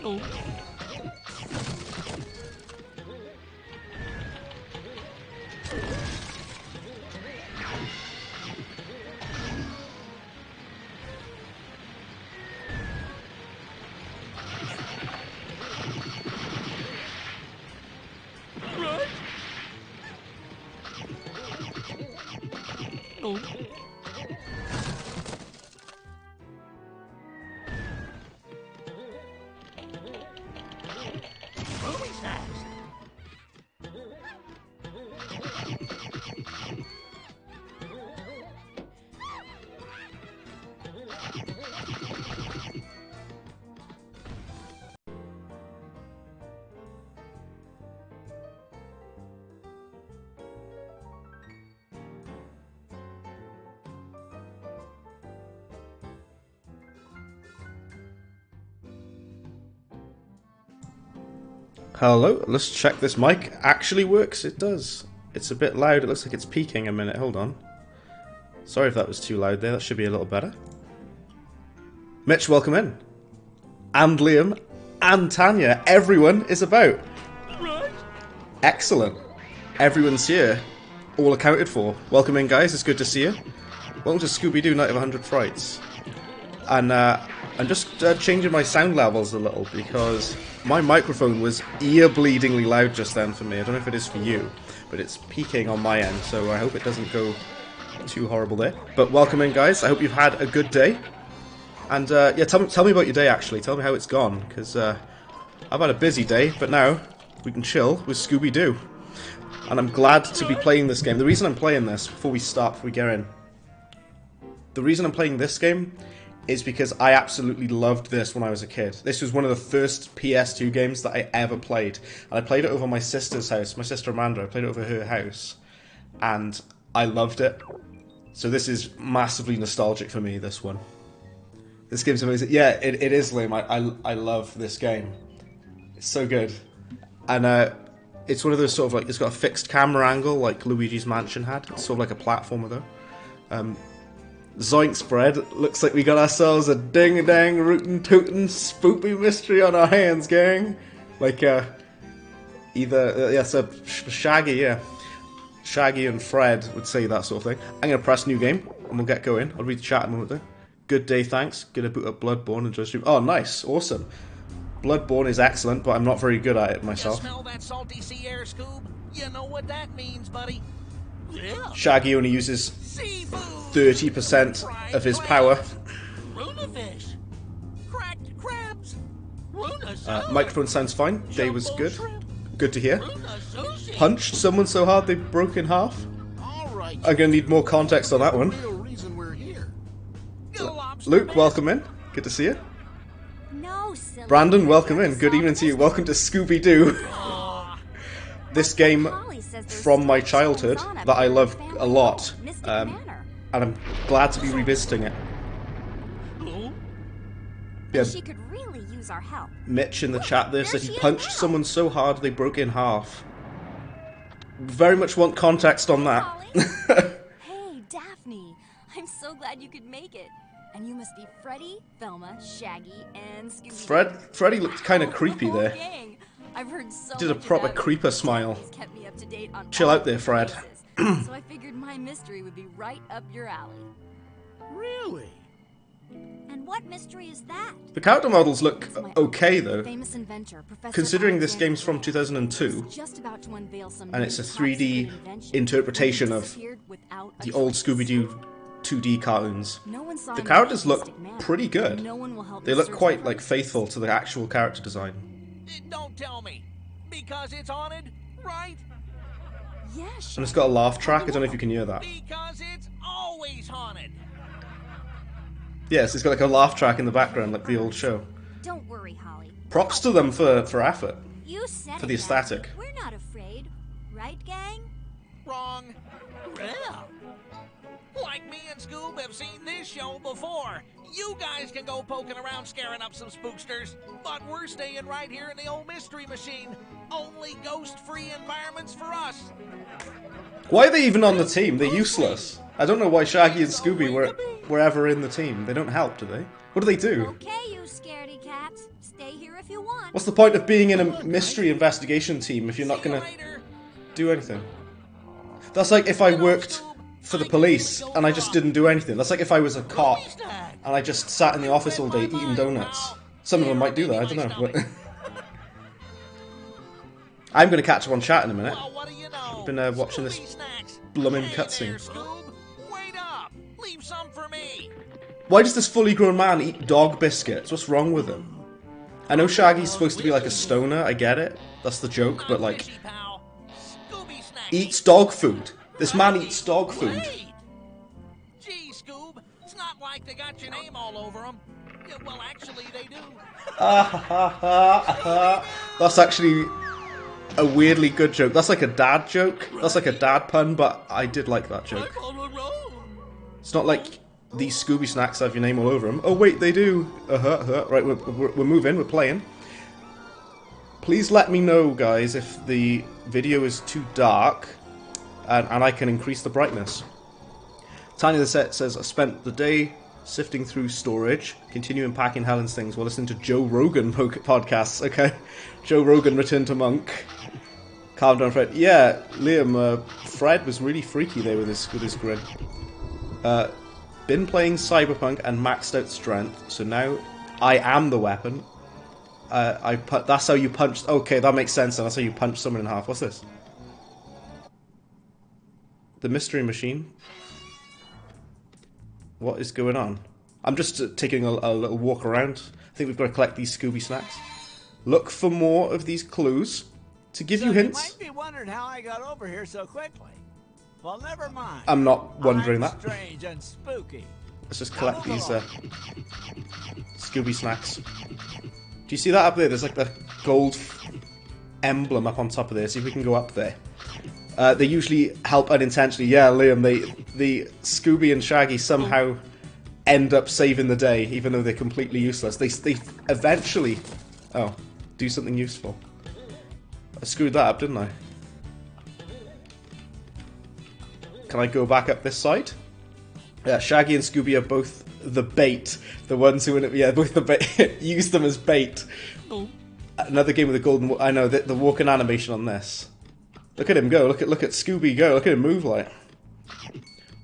Oh. Oh. Hello, let's check this mic actually works. It does. It's a bit loud. It looks like it's peaking a minute. Hold on. Sorry if that was too loud there. That should be a little better. Mitch, welcome in. And Liam. And Tanya. Everyone is about. Right. Excellent. Everyone's here. All accounted for. Welcome in, guys. It's good to see you. Welcome to Scooby-Doo Night of 100 Frights. And I'm just changing my sound levels a little because my microphone was ear-bleedingly loud just then for me. I don't know if it is for you, but it's peaking on my end, so I hope it doesn't go too horrible there. But welcome in, guys. I hope you've had a good day. And yeah, tell me about your day, actually. Tell me how it's gone, because I've had a busy day, but now we can chill with Scooby-Doo. And I'm glad to be playing this game. The reason I'm playing this, before we get in, the reason I'm playing this game is because I absolutely loved this when I was a kid. This was one of the first PS2 games that I ever played. And I played it over my sister's house, my sister Amanda. I played it over her house. And I loved it. So this is massively nostalgic for me, this one. This game's amazing. Yeah, it is, Liam. I love this game. It's so good. And it's one of those sort of like, it's got a fixed camera angle like Luigi's Mansion had. It's sort of like a platformer though. Zoinks bread. Looks like we got ourselves a ding-a-dang, rootin'-tootin' spooky mystery on our hands, gang. Like, either, yeah, so Shaggy, yeah. Shaggy and Fred would say that sort of thing. I'm gonna press new game, and we'll get going. I'll read the chat in a moment though. Good day, thanks. Gonna boot up Bloodborne and just stream. Oh, nice, awesome. Bloodborne is excellent, but I'm not very good at it myself. You smell that salty sea air, Scoob? You know what that means, buddy. Yeah. Shaggy only uses 30% of his power. Runa fish. Cracked crabs. Microphone sounds fine. Day was good. Good to hear. Punched someone so hard they broke in half. I'm gonna need more context on that one. Luke, welcome in. Good to see you. Brandon, welcome in. Good evening to you. Welcome to Scooby-Doo. This game from my childhood that I love a lot. And I'm glad to be revisiting it. Yeah. She could really use our help. Mitch in the chat there said he punched someone so hard they broke in half. Very much want context on that. Hey, Daphne. I'm so glad you could make it. And you must be Freddy, Velma, Shaggy, and Scooby. Freddy looked kind of creepy there. I've heard so Did a much proper about creeper it. smile. He's kept me up to date on Chill all out there, the Fred. cases. So I figured my mystery would be right up your alley. Really? And what mystery is that? The character models look okay though, Famous inventor, Professor considering this Alexander game's from Grant 2002, is just about to unveil some and it's a new 3D top-secret invention interpretation that of disappeared without a the old trace. Scooby-Doo 2D cartoons. No one saw The him characters in a look mystic manner, pretty good. and no one will help They me look search quite for like him. faithful to the actual character design. Don't tell me. Because it's haunted, right? Yeah, And sure. it's got a laugh track, I don't know if you can hear that. Because it's always haunted. Yes, it's got like a laugh track in the background like the old show. Don't worry, Holly. Props to them for effort. You said For it, the Dad. aesthetic. We're not afraid, right, gang? Wrong. Yeah. Like me and Scoob have seen this show before. You guys can go poking around scaring up some spooksters, but we're staying right here in the old mystery machine. Only ghost-free environments for us. Why are they even on the team? They're useless. I don't know why Shaggy and Scooby were ever in the team. They don't help, do they? What do they do? Okay, you scaredy cats. Stay here if you want. What's the point of being in a mystery investigation team if you're not gonna do anything? That's like if I worked for the police and I just didn't do anything. That's like if I was a cop and I just sat in the office all day eating donuts. Some of them might do that, I don't know. But I'm gonna catch up on chat in a minute. I've been watching this blooming cutscene. Wait up! Leave some for me. Why does this fully grown man eat dog biscuits? What's wrong with him? I know Shaggy's supposed to be like a stoner, I get it. That's the joke, but like... Eats dog food. This man eats dog food. Wait. Gee, Scoob, it's not like they got your name all over them. Yeah, well, actually, they do. That's actually a weirdly good joke. That's like a dad joke. That's like a dad pun, but I did like that joke. It's not like these Scooby snacks have your name all over them. Oh wait, they do. Right, we're moving, we're playing. Please let me know, guys, if the video is too dark, and I can increase the brightness. Tiny the Set says, I spent the day sifting through storage, continuing packing Helen's things while listening to Joe Rogan podcasts. Okay, Joe Rogan returned to Monk. Calm down, Fred. Yeah, Liam, Fred was really freaky there with his grin. Been playing Cyberpunk and maxed out strength, so now I am the weapon. That's how you punch. Okay, that makes sense. And that's how you punch someone in half. What's this? The mystery machine. What is going on? I'm just taking a little walk around. I think we've got to collect these Scooby snacks. Look for more of these clues to give you hints. You might be wondering how I got over here so quickly. Well, never mind. I'm not wondering that. Strange and spooky. Let's just collect these Scooby snacks. Do you see that up there? There's like the gold emblem up on top of there. See if we can go up there. They usually help unintentionally. Yeah, Liam, the Scooby and Shaggy somehow end up saving the day, even though they're completely useless. They eventually, do something useful. I screwed that up, didn't I? Can I go back up this side? Yeah, Shaggy and Scooby are both the bait. The ones who, both the bait. Use them as bait. Another game with a golden... I know, the walking animation on this. Look at him go. Look at Scooby go. Look at him move like.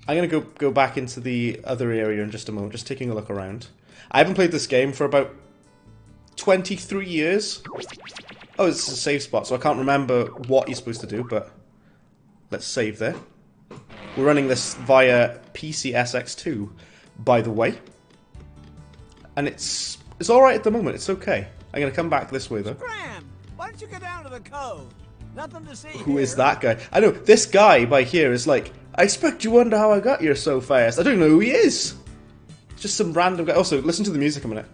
I'm going to go back into the other area in just a moment. Just taking a look around. I haven't played this game for about 23 years. Oh, it's a save spot, so I can't remember what you're supposed to do, but let's save there. We're running this via PCSX2, by the way. And it's alright at the moment, it's okay. I'm going to come back this way, though. Graham, why don't you go down to the cove? Nothing to see Who is that guy? I know, this guy by here is like, I expect you wonder how I got here so fast. I don't know who he is. It's just some random guy. Also, listen to the music a minute.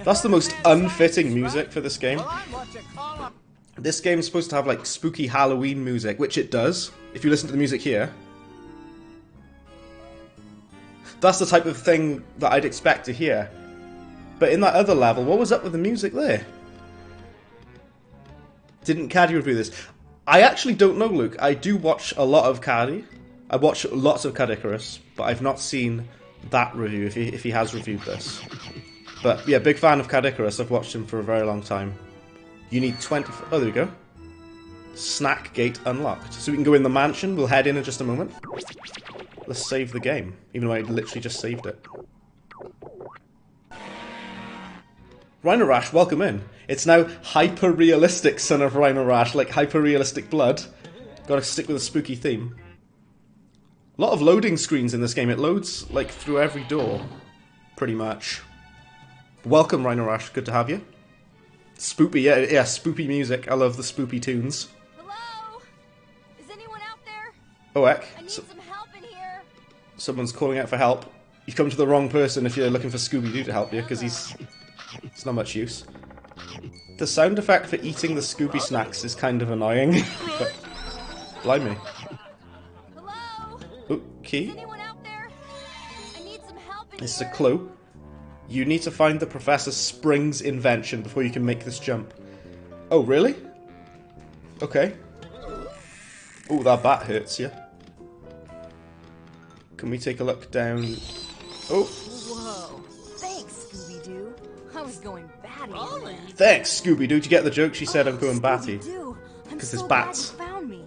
That's the most unfitting music for this game. This game's supposed to have like spooky Halloween music, which it does, if you listen to the music here. That's the type of thing that I'd expect to hear. But in that other level, what was up with the music there? Didn't Caddy review this? I actually don't know, Luke. I do watch a lot of Caddy. I watch lots of Cad Icarus, but I've not seen that review, if he has reviewed this. But yeah, big fan of Cad Icarus. I've watched him for a very long time. You need 20... Oh, there we go. Snack gate unlocked. So we can go in the mansion. We'll head in just a moment. Let's save the game, even though I literally just saved it. Rhino Rash, welcome in. It's now hyper-realistic Son of Rhino Rash, like hyper-realistic blood. Gotta stick with a spooky theme. A lot of loading screens in this game. It loads, like, through every door, pretty much. Welcome, Rhino Rash. Good to have you. Spoopy, yeah, spoopy music. I love the spoopy tunes. Hello? Is anyone out there? Oh, heck. I need some help in here. Someone's calling out for help. You've come to the wrong person if you're looking for Scooby-Doo to help you, because he's not much use. The sound effect for eating the Scooby snacks is kind of annoying, but blimey. key. Is anyone out there? I need some help in This is a here. clue. You need to find the Professor Spring's invention before you can make this jump. Oh, really? Okay. Oh, that bat hurts you. Can we take a look down? Oh, Whoa. Thanks, Scooby-Doo. I was going batty. Rolly. thanks, Scooby-Doo. Did you get the joke? She said I'm going batty. Scooby-Doo, I'm 'Cause so there's glad bats. you found me.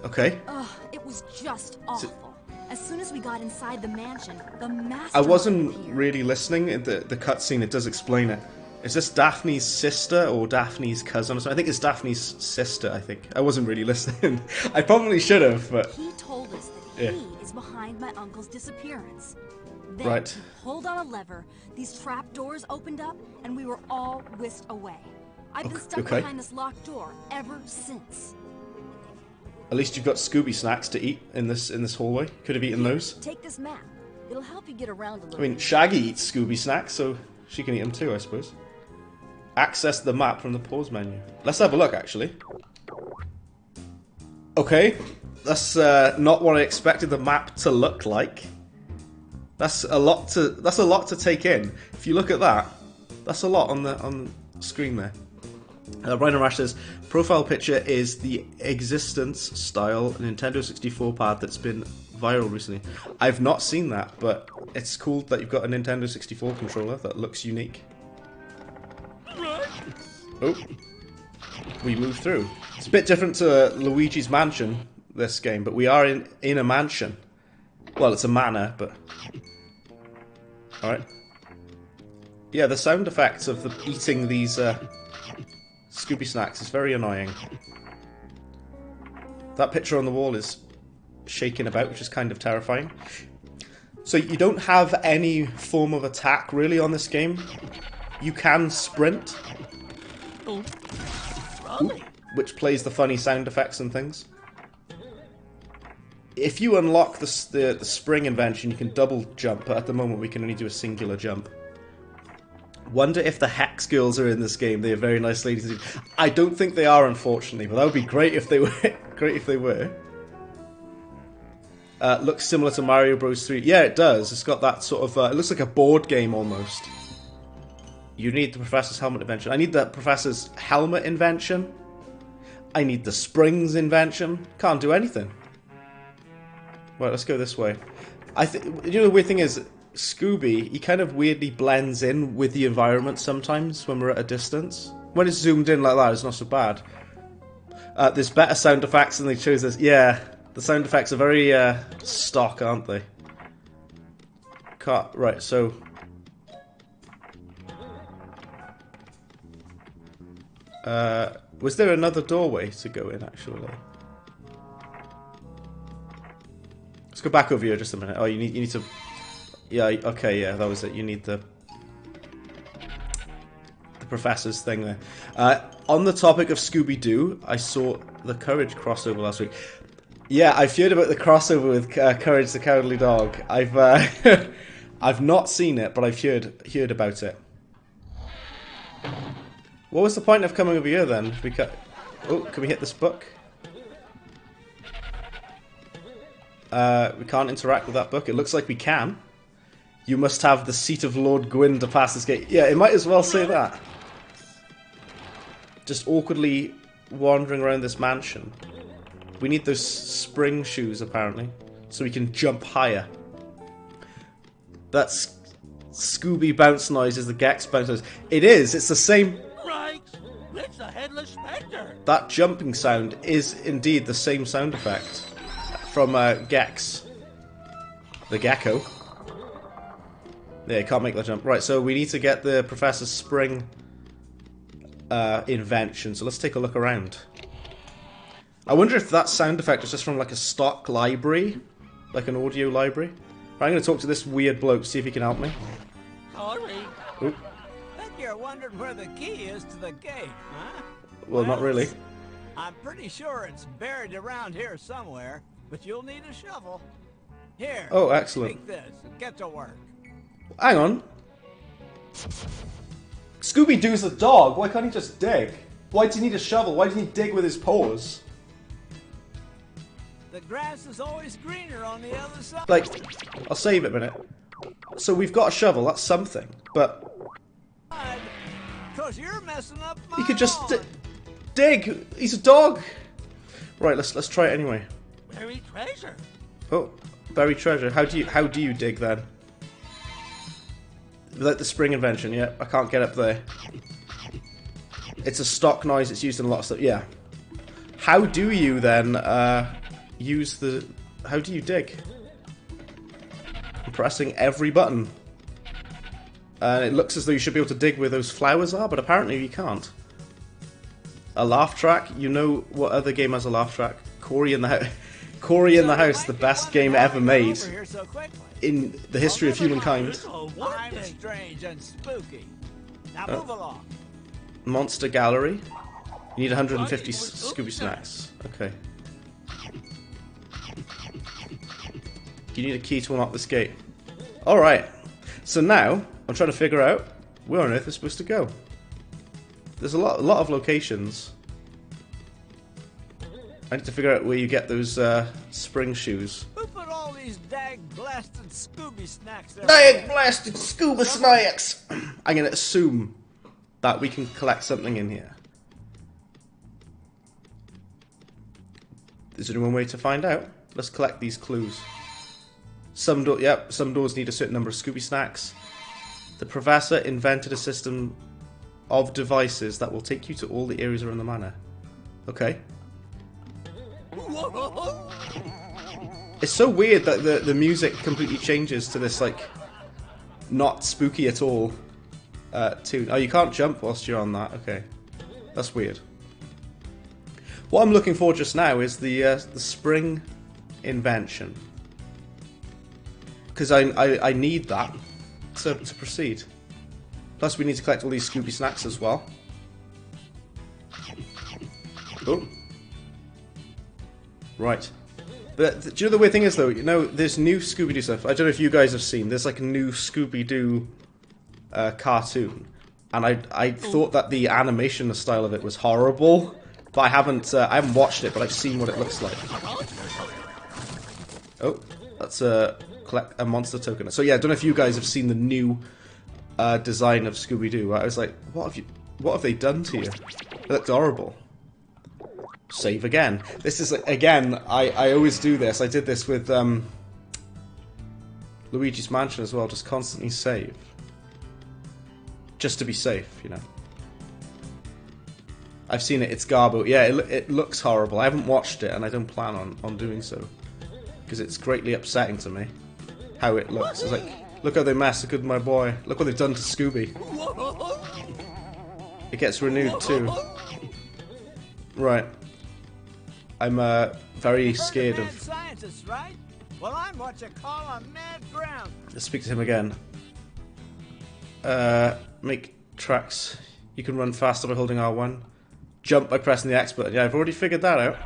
Okay. Ugh, it was just awful. As soon as we got inside the mansion, the master. I wasn't really listening. In the cutscene, it does explain it. Is this Daphne's sister or Daphne's cousin? I think it's Daphne's sister, I think. I wasn't really listening. I probably should have, but... He told us that Yeah. he is behind my uncle's disappearance. Then Right. he pulled on a lever, these trap doors opened up, and we were all whisked away. I've been stuck Okay. behind this locked door ever since. At least you've got Scooby snacks to eat in this hallway. Could have eaten those. Take this map. It'll help you get around a little. I mean, Shaggy eats Scooby snacks, so she can eat them too, I suppose. Access the map from the pause menu. Let's have a look, actually. Okay, that's not what I expected the map to look like. That's a lot to take in. If you look at that, that's a lot on the screen there. Rhino Rash says, profile picture is the existence style Nintendo 64 pad that's been viral recently. I've not seen that, but it's cool that you've got a Nintendo 64 controller that looks unique. Oh, we move through. It's a bit different to Luigi's Mansion, this game, but we are in a mansion. Well, it's a manor, but... Alright. Yeah, the sound effects of the eating these Scooby snacks is very annoying. That picture on the wall is shaking about, which is kind of terrifying. So you don't have any form of attack really on this game. You can sprint, Oh. Rolly. which plays the funny sound effects and things. If you unlock the spring invention, you can double jump, but at the moment we can only do a singular jump. Wonder if the Hex Girls are in this game. They are very nice ladies. I don't think they are, unfortunately, but that would be great if they were. Great if they were. Looks similar to Mario Bros. 3. Yeah, it does. It's got that sort of... it looks like a board game almost. You need the Professor's Helmet invention. I need the Professor's Helmet invention. I need the Springs invention. Can't do anything. Right, let's go this way. I think you know the weird thing is, Scooby, he kind of weirdly blends in with the environment sometimes when we're at a distance. When it's zoomed in like that, it's not so bad. There's better sound effects than they chose this. Yeah, the sound effects are very stock, aren't they? Right, so... was there another doorway to go in, actually? Let's go back over here just a minute. Oh, you need to... Yeah, okay, yeah, that was it. You need the Professor's thing there. On the topic of Scooby-Doo, I saw the Courage crossover last week. Yeah, I've heard about the crossover with Courage the Cowardly Dog. I've I've not seen it, but I've heard about it. What was the point of coming over here then? Oh, can we hit this book? We can't interact with that book. It looks like we can. You must have the seat of Lord Gwyn to pass this gate. Yeah, it might as well say that. Just awkwardly wandering around this mansion. We need those spring shoes, apparently, so we can jump higher. That's Scooby bounce noise is the Gex bounce noise. It is. It's the same. Right. It's the Headless Spectre. That jumping sound is indeed the same sound effect from Gex, the gecko. Yeah, can't make that jump. Right, so we need to get the Professor's Spring invention. So let's take a look around. I wonder if that sound effect is just from like a stock library, like an audio library. Right, I'm going to talk to this weird bloke, see if he can help me. Sorry. Oop. Bet you're wondering where the key is to the gate, huh? Well, not really. I'm pretty sure it's buried around here somewhere, but you'll need a shovel. Here. Oh, excellent. Take this and get to work. Hang on. Scooby-Doo's a dog. Why can't he just dig? Why does he need a shovel? Why does he dig with his paws? The the grass is always greener on the other side. Like, I'll save it a minute. So we've got a shovel, that's something, but... Cause you're messing up my He could just lawn. dig! He's a dog! Right, let's try it anyway. Buried treasure. Oh, buried treasure. How do you dig then? Like the spring invention, yeah. I can't get up there. It's a stock noise, it's used in a lot of stuff, yeah. How do you then use the... How do you dig? I'm pressing every button. And it looks as though you should be able to dig where those flowers are, but apparently you can't. A laugh track? You know what other game has a laugh track? Cory in the House. Cory in the House, the best game ever made in the history of humankind. I'm strange and spooky. Now move along. Monster Gallery. You need 150 Scooby snacks. Okay. You need a key to unlock this gate. Alright. So now, I'm trying to figure out where on earth we're supposed to go. There's a lot of locations. I need to figure out where you get those spring shoes. Who put all these dag-blasted Scooby snacks there? Dag-blasted scuba snacks! I'm going to assume that we can collect something in here. Is there only one way to find out? Let's collect these clues. Some doors need a certain number of Scooby snacks. The professor invented a system of devices that will take you to all the areas around the manor. Okay. It's so weird that the music completely changes to this, like, not spooky at all tune. Oh, you can't jump whilst you're on that. Okay. That's weird. What I'm looking for just now is the spring invention. Because I need that to proceed. Plus we need to collect all these Scooby snacks as well. Oh. Right. But do you know the weird thing is though, you know, there's new Scooby-Doo stuff. I don't know if you guys have seen, there's like a new Scooby-Doo cartoon. And I thought that the animation style of it was horrible. But I haven't watched it, but I've seen what it looks like. Oh, that's collect a monster token. So yeah, I don't know if you guys have seen the new design of Scooby-Doo. I was like, what have they done to you? It looked horrible. Save again. This is, again, I always do this. I did this with Luigi's Mansion as well, just constantly save. Just to be safe, you know. I've seen it, it's garbo. Yeah, it looks horrible. I haven't watched it, and I don't plan on doing so. Because it's greatly upsetting to me, how it looks. It's like, look how they massacred my boy. Look what they've done to Scooby. It gets renewed too. Right. I'm very scared of... Scientist, right? Well, I'm what you call a mad ground. Let's speak to him again. Make tracks. You can run faster by holding R1. Jump by pressing the X button. Yeah, I've already figured that out.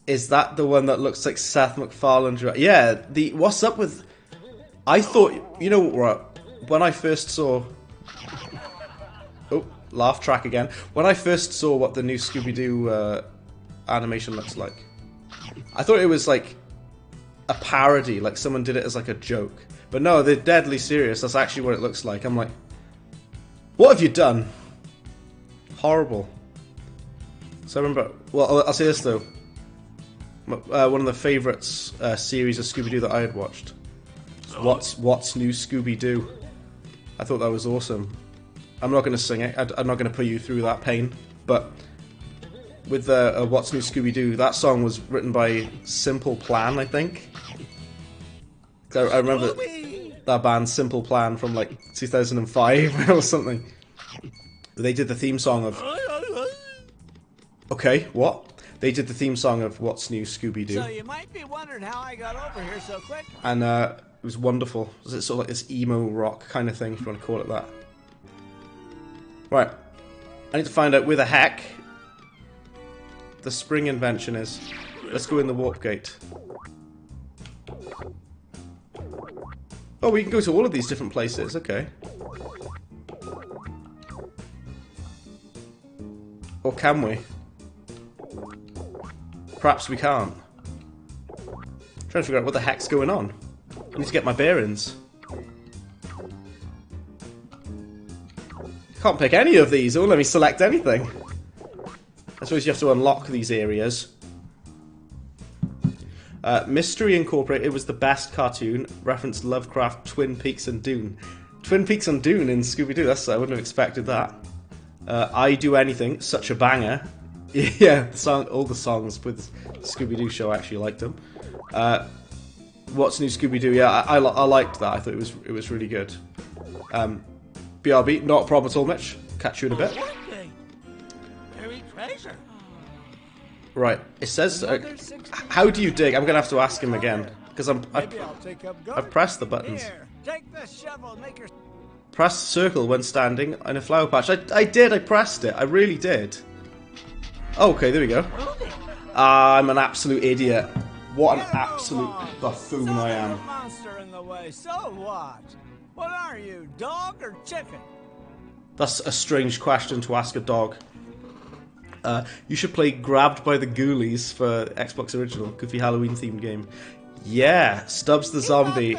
Is that the one that looks like Seth MacFarlane? Yeah, what's up with... I thought... You know what? When I first saw... Oh, laugh track again. When I first saw what the new Scooby-Doo animation looks like, I thought it was like a parody, like someone did it as like a joke. But no, they're deadly serious. That's actually what it looks like. I'm like, what have you done? Horrible. So I remember... Well, I'll say this though. One of the favourites series of Scooby-Doo that I had watched. What's New Scooby-Doo? I thought that was awesome. I'm not going to sing it. I'm not going to put you through that pain. But with What's New Scooby-Doo, that song was written by Simple Plan, I think. I remember that band Simple Plan from like 2005 or something. They did the theme song of... Okay, what? They did the theme song of What's New Scooby-Doo. So you might be wondering how I got over here so quick. And it was wonderful. It was sort of like this emo rock kind of thing, if you want to call it that. Right. I need to find out where the heck the spring invention is. Let's go in the warp gate. Oh, we can go to all of these different places. Okay. Or can we? perhaps we can't. Trying to figure out what the heck's going on. I need to get my bearings. Can't pick any of these. It won't let me select anything. I suppose you have to unlock these areas. Mystery Incorporated was the best cartoon. Referenced Lovecraft, Twin Peaks, and Dune. Twin Peaks and Dune in Scooby-Doo. I wouldn't have expected that. I Do Anything, such a banger. Yeah, all the songs with Scooby-Doo show, I actually liked them. What's New Scooby-Doo? Yeah, I liked that. I thought it was really good. BRB, not a problem at all, Mitch. Catch you in a bit. Right, it says, how do you dig? I'm going to have to ask him again, because I've pressed the buttons. Here, take this shovel, make your... Press circle when standing in a flower patch. I did, I pressed it, I really did. Okay, there we go. I'm an absolute idiot. What an absolute buffoon I am. Monster in the way. So what? What are you, dog or chicken? That's a strange question to ask a dog. You should play Grabbed by the Ghoulies for Xbox Original, goofy Halloween themed game. Yeah, Stubbs the Zombie.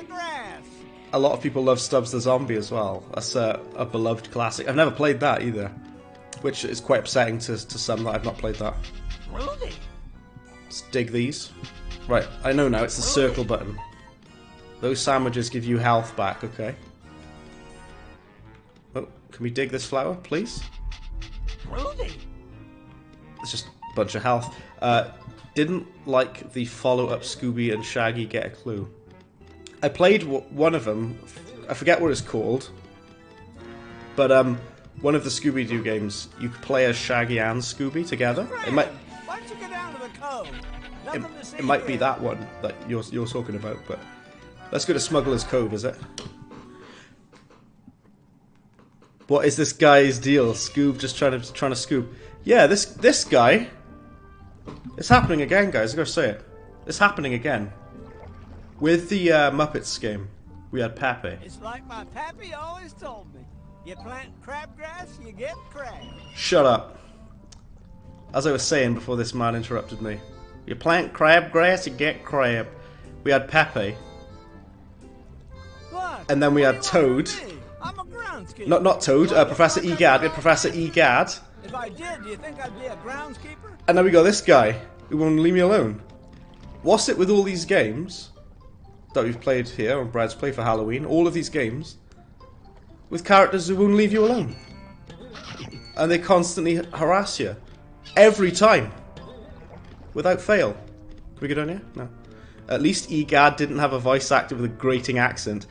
A lot of people love Stubbs the Zombie as well. That's a beloved classic. I've never played that either, which is quite upsetting to some that I've not played that. Let's dig these. Right, I know now, it's the circle button. Those sandwiches give you health back, okay. Oh, can we dig this flower, please? It's just a bunch of health. Didn't like the follow-up Scooby and Shaggy Get a Clue. I played one of them. I forget what it's called. But one of the Scooby-Doo games, you could play as Shaggy and Scooby together. It might. Why don't you go down to the cove? It might be that one that you're talking about. But let's go to Smuggler's Cove. Is it? What is this guy's deal? Scoob just trying to scoop. Yeah, this guy. It's happening again, guys. I gotta say it. It's happening again. With the Muppets game, we had Pepe. It's like my pappy always told me. You plant crabgrass, you get crab. Shut up. As I was saying before this man interrupted me. You plant crabgrass, you get crab. We had Pepe. What? And then we had Toad. I'm a groundskeeper. Not Toad, Professor Egad. We had Professor Egad. If I did, do you think I'd be a groundskeeper? And then we got this guy who won't leave me alone. What's it with all these games that we've played here on Brad's Play for Halloween? All of these games with characters who won't leave you alone. And they constantly harass you. Every time. Without fail. Can we go down here? No. At least Egad didn't have a voice actor with a grating accent.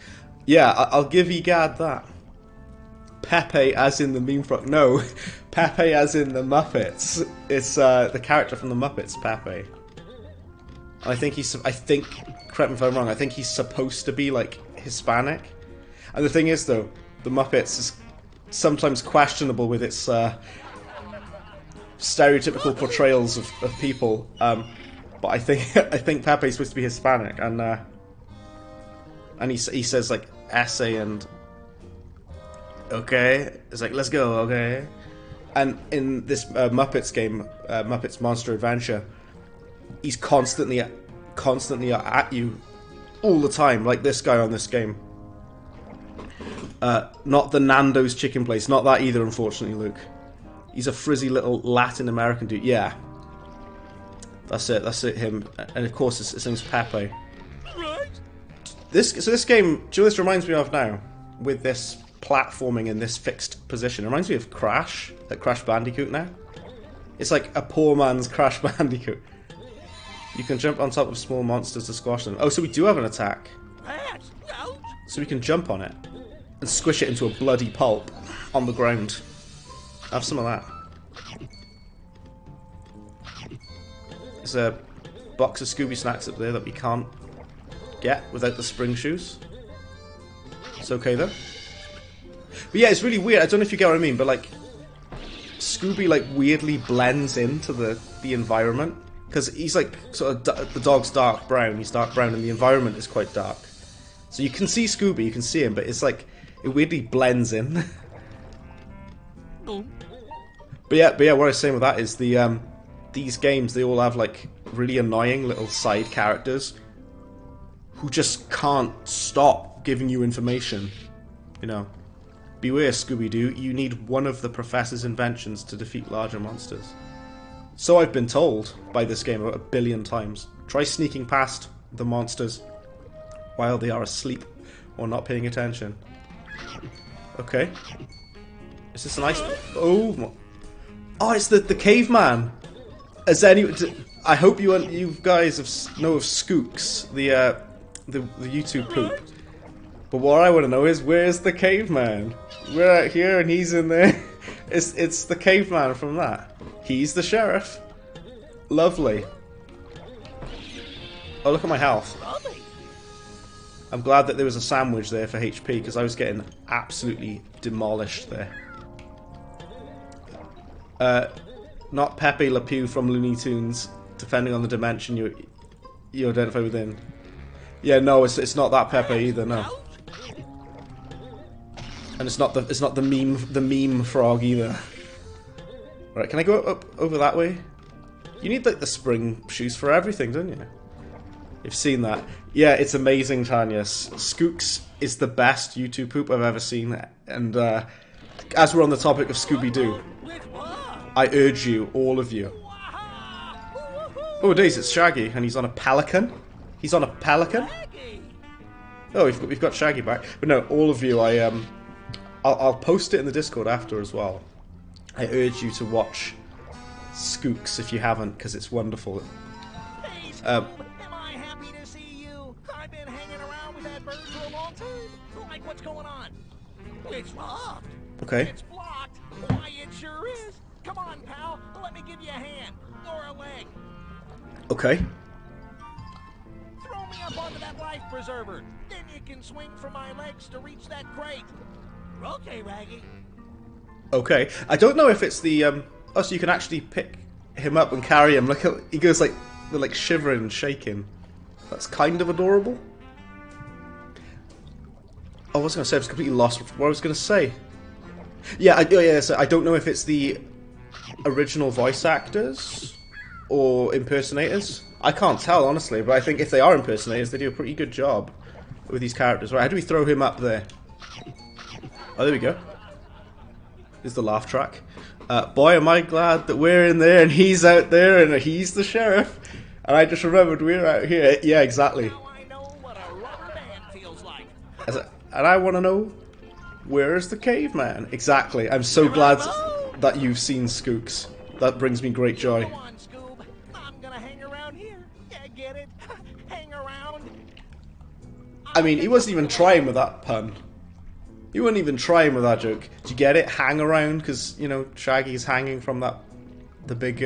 Yeah, I'll give Egad that. Pepe as in the meme frog. No, Pepe as in the Muppets. It's the character from the Muppets, Pepe. I think correct me if I'm wrong, I think he's supposed to be like Hispanic. And the thing is though, the Muppets is sometimes questionable with its stereotypical portrayals of people. But I think Pepe's supposed to be Hispanic, and he says like essay and okay, it's like let's go, okay. And in this Muppets game, Muppets Monster Adventure, he's constantly at you all the time, like this guy on this game. Not the Nando's chicken place, not that either, unfortunately, Luke. He's a frizzy little Latin American dude. Yeah, that's it, him. And of course, his name's Pepe. This game, do you know what this reminds me of now? With this platforming in this fixed position, it reminds me of Crash, like Crash Bandicoot now. It's like a poor man's Crash Bandicoot. You can jump on top of small monsters to squash them. Oh, so we do have an attack. So we can jump on it and squish it into a bloody pulp on the ground. Have some of that. There's a box of Scooby snacks up there that we can't get without the spring shoes. It's okay though. But yeah, it's really weird. I don't know if you get what I mean, but like Scooby like weirdly blends into the environment because he's like sort of the dog's dark brown. He's dark brown, and the environment is quite dark. So you can see Scooby, you can see him, but it's like it weirdly blends in. But yeah, what I was saying with that is these games, they all have like really annoying little side characters who just can't stop giving you information. You know, beware, Scooby-Doo, you need one of the Professor's inventions to defeat larger monsters. So I've been told by this game about 1 billion times. Try sneaking past the monsters while they are asleep or not paying attention. Okay. Is this a nice... Oh, it's the caveman. As I hope you guys know of Skooks, the YouTube poop. But what I want to know is, where's the caveman? We're out here and he's in there. It's the caveman from that. He's the sheriff. Lovely. Oh, look at my health. I'm glad that there was a sandwich there for HP, because I was getting absolutely demolished there. Not Pepe Le Pew from Looney Tunes, depending on the dimension you identify within. Yeah, no, it's not that Pepe either. No, and it's not the meme frog either. Right, can I go up over that way? You need like the spring shoes for everything, don't you? You've seen that. Yeah, it's amazing, Tanya. Skooks is the best YouTube poop I've ever seen. And as we're on the topic of Scooby-Doo, I urge you, all of you. Oh, days, it's Shaggy, and he's on a pelican. He's on a pelican. Oh, we've got Shaggy back. But no, all of you, I'll post it in the Discord after as well. I urge you to watch Skooks if you haven't, because it's wonderful. Am I happy to see you? I've been hanging around with that bird for a long time. Like, what's going on? It's locked. Okay. It's blocked. Why, it sure is. Come on, pal. Let me give you a hand. Or a leg. Okay. Throw me up onto that life preserver. Then you can swing from my legs to reach that crate. Okay, Raggy. Okay. I don't know if it's the oh, so you can actually pick him up and carry him. Look, he goes like shivering and shaking. That's kind of adorable. Oh, I was going to say, I was completely lost what I was going to say. Yeah, so I don't know if it's the original voice actors or impersonators. I can't tell, honestly, but I think if they are impersonators, they do a pretty good job with these characters. Right, how do we throw him up there? Oh, there we go. There's the laugh track. Boy, am I glad that we're in there and he's out there and he's the sheriff. And I just remembered we're out here. Yeah, exactly. Now I know what a rubber band feels like. And I want to know, where's the caveman? Exactly. I'm so glad that you've seen Skooks. That brings me great joy. Come on, Scoob. I'm gonna hang around here. Yeah, get it? Hang around. I mean, he wasn't even trying with that pun. He wasn't even trying with that joke. Did you get it? Hang around? Because, you know, Shaggy's hanging from the big,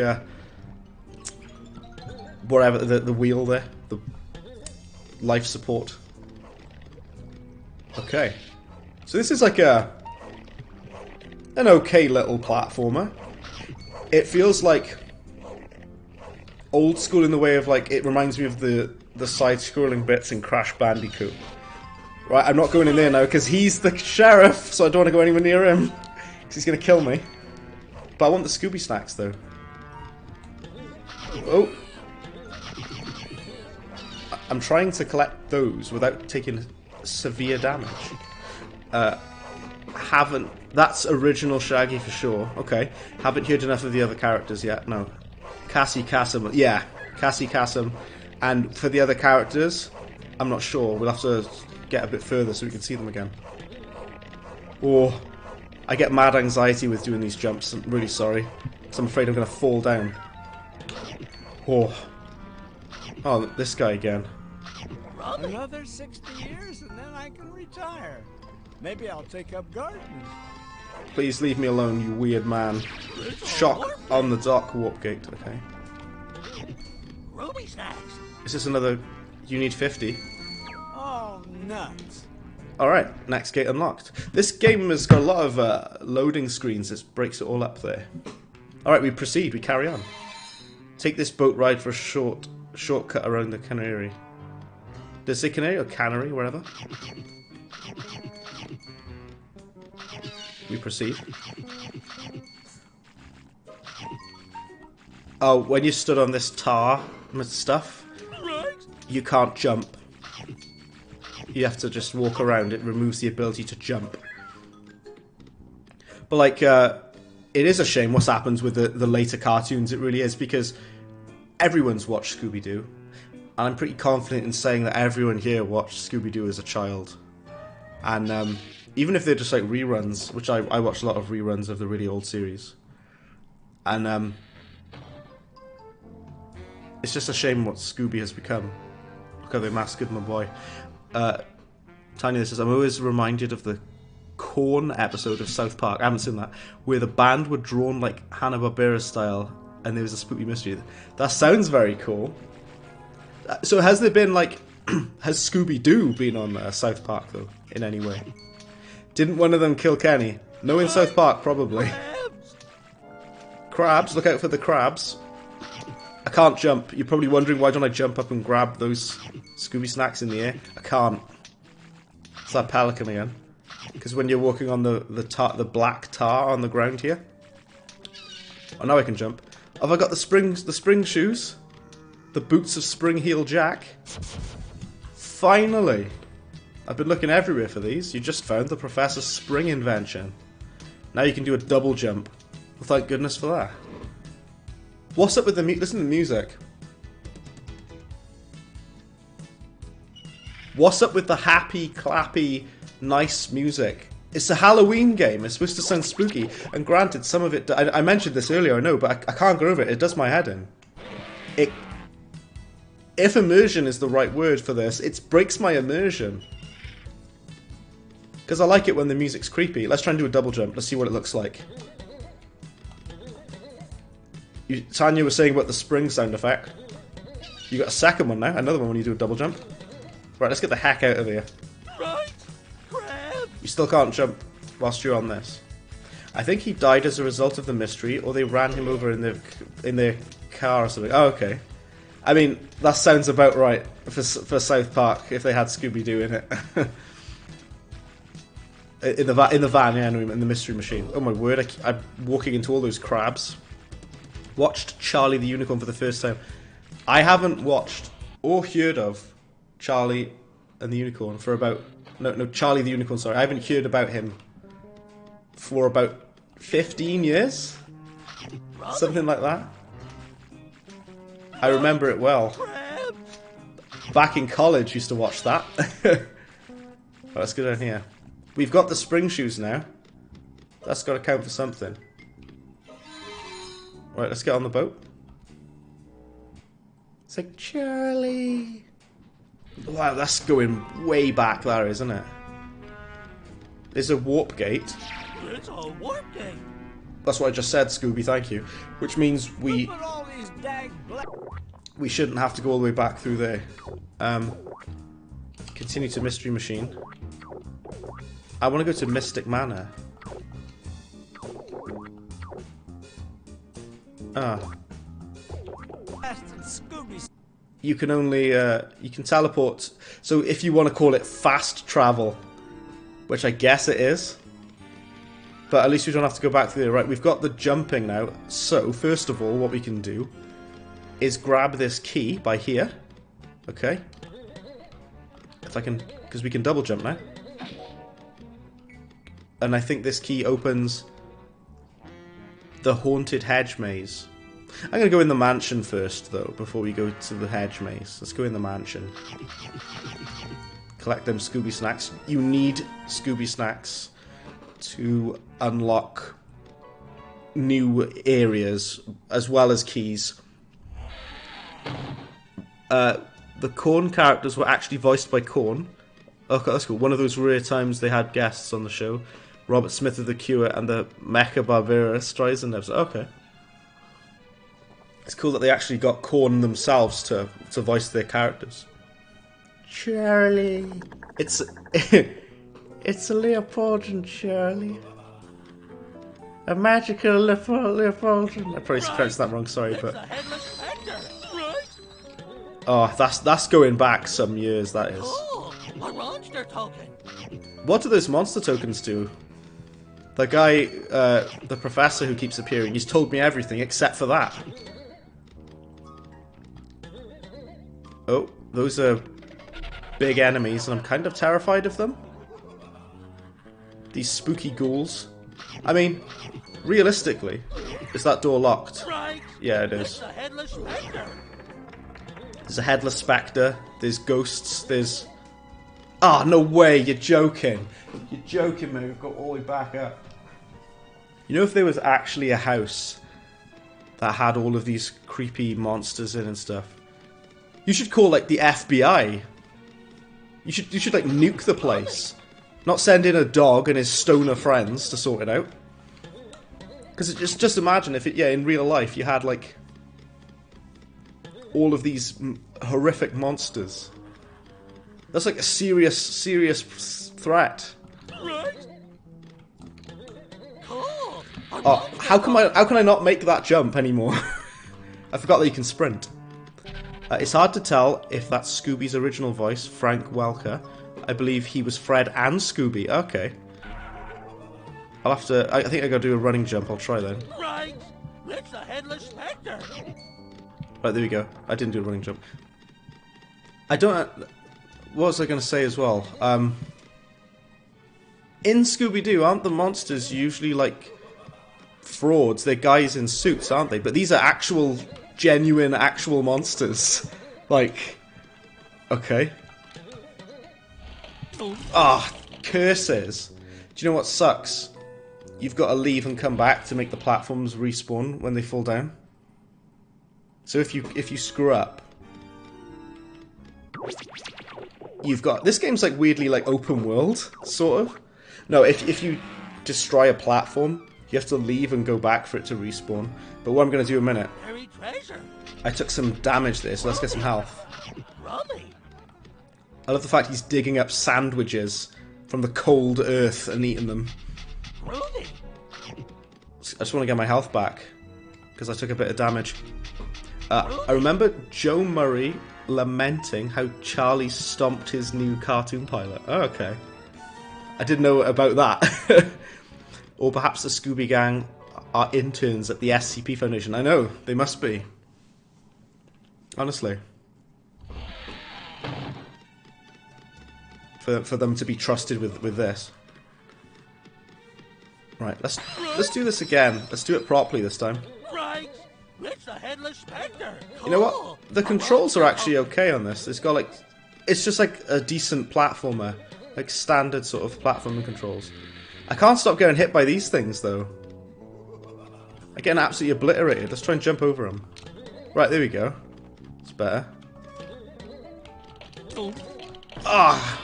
whatever, the wheel there. The life support. Okay. So this is like an okay little platformer. It feels like old school in the way of, like, it reminds me of the side-scrolling bits in Crash Bandicoot. Right, I'm not going in there now because he's the sheriff, so I don't want to go anywhere near him because he's going to kill me. But I want the Scooby snacks though. Oh. I'm trying to collect those without taking severe damage. That's original Shaggy for sure. Okay. Haven't heard enough of the other characters yet. No. Cassie Kasem. Yeah. Cassie Kasem. And for the other characters, I'm not sure. We'll have to get a bit further so we can see them again. Oh. I get mad anxiety with doing these jumps. I'm really sorry. Because I'm afraid I'm going to fall down. Oh. Oh, this guy again. Another 60 years and then I can retire. Maybe I'll take up gardening. Please leave me alone, you weird man. Shock on the dark warp gate. Okay. Ruby snacks. Is this another... You need 50? Oh, nuts. Alright, next gate unlocked. This game has got a lot of loading screens. This breaks it all up there. Alright, we proceed. We carry on. Take this boat ride for a shortcut around the canary. Does it say canary or cannery, wherever? We proceed. Oh, when you stood on this tar stuff, Right. you can't jump. You have to just walk around. It removes the ability to jump. But like, it is a shame what's happened with the later cartoons. It really is, because everyone's watched Scooby-Doo. And I'm pretty confident in saying that everyone here watched Scooby-Doo as a child. And even if they're just like reruns, which I watched a lot of reruns of the really old series. And it's just a shame what Scooby has become. Look how they massacred my boy. Tanya says, I'm always reminded of the Corn episode of South Park, I haven't seen that, where the band were drawn like Hanna-Barbera style and there was a spooky mystery. That sounds very cool. So has there been like, has Scooby-Doo been on South Park though, in any way? Didn't one of them kill Kenny? No, in South Park, probably. Crabs, look out for the crabs. I can't jump. You're probably wondering, why don't I jump up and grab those Scooby snacks in the air? I can't. It's that pelican again. Because when you're walking on the black tar on the ground here. Oh, now I can jump. Have I got the spring shoes? The boots of Spring Heel Jack? Finally! I've been looking everywhere for these. You just found the Professor's spring invention. Now you can do a double jump. Well, thank goodness for that. What's up with the listen to the music. What's up with the happy, clappy, nice music? It's a Halloween game. It's supposed to sound spooky. And granted, some of it... I mentioned this earlier, I know, but I can't go over it. It does my head in. If immersion is the right word for this, it breaks my immersion. Because I like it when the music's creepy. Let's try and do a double jump. Let's see what it looks like. Tanya was saying about the spring sound effect. You got a second one now. Another one when you do a double jump. Right, let's get the heck out of here. Right. Crab. You still can't jump whilst you're on this. I think he died as a result of the mystery, or they ran him over in their car or something. Oh, okay. I mean, that sounds about right for South Park if they had Scooby-Doo in it. in the van, yeah, in the mystery machine. Oh my word! I'm walking into all those crabs. Watched Charlie the Unicorn for the first time. I haven't watched or heard of Charlie and the Unicorn for about... No, Charlie the Unicorn, sorry. I haven't heard about him for about 15 years? Something like that. I remember it well. Back in college, used to watch that. Right, let's go down here. We've got the spring shoes now. That's got to count for something. Right, let's get on the boat. It's like, Charlie. Wow, that's going way back there, isn't it? There's a warp gate. It's a warp gate. That's what I just said, Scooby, thank you. Which means we shouldn't have to go all the way back through there. Continue to Mystery Machine. I want to go to Mystic Manor. Ah. You can only, you can teleport. So if you want to call it fast travel, which I guess it is. But at least we don't have to go back through there. Right, we've got the jumping now. So, first of all, what we can do is grab this key by here. Okay. If I can, because we can double jump now. And I think this key opens the haunted hedge maze. I'm going to go in the mansion first, though, before we go to the hedge maze. Let's go in the mansion. Collect them Scooby snacks. You need Scooby snacks to unlock new areas, as well as keys. The Corn characters were actually voiced by Corn. Okay, that's cool. One of those rare times they had guests on the show. Robert Smith of The Cure and the Mecha Barbera Streisand episode. Okay. It's cool that they actually got Corn themselves to voice their characters. Charlie. It's a Leopoldin, Charlie. A magical Leopoldin. I probably pronounced that wrong, sorry, but... Oh, that's going back some years, that is. Oh, a monster token. What do those monster tokens do? The guy, the professor who keeps appearing, he's told me everything except for that. Oh, those are big enemies, and I'm kind of terrified of them. These spooky ghouls. I mean, realistically, is that door locked? Right. Yeah, it is. It's the headless specter. There's a headless spectre. There's ghosts. There's... Ah, oh, no way! You're joking. You're joking me. We've got all the way back up. You know, if there was actually a house that had all of these creepy monsters in and stuff, you should call, like, the FBI. You should like, nuke the place. Not send in a dog and his stoner friends to sort it out. Because just imagine if in real life you had, like, all of these horrific monsters. That's like a serious threat. Right. Cool. Oh, how can I not make that jump anymore? I forgot that you can sprint. It's hard to tell if that's Scooby's original voice, Frank Welker. I believe he was Fred and Scooby. Okay. I'll have to... I think I gotta do a running jump. I'll try then. Right. It's the headless specter. Right, there we go. I didn't do a running jump. I don't... What was I gonna say as well? In Scooby-Doo, aren't the monsters usually, like, frauds? They're guys in suits, aren't they? But these are actual... genuine, actual monsters. Like, okay. Ah, curses. Do you know what sucks? You've got to leave and come back to make the platforms respawn when they fall down. So if you screw up, you've got... This game's like weirdly like open world, sort of. No, if you destroy a platform, you have to leave and go back for it to respawn. But what I'm going to do in a minute... Treasure. I took some damage there, so let's get some health. Rummy. I love the fact he's digging up sandwiches from the cold earth and eating them. Groovy. I just want to get my health back, because I took a bit of damage. I remember Joe Murray lamenting how Charlie stomped his new cartoon pilot. Oh, okay. I didn't know about that. Or perhaps the Scooby Gang are interns at the SCP Foundation. I know, they must be. Honestly. For them to be trusted with this. Right, let's do this again. Let's do it properly this time. Right. It's the headless specter. You know what? The controls are actually okay on this. It's got like... It's just like a decent platformer. Like standard sort of platforming controls. I can't stop getting hit by these things though. I'm getting absolutely obliterated. Let's try and jump over them. Right, there we go. It's better. Ah!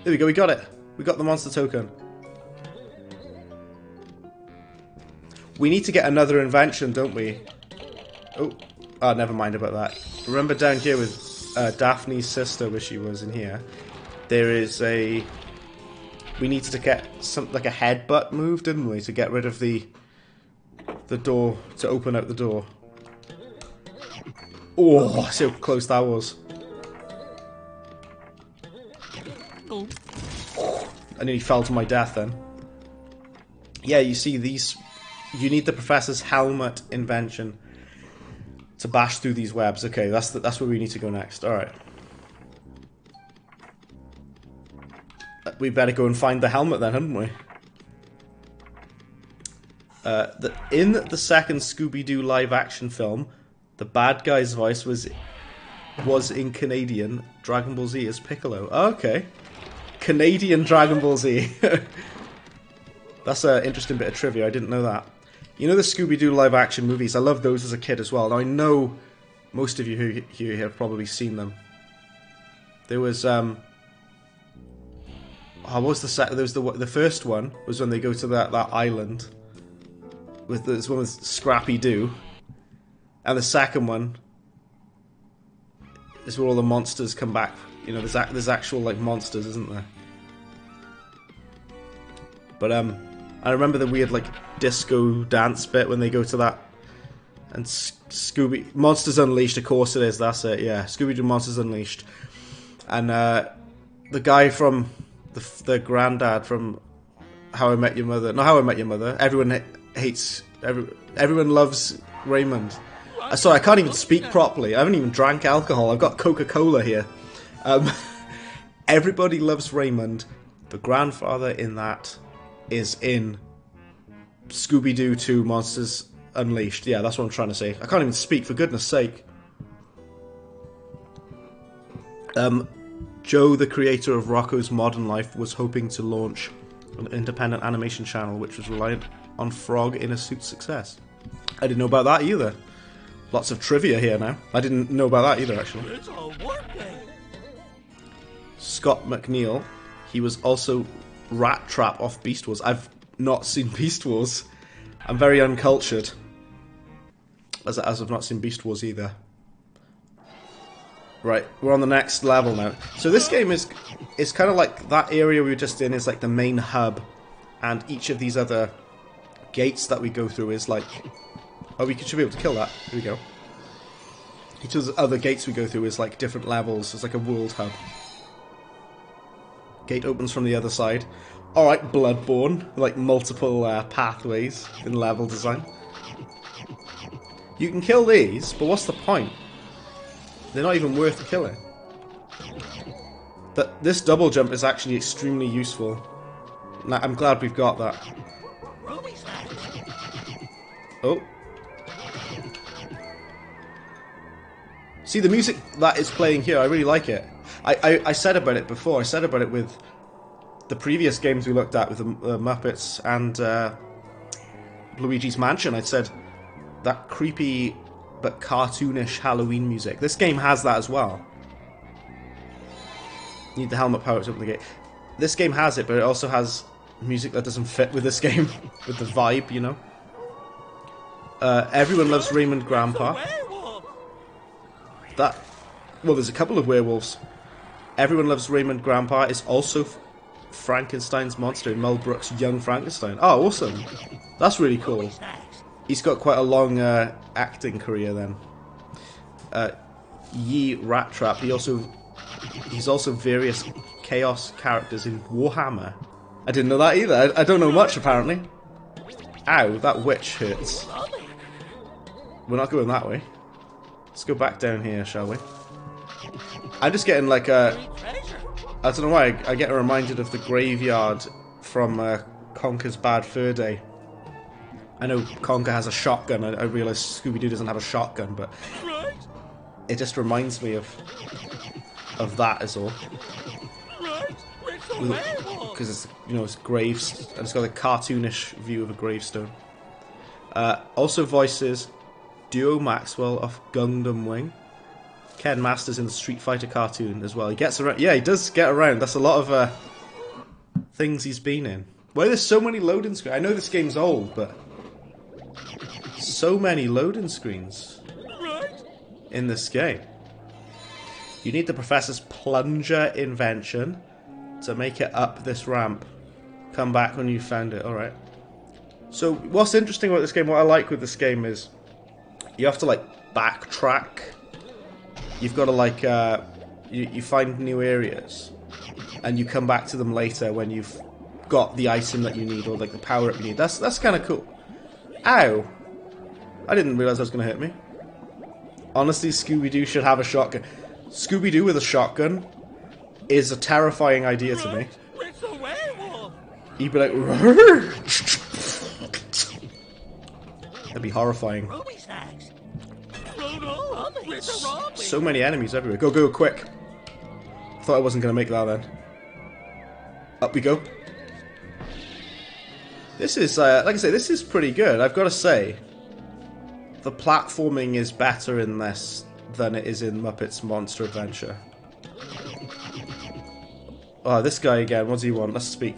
There we go, we got it. We got the monster token. We need to get another invention, don't we? Oh, never mind about that. Remember down here with Daphne's sister, where she was in here, there is a... We needed to get some like a headbutt move, didn't we, to get rid of the door, to open out the door. Oh, see how close that was. I nearly fell to my death then. Yeah, you see these... You need the professor's helmet invention to bash through these webs. Okay, that's where we need to go next. Alright. We better go and find the helmet then, hadn't we? In the second Scooby-Doo live-action film, the bad guy's voice was in Canadian Dragon Ball Z as Piccolo. Oh, okay. Canadian Dragon Ball Z. That's an interesting bit of trivia. I didn't know that. You know the Scooby-Doo live-action movies? I loved those as a kid as well. Now, I know most of you who have probably seen them. There was... what was the set? There was the first one was when they go to that island with this one with Scrappy Doo, and the second one is where all the monsters come back. You know, there's actual like monsters, isn't there? But I remember the weird like disco dance bit when they go to that, and Scooby Monsters Unleashed. Of course it is. That's it. Yeah, Scooby-Doo Monsters Unleashed, and the guy from the granddad from How I Met Your Mother. Not How I Met Your Mother. Everyone hates... Everyone loves Raymond. Sorry, I can't even speak properly. I haven't even drank alcohol. I've got Coca-Cola here. Everybody Loves Raymond. The grandfather in that is in Scooby-Doo 2 Monsters Unleashed. Yeah, that's what I'm trying to say. I can't even speak, for goodness sake. Joe, the creator of Rocko's Modern Life, was hoping to launch an independent animation channel which was reliant on Frog in a Suit's success. I didn't know about that either. Lots of trivia here now. I didn't know about that either, actually. It's a work day. Scott McNeil, he was also Rat Trap off Beast Wars. I've not seen Beast Wars. I'm very uncultured, as I've not seen Beast Wars either. Right, we're on the next level now. So this game is kind of like that area we were just in is like the main hub, and each of these other gates that we go through is like... Oh, should be able to kill that. Here we go. Each of the other gates we go through is like different levels. It's like a world hub. Gate opens from the other side. Alright, Bloodborne. Like multiple pathways in level design. You can kill these, but what's the point? They're not even worth killing. This double jump is actually extremely useful. I'm glad we've got that. Oh. See, the music that is playing here, I really like it. I said about it before. I said about it with the previous games we looked at with the Muppets and Luigi's Mansion. I said that creepy but cartoonish Halloween music. This game has that as well. Need the helmet power to open the gate. This game has it, but it also has music that doesn't fit with this game, with the vibe, you know. Everyone Loves Raymond Grandpa. Well, there's a couple of werewolves. Everyone Loves Raymond Grandpa is also Frankenstein's monster in Mel Brooks' Young Frankenstein. Oh, awesome. That's really cool. He's got quite a long acting career then. Yi Rat Trap. He's also various chaos characters in Warhammer. I didn't know that either. I don't know much apparently. Ow, that witch hurts. We're not going that way. Let's go back down here, shall we? I'm just getting like a... I don't know why, I get reminded of the graveyard from Conker's Bad Fur Day. I know Conker has a shotgun. I realise Scooby-Doo doesn't have a shotgun, but it just reminds me of that is all. Because it's, you know, it's graves and it's got a cartoonish view of a gravestone. Also voices Duo Maxwell of Gundam Wing. Ken Masters in the Street Fighter cartoon as well. He gets around. Yeah, he does get around. That's a lot of things he's been in. Why there's so many loading screens? I know this game's old, but so many loading screens in this game. You need the professor's plunger invention to make it up this ramp. Come back when you found it. Alright. So what's interesting about this game, what I like with this game is you have to like backtrack. You've got to like you find new areas and you come back to them later when you've got the item that you need or like the power up you need. That's kind of cool. Ow! I didn't realise that was going to hit me. Honestly, Scooby-Doo should have a shotgun. Scooby-Doo with a shotgun is a terrifying idea to me. It's a werewolf. He'd be like... That'd be horrifying. So many enemies everywhere. Go, go, quick. I thought I wasn't going to make that then. Up we go. This is, like I say, this is pretty good. I've got to say, the platforming is better in this than it is in Muppets Monster Adventure. Oh, this guy again. What does he want? Let's speak.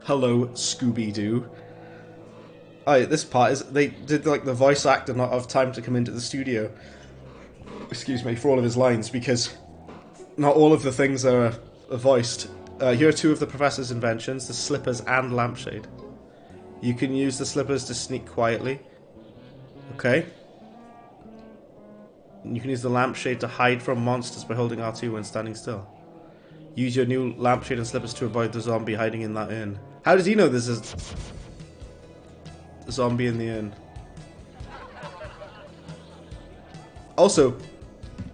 Hello, Scooby-Doo. Oh, this part is... They did, like, the voice actor not have time to come into the studio. Excuse me, for all of his lines, because not all of the things are voiced. Here are two of the professor's inventions, the slippers and lampshade. You can use the slippers to sneak quietly. Okay. You can use the lampshade to hide from monsters by holding R2 when standing still. Use your new lampshade and slippers to avoid the zombie hiding in that urn. How does he know there's a zombie in the urn? Also,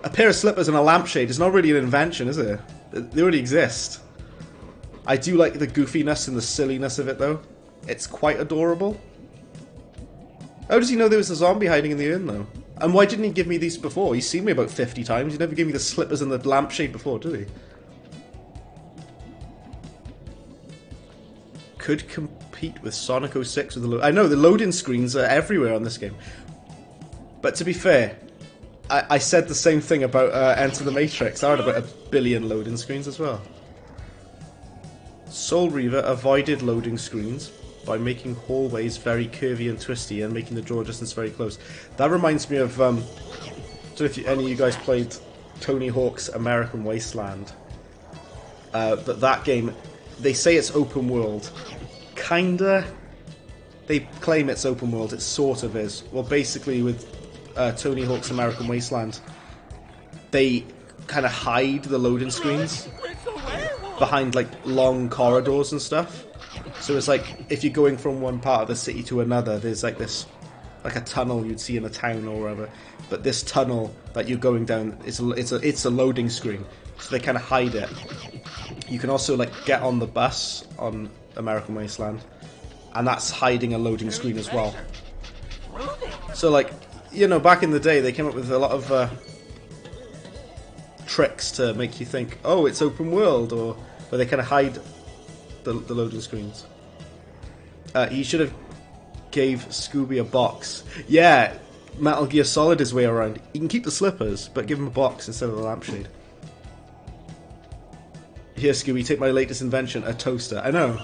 a pair of slippers and a lampshade is not really an invention, is it? They already exist. I do like the goofiness and the silliness of it, though. It's quite adorable. How does he know there was a zombie hiding in the urn, though? And why didn't he give me these before? He's seen me about 50 times. He never gave me the slippers and the lampshade before, did he? Could compete with Sonic 06 with the I know, the loading screens are everywhere on this game. But to be fair, I said the same thing about Enter the Matrix. I had about 1 billion loading screens as well. Soul Reaver avoided loading screens by making hallways very curvy and twisty and making the draw distance very close. That reminds me of, I don't know if any of you guys played Tony Hawk's American Wasteland. But that game, they say it's open world. Kinda. They claim it's open world, it sort of is. Well, basically with Tony Hawk's American Wasteland, they kind of hide the loading screens behind like long corridors and stuff. So it's like if you're going from one part of the city to another, there's like this, like a tunnel you'd see in a town or wherever. But this tunnel that you're going down, it's a loading screen. So they kind of hide it. You can also like get on the bus on American Wasteland, and that's hiding a loading screen as well. So like, you know, back in the day they came up with a lot of tricks to make you think, oh, it's open world, or where they kind of hide the loading screens. He should have gave Scooby a box. Yeah, Metal Gear Solid his way around. You can keep the slippers, but give him a box instead of the lampshade. Here, Scooby, take my latest invention, a toaster. I know.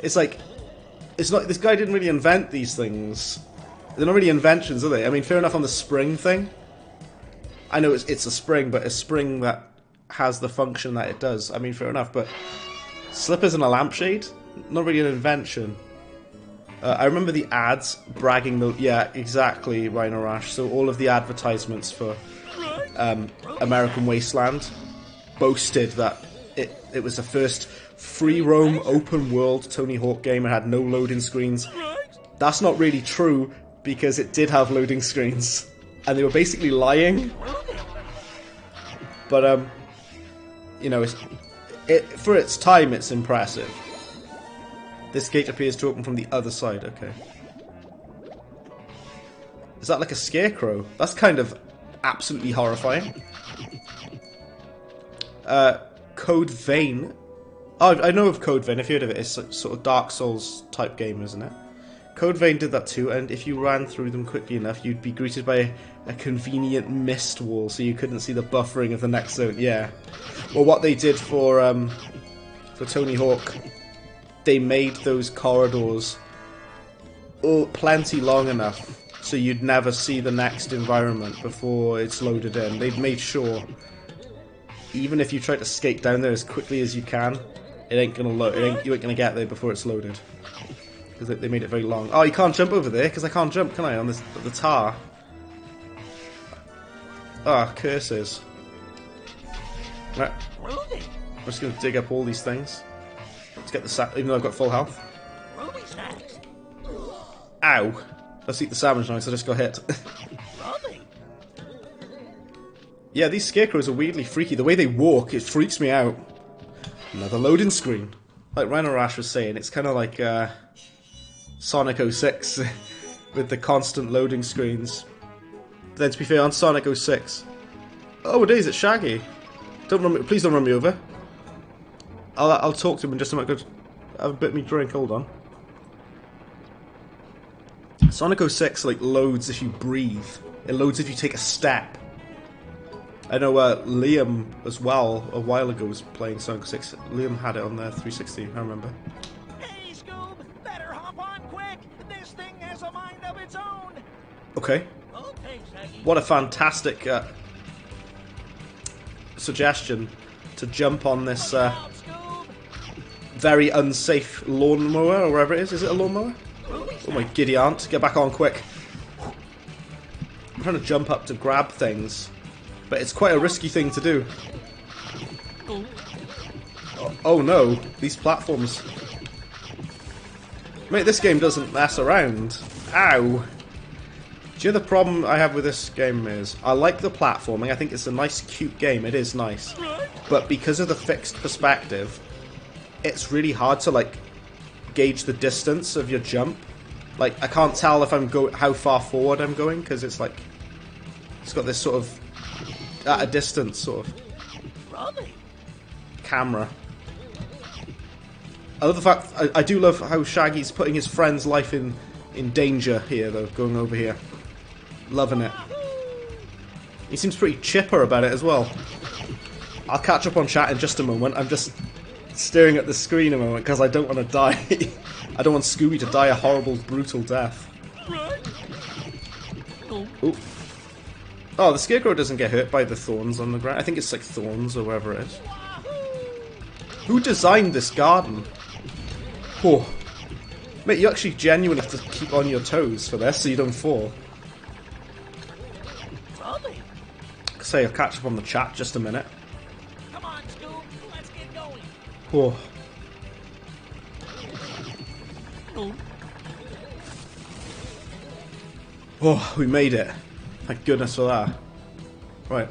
It's like, it's not. This guy didn't really invent these things. They're not really inventions, are they? I mean, fair enough on the spring thing. I know it's a spring, but a spring that has the function that it does. I mean, fair enough, but slippers and a lampshade? Not really an invention. I remember the ads bragging though. Yeah, exactly, Rhino Rash. So all of the advertisements for American Wasteland boasted that it was the first free roam open world Tony Hawk game and had no loading screens. That's not really true because it did have loading screens and they were basically lying. But you know, for its time, it's impressive. This gate appears to open from the other side. Okay. Is that like a scarecrow? That's kind of absolutely horrifying. Code Vein. Oh, I know of Code Vein. If you heard of it, it's sort of Dark Souls type game, isn't it? Code Vein did that too, and if you ran through them quickly enough, you'd be greeted by a convenient mist wall, so you couldn't see the buffering of the next zone. Yeah. Well, what they did for Tony Hawk, they made those corridors plenty long enough so you'd never see the next environment before it's loaded in. They've made sure, even if you try to skate down there as quickly as you can, it ain't gonna load. You ain't gonna get there before it's loaded. Because they made it very long. Oh, you can't jump over there because I can't jump, can I? On the tar. Ah, oh, curses. Right. I'm just gonna dig up all these things. Let's get the sap, even though I've got full health. Ow! Let's eat the sandwich now, so I just got hit. Yeah, these scarecrows are weirdly freaky. The way they walk, it freaks me out. Another loading screen. Like Rhino Rash was saying, it's kind of like Sonic 06 with the constant loading screens. Then to be fair, on Sonic 06... Oh, it is, it's Shaggy. Please don't run me over. I'll talk to him in just a minute. Have a bit of me drink, hold on. Sonic 06 like loads if you breathe. It loads if you take a step. I know Liam as well a while ago was playing Sonic 06. Liam had it on their 360, I remember. Hey, Scoob! Better hop on quick! This thing has a mind of its own! Okay. Okay, Shaggy. What a fantastic suggestion to jump on this very unsafe lawnmower, or wherever it is. Is it a lawnmower? Oh my giddy aunt, get back on quick. I'm trying to jump up to grab things, but it's quite a risky thing to do. Oh no, these platforms. Mate, this game doesn't mess around. Ow. Do you know the problem I have with this game is, I like the platforming, I think it's a nice, cute game, it is nice. But because of the fixed perspective, it's really hard to, like, gauge the distance of your jump. Like, I can't tell if how far forward I'm going, because it's like, it's got this sort of, at a distance, sort of, camera. I love the fact, I do love how Shaggy's putting his friend's life in danger here, though, going over here. Loving it. He seems pretty chipper about it as well. I'll catch up on chat in just a moment. I'm just staring at the screen a moment because I don't want to die. I don't want Scooby to die a horrible, brutal death. Ooh. Oh, the Scarecrow doesn't get hurt by the thorns on the ground. I think it's like thorns or whatever it is. Who designed this garden? Oh. Mate, you actually genuinely have to keep on your toes for this so you don't fall. Say, I'll catch up on the chat just a minute. Come on, Scoob, let's get going. Oh. Oh, we made it. Thank goodness for that. Right.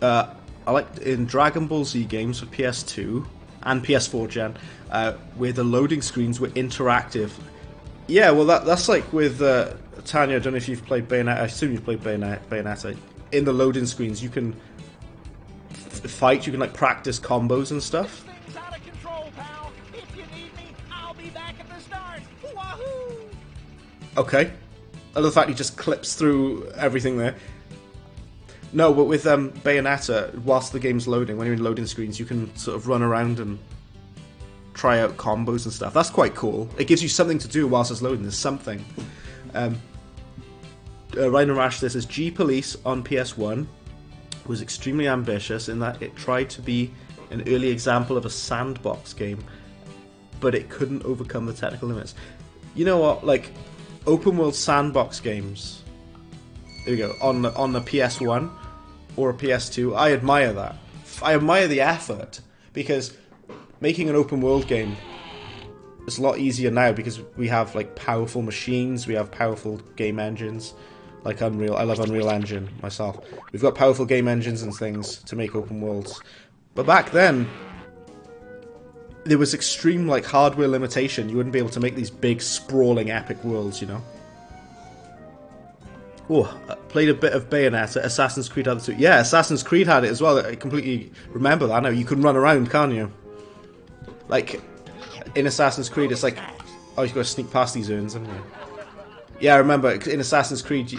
I like in Dragon Ball Z games for PS2 and PS4 gen, where the loading screens were interactive. Yeah, well that's like with Tanya, I don't know if you've played Bayonetta, I assume you've played Bayonetta. In the loading screens you can fight, you can like practice combos and stuff. Things out of control, pal. If you need me, I'll be back at the start. Wahoo! Okay. I love the fact he just clips through everything there. No, but with Bayonetta, whilst the game's loading, when you're in loading screens, you can sort of run around and try out combos and stuff. That's quite cool. It gives you something to do whilst it's loading. There's something. Rhino Rash, this is G-Police on PS1 was extremely ambitious in that it tried to be an early example of a sandbox game, but it couldn't overcome the technical limits. You know what? Like, open world sandbox games, there we go, on the PS1 or a PS2, I admire that. I admire the effort, because making an open world game is a lot easier now because we have like powerful machines, we have powerful game engines like Unreal. I love Unreal Engine myself. We've got powerful game engines and things to make open worlds. But back then there was extreme like hardware limitation. You wouldn't be able to make these big sprawling epic worlds, you know. Oh, played a bit of Bayonetta. Assassin's Creed had it too. Yeah, Assassin's Creed had it as well. I completely remember that now. You can run around, can't you? Like, in Assassin's Creed, it's like, oh, you've got to sneak past these urns, haven't you? Yeah, I remember, in Assassin's Creed,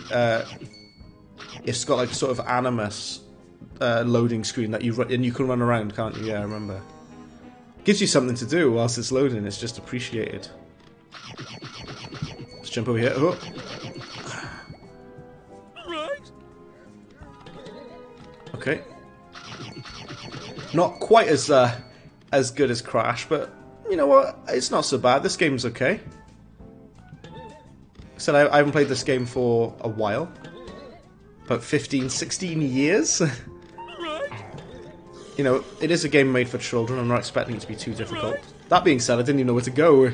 it's got like sort of Animus loading screen that and you can run around, can't you? Yeah, I remember. Gives you something to do whilst it's loading, it's just appreciated. Let's jump over here. Oh. Okay. Not quite as good as Crash, but you know what? It's not so bad. This game's okay. I said I haven't played this game for a while. About 15, 16 years. You know, it is a game made for children. I'm not expecting it to be too difficult. That being said, I didn't even know where to go.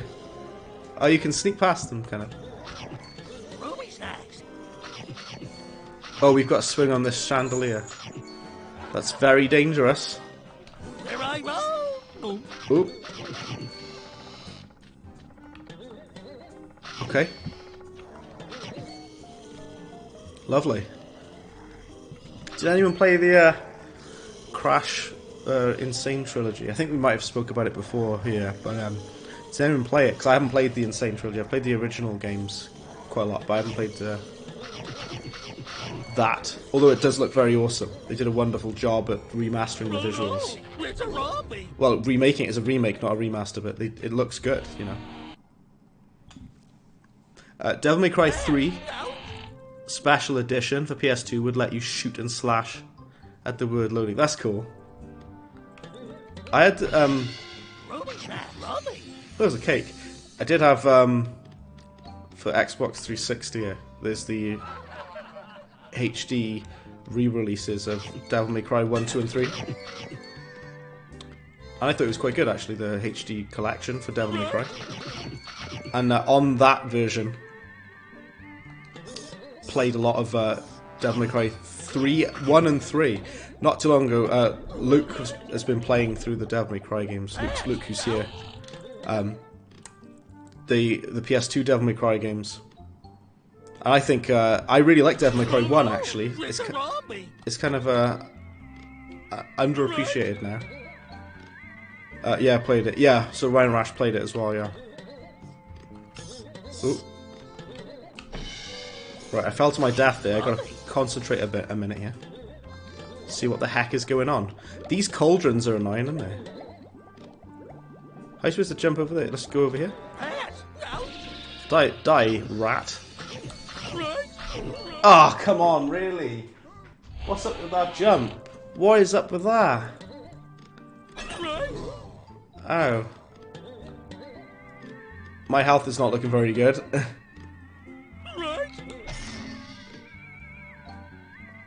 Oh, you can sneak past them, kind of. Oh, we've got to swing on this chandelier. That's very dangerous. There I go. Ooh. Okay. Lovely. Did anyone play the Crash Insane Trilogy? I think we might have spoke about it before here, but did anyone play it? Because I haven't played the Insane Trilogy. I've played the original games quite a lot, but I haven't played that. Although it does look very awesome. They did a wonderful job at remastering the visuals. Well, remaking it is a remake, not a remaster, but it looks good, you know. Devil May Cry 3 Special Edition for PS2 would let you shoot and slash at the word loading. That's cool. I had that was a cake. I did have for Xbox 360. There's the HD re-releases of Devil May Cry 1, 2, and 3. And I thought it was quite good, actually, the HD collection for Devil May Cry. And on that version, played a lot of Devil May Cry 1 and 3. Not too long ago, Luke has been playing through the Devil May Cry games. Luke who's here. The PS2 Devil May Cry games. And I think I really like Devil May Cry 1 actually. It's kind of underappreciated now. Yeah, I played it. Yeah, so Ryan Rash played it as well. Yeah. Ooh. Right, I fell to my death there. I gotta concentrate a minute here. See what the heck is going on. These cauldrons are annoying, aren't they? How are you supposed to jump over there? Let's go over here. Die, rat. Ah, oh, come on, really? What's up with that jump? What is up with that? Oh. My health is not looking very good.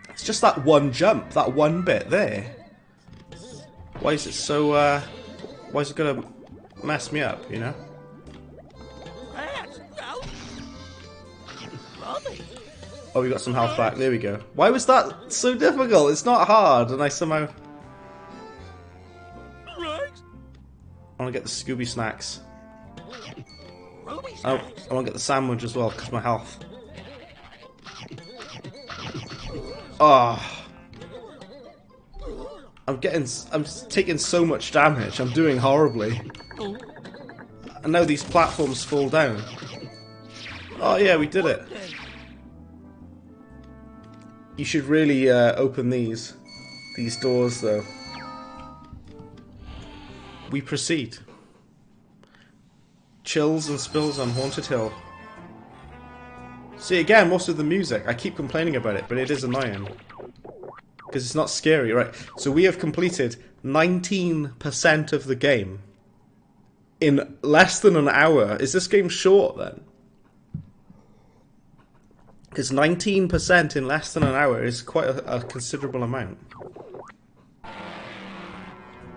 It's just that one jump, that one bit there. Why is it so, why is it gonna mess me up, you know? Oh, we got some health back, there we go. Why was that so difficult? It's not hard, and I somehow... I wanna get the Scooby snacks. Oh, I wanna get the sandwich as well, because of my health. Oh, I'm taking so much damage. I'm doing horribly. And now these platforms fall down. Oh yeah, we did it. You should really open these doors though. We proceed. Chills and spills on Haunted Hill. See, again, most of the music, I keep complaining about it, but it is annoying. Because it's not scary, right? So we have completed 19% of the game in less than an hour. Is this game short, then? Because 19% in less than an hour is quite a considerable amount.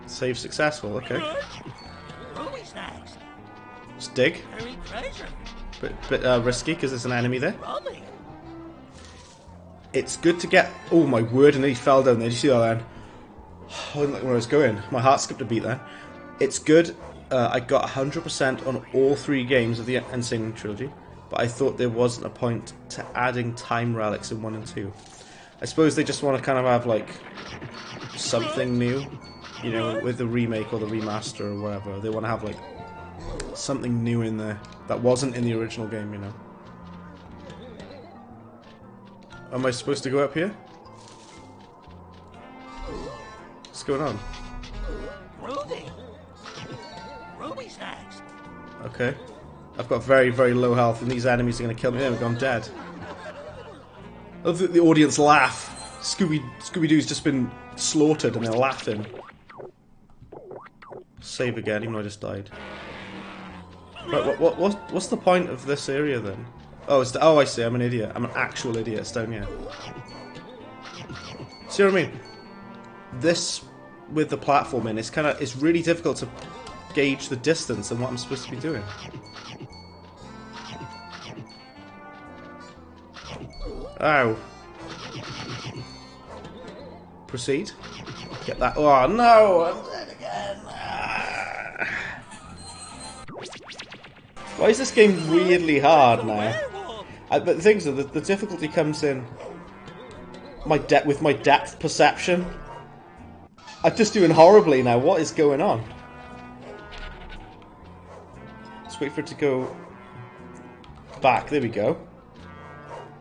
Save successful, okay. Let's dig. Bit risky because there's an enemy there. It's good to get... Oh my word, and he fell down there. Did you see that then? I didn't like where I was going. My heart skipped a beat then. It's good. I got 100% on all 3 games of the Insane Trilogy, but I thought there wasn't a point to adding time relics in 1 and 2. I suppose they just want to kind of have like something new, you know, with the remake or the remaster or whatever. They want to have like something new in there that wasn't in the original game, you know. Am I supposed to go up here? What's going on? Okay. I've got very, very low health and these enemies are going to kill me. There we go, I'm dead. I love that the audience laugh. Scooby-Doo's just been slaughtered and they're laughing. Save again, even though I just died. Right, what's the point of this area then? Oh, oh, I see. I'm an idiot. I'm an actual idiot. It's down here. See what I mean? This with the platforming, it's really difficult to gauge the distance and what I'm supposed to be doing. Ow. Proceed. Get that. Oh no! I'm dead again. Why is this game weirdly hard now? But the thing is, the difficulty comes in with my depth perception. I'm just doing horribly now. What is going on? Let's wait for it to go back. There we go.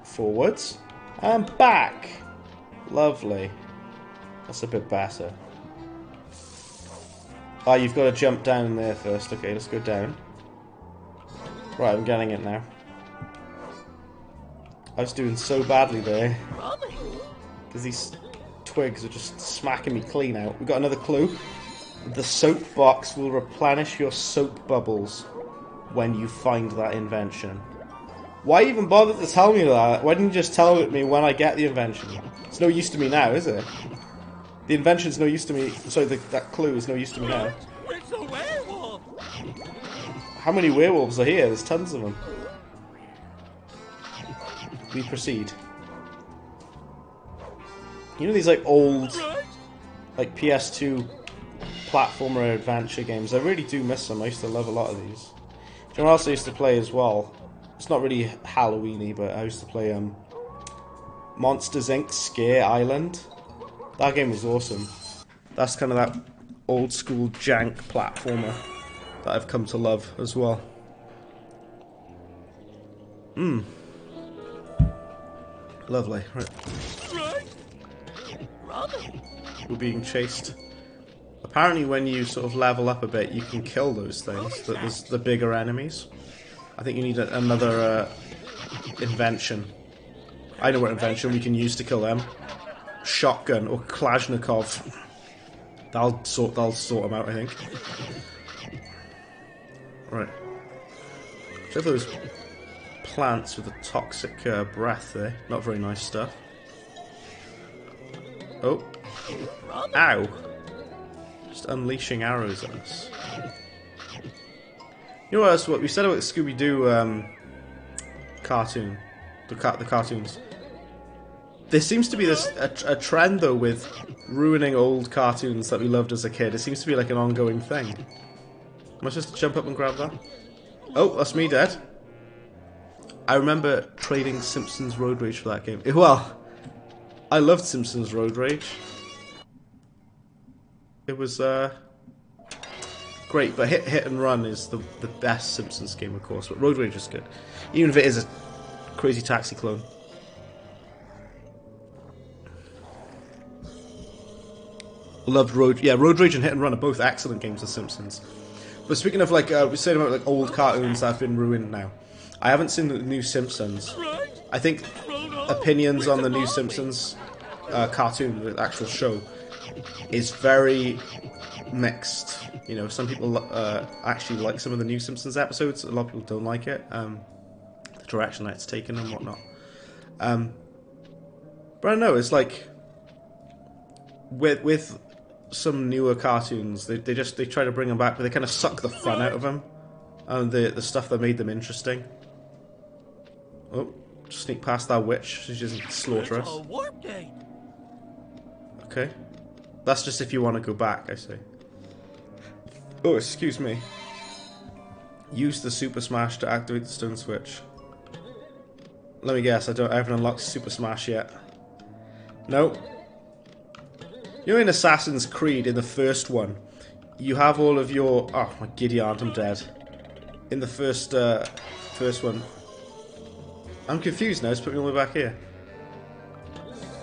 Forwards. And back. Lovely. That's a bit better. Oh, you've got to jump down there first. Okay, let's go down. Right, I'm getting it now. I was doing so badly there. Because these twigs are just smacking me clean out. We've got another clue. The soap box will replenish your soap bubbles when you find that invention. Why even bother to tell me that? Why didn't you just tell me when I get the invention? It's no use to me now, is it? The invention's no use to me. Sorry, that clue is no use to me now. It's a werewolf! How many werewolves are here? There's tons of them. we proceed. You know these like old, like PS2 platformer adventure games? I really do miss them. I used to love a lot of these. Do you know what else I used to play as well? It's not really Halloween-y, but I used to play Monsters Inc. Scare Island. That game was awesome. That's kind of that old school jank platformer that I've come to love as well. Lovely. Right. We're being chased. Apparently when you sort of level up a bit, you can kill those things. There's the bigger enemies. I think you need another invention. I know what invention we can use to kill them. Shotgun or Kalashnikov. That'll sort them out, I think. Right. So those plants with the toxic breath there. Not very nice stuff. Oh. Ow. Just unleashing arrows at us. You know what else? What we said about the Scooby-Doo cartoon, the cartoons. There seems to be a trend though with ruining old cartoons that we loved as a kid. It seems to be like an ongoing thing. Am I supposed to jump up and grab that? Oh, that's me dead. I remember trading Simpsons Road Rage for that game. Well, I loved Simpsons Road Rage. It was great, but Hit and Run is the best Simpsons game, of course. But Road Rage is good, even if it is a Crazy Taxi clone. Loved Road Rage and Hit and Run are both excellent games of Simpsons. But speaking of like we're saying about like old cartoons that have been ruined now, I haven't seen the new Simpsons. I think opinions on the new Simpsons cartoon, the actual show, is very mixed. You know, some people actually like some of the new Simpsons episodes. A lot of people don't like it. The direction that it's taken and whatnot. But I don't know. It's like with some newer cartoons, they try to bring them back, but they kind of suck the fun out of them and the stuff that made them interesting. Oh, sneak past that witch. She doesn't slaughter us. Okay. That's just if you want to go back, I see. Oh, excuse me. Use the Super Smash to activate the stone switch. Let me guess, I haven't unlocked Super Smash yet. Nope. You know in Assassin's Creed, in the first one, you have all of your... Oh, my giddy aunt, I'm dead. In the first one... I'm confused now, just put me all the way back here.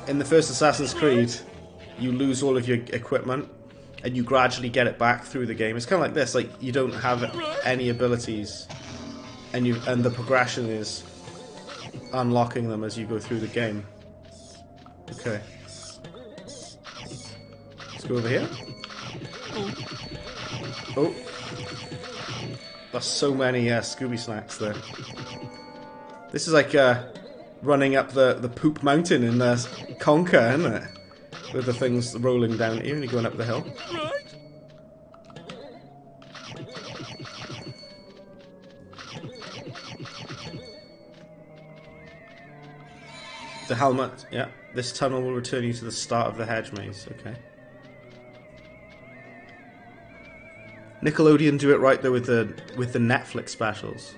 In the first Assassin's Creed, you lose all of your equipment, and you gradually get it back through the game. It's kind of like this, like, you don't have any abilities, and the progression is unlocking them as you go through the game. Okay. Let's go over here. Oh. That's so many Scooby snacks there. This is like running up the poop mountain in Conker, isn't it? With the things rolling down at you and you're going up the hill. The helmet, yeah. This tunnel will return you to the start of the hedge maze, okay. Nickelodeon do it right though with the Netflix specials.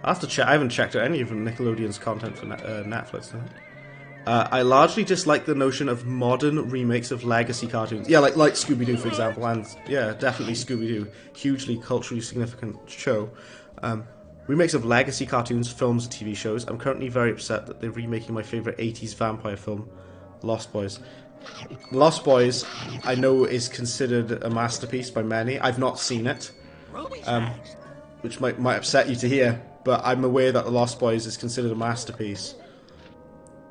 I'll have to check. I haven't checked out any of Nickelodeon's content for Netflix. I largely dislike the notion of modern remakes of legacy cartoons. Yeah, like Scooby-Doo, for example, and yeah, definitely Scooby-Doo, hugely culturally significant show. Remakes of legacy cartoons, films, and TV shows. I'm currently very upset that they're remaking my favourite 80s vampire film, Lost Boys. Lost Boys, I know, is considered a masterpiece by many. I've not seen it, which might upset you to hear, but I'm aware that The Lost Boys is considered a masterpiece.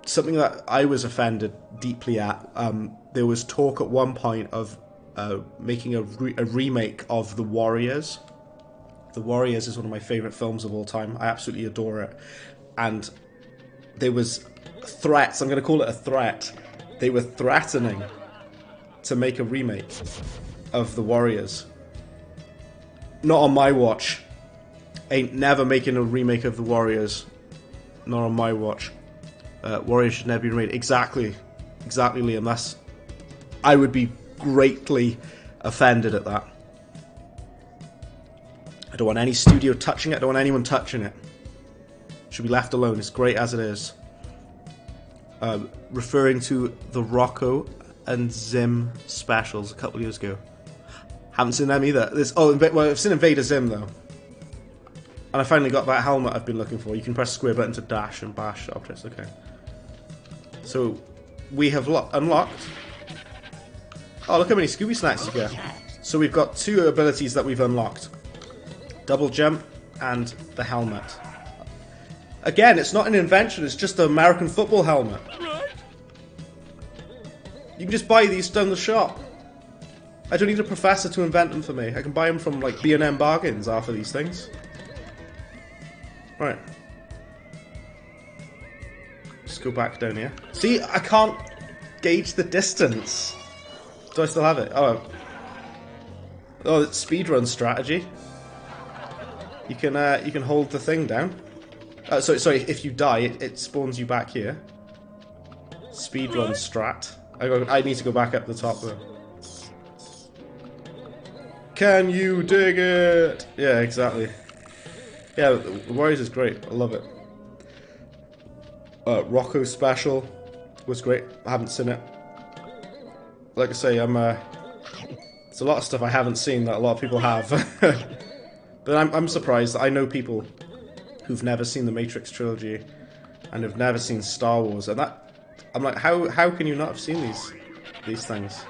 Something that I was offended deeply at, there was talk at one point of making a remake of The Warriors. The Warriors is one of my favourite films of all time. I absolutely adore it. And there was threats, I'm going to call it a threat. They were threatening to make a remake of The Warriors. Not on my watch. Ain't never making a remake of The Warriors. Not on my watch. Warriors should never be remade. Exactly, Liam. I would be greatly offended at that. I don't want any studio touching it. I don't want anyone touching it. It should be left alone. It's great as it is. Referring to the Rocco and Zim specials a couple of years ago. Haven't seen them either. I've seen Invader Zim though. And I finally got that helmet I've been looking for. You can press square button to dash and bash objects. Okay. So we have unlocked. Oh, look how many Scooby snacks you get. So we've got 2 abilities that we've unlocked. Double jump and the helmet. Again, it's not an invention, it's just an American football helmet. You can just buy these down the shop. I don't need a professor to invent them for me. I can buy them from like B&M bargains after these things. Right. Just go back down here. See, I can't gauge the distance. Do I still have it? Oh, it's speedrun strategy. You can hold the thing down. Sorry, if you die, it spawns you back here. Speedrun strat. I need to go back up the top though. Can you dig it? Yeah, exactly. Yeah, the Warriors is great. I love it. Rocco special was great. I haven't seen it. Like I say, it's a lot of stuff I haven't seen that a lot of people have. But I'm surprised that I know people who've never seen the Matrix trilogy and have never seen Star Wars, and that I'm like, how can you not have seen these things?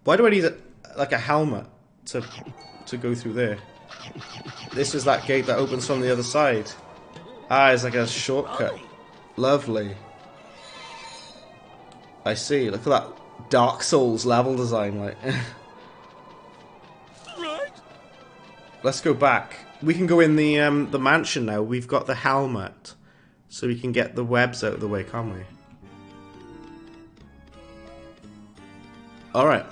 Why do I need a helmet to go through there? This is that gate that opens from the other side. Ah, it's like a shortcut. Lovely. I see. Look at that Dark Souls level design, like. Let's go back. We can go in the mansion now. We've got the helmet, so we can get the webs out of the way, can't we? All right.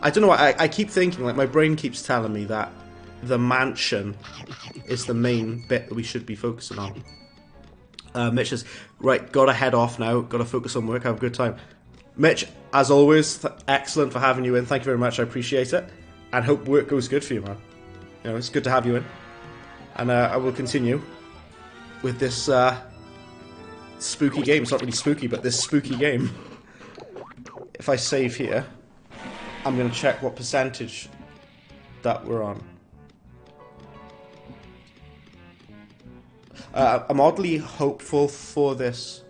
I don't know why I keep thinking, like, my brain keeps telling me that the mansion is the main bit that we should be focusing on. Mitch is right. Gotta head off now. Gotta focus on work. Have a good time. Mitch, as always, excellent for having you in. Thank you very much. I appreciate it. And hope work goes good for you, man. You know, it's good to have you in. And I will continue with this spooky game. It's not really spooky, but this spooky game. If I save here, I'm going to check what percentage that we're on. I'm oddly hopeful for this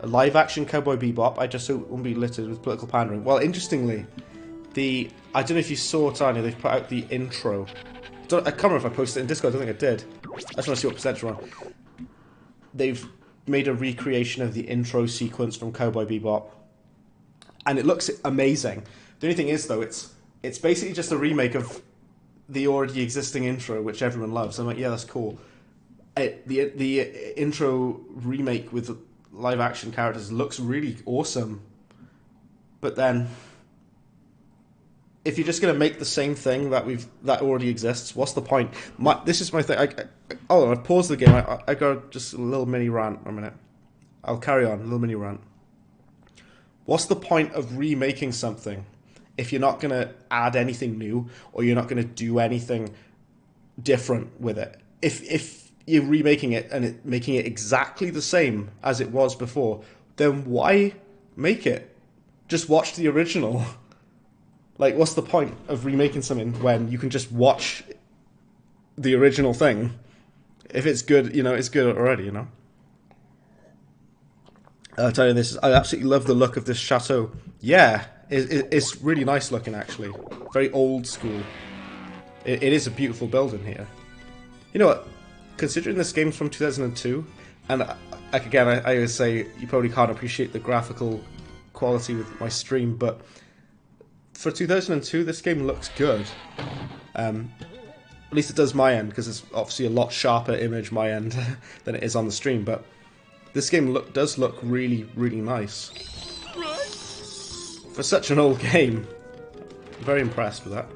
live-action Cowboy Bebop. I just hope it won't be littered with political pandering. Well, interestingly, I don't know if you saw, Tanya, they've put out the intro. I can't remember if I posted it in Discord, I don't think I did. I just want to see what percentage we're on. They've made a recreation of the intro sequence from Cowboy Bebop. And it looks amazing. The only thing is, though, it's basically just a remake of the already existing intro, which everyone loves. I'm like, yeah, that's cool. The intro remake with live-action characters looks really awesome. But then, if you're just going to make the same thing that already exists, what's the point? This is my thing. I paused the game. I got just a little mini rant for a minute. I'll carry on. A little mini rant. What's the point of remaking something if you're not going to add anything new or you're not going to do anything different with it? If you're remaking it and making it exactly the same as it was before, then why make it? Just watch the original. Like, what's the point of remaking something when you can just watch the original thing? If it's good, you know, it's good already, you know? I'll tell you this, I absolutely love the look of this chateau. Yeah, it's really nice looking, actually. Very old school. It is a beautiful building here. You know what? Considering this game's from 2002, and like again, I always say you probably can't appreciate the graphical quality with my stream, but for 2002, this game looks good. At least it does my end, because it's obviously a lot sharper image my end than it is on the stream, but this game does look really, really nice. For such an old game. I'm very impressed with that.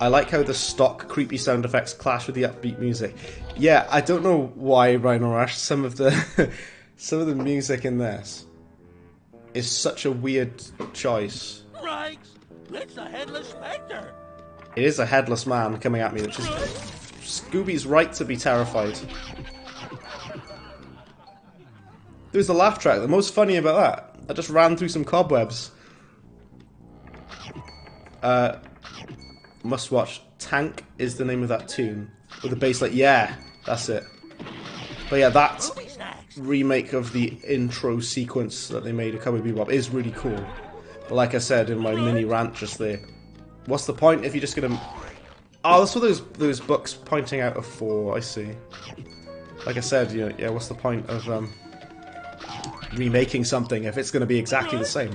I like how the stock creepy sound effects clash with the upbeat music. Yeah, I don't know why, Rhino Rash, some of the some of the music in this is such a weird choice. Frights! It's the Headless Spectre! It is a headless man coming at me, which is Scooby's right to be terrified. There's the laugh track. The most funny about that, I just ran through some cobwebs. Must watch. Tank is the name of that tune. With the bass like, yeah, that's it. But yeah, that remake of the intro sequence that they made of Cowboy Bebop is really cool. But like I said in my mini rant just there, what's the point if you're just gonna... Oh, that's what those books pointing out are for, I see. Like I said, you know, yeah, what's the point of remaking something if it's gonna be exactly the same?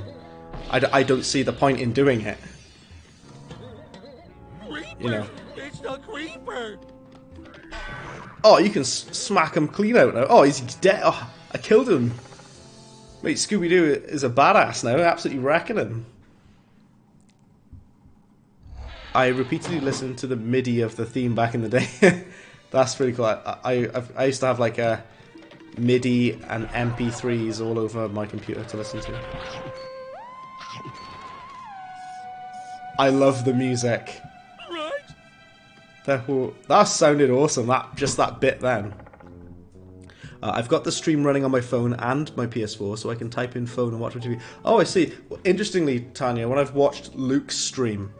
I don't see the point in doing it. You know. It's the Creeper! Oh, you can smack him clean out now. Oh, he's dead. Oh, I killed him. Wait, Scooby-Doo is a badass now, absolutely wrecking him. I repeatedly listened to the MIDI of the theme back in the day. That's pretty cool. I used to have like a MIDI and MP3s all over my computer to listen to. I love the music. That sounded awesome. Just that bit then. I've got the stream running on my phone and my PS4, so I can type in phone and watch my TV. Oh, I see. Interestingly, Tanya, when I've watched Luke's stream,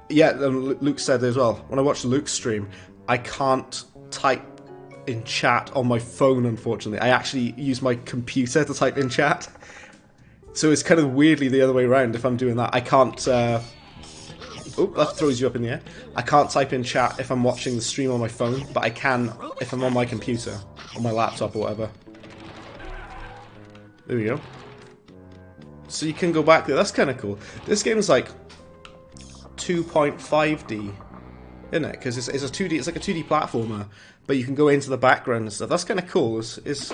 yeah, Luke said as well. When I watch Luke's stream, I can't type in chat on my phone. Unfortunately, I actually use my computer to type in chat. So it's kind of weirdly the other way around. If I'm doing that, I can't. Oh, that throws you up in the air. I can't type in chat if I'm watching the stream on my phone, but I can if I'm on my computer, on my laptop or whatever. There we go. So you can go back there. That's kind of cool. This game's like 2.5D, isn't it? Because it's a 2D. It's like a 2D platformer, but you can go into the background and stuff. That's kind of cool. It's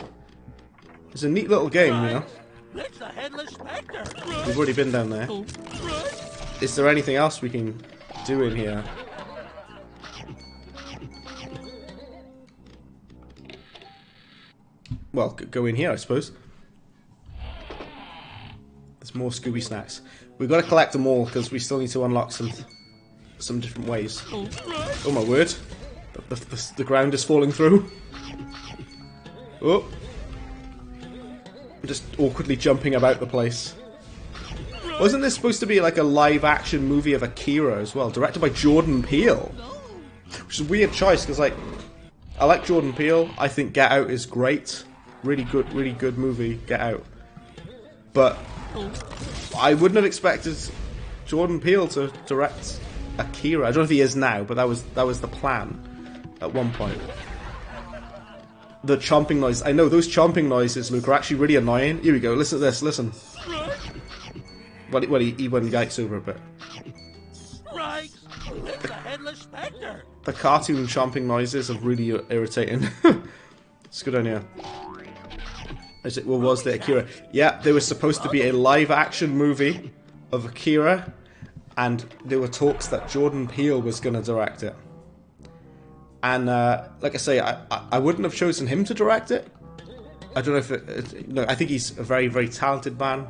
a neat little game, you know. It's the Headless Spectre! We've already been down there. Is there anything else we can do in here? Well, go in here, I suppose. There's more Scooby snacks. We've got to collect them all because we still need to unlock some different ways. Oh my word! The ground is falling through. Oh! I'm just awkwardly jumping about the place. Wasn't this supposed to be like a live-action movie of Akira as well, directed by Jordan Peele? Which is a weird choice because, like, I like Jordan Peele. I think Get Out is great, really good movie, Get Out. But I wouldn't have expected Jordan Peele to direct Akira. I don't know if he is now, but that was the plan at one point. The chomping noise. I know those chomping noises, Luke, are actually really annoying. Here we go. Listen to this. Listen. Well, he went yikes over a bit. Right, it's the Headless Spectre. The cartoon chomping noises are really irritating. Let's go down here. Is it? Well, was the Akira? Yeah, there was supposed to be a live-action movie of Akira, and there were talks that Jordan Peele was going to direct it. And like I say, I wouldn't have chosen him to direct it. I don't know if no, I think he's a very, very talented man.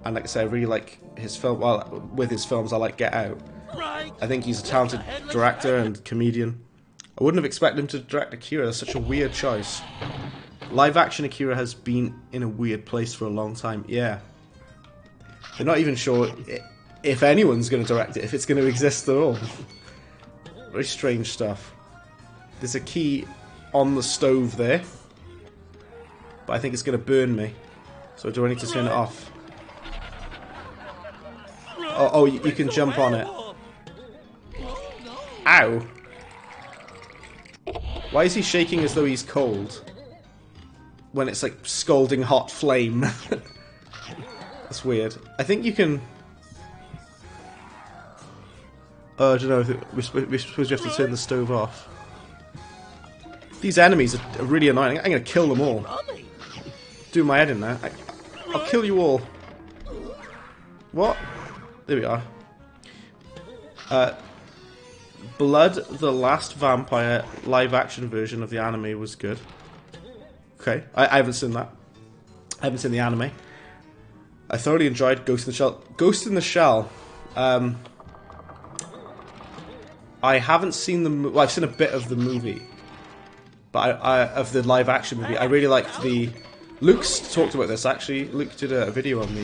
And like I say, I really like his film. Well, with his films, I like Get Out. I think he's a talented director and comedian. I wouldn't have expected him to direct Akira. That's such a weird choice. Live-action Akira has been in a weird place for a long time. Yeah. They're not even sure if anyone's going to direct it, if it's going to exist at all. Very strange stuff. There's a key on the stove there. But I think it's going to burn me. So do I need to turn it off? Oh, you can jump on it. Ow! Why is he shaking as though he's cold? When it's like scalding hot flame. That's weird. I think you can... Oh, I don't know. We're supposed to have to turn the stove off. These enemies are really annoying. I'm going to kill them all. Do my head in there. I'll kill you all. What? There we are. Blood, the Last Vampire live-action version of the anime was good. Okay, I haven't seen that. I haven't seen the anime. I thoroughly enjoyed Ghost in the Shell. Ghost in the Shell. I haven't seen the. Well, I've seen a bit of the movie, but of the live-action movie. I really liked the. Luke's talked about this actually. Luke did a video on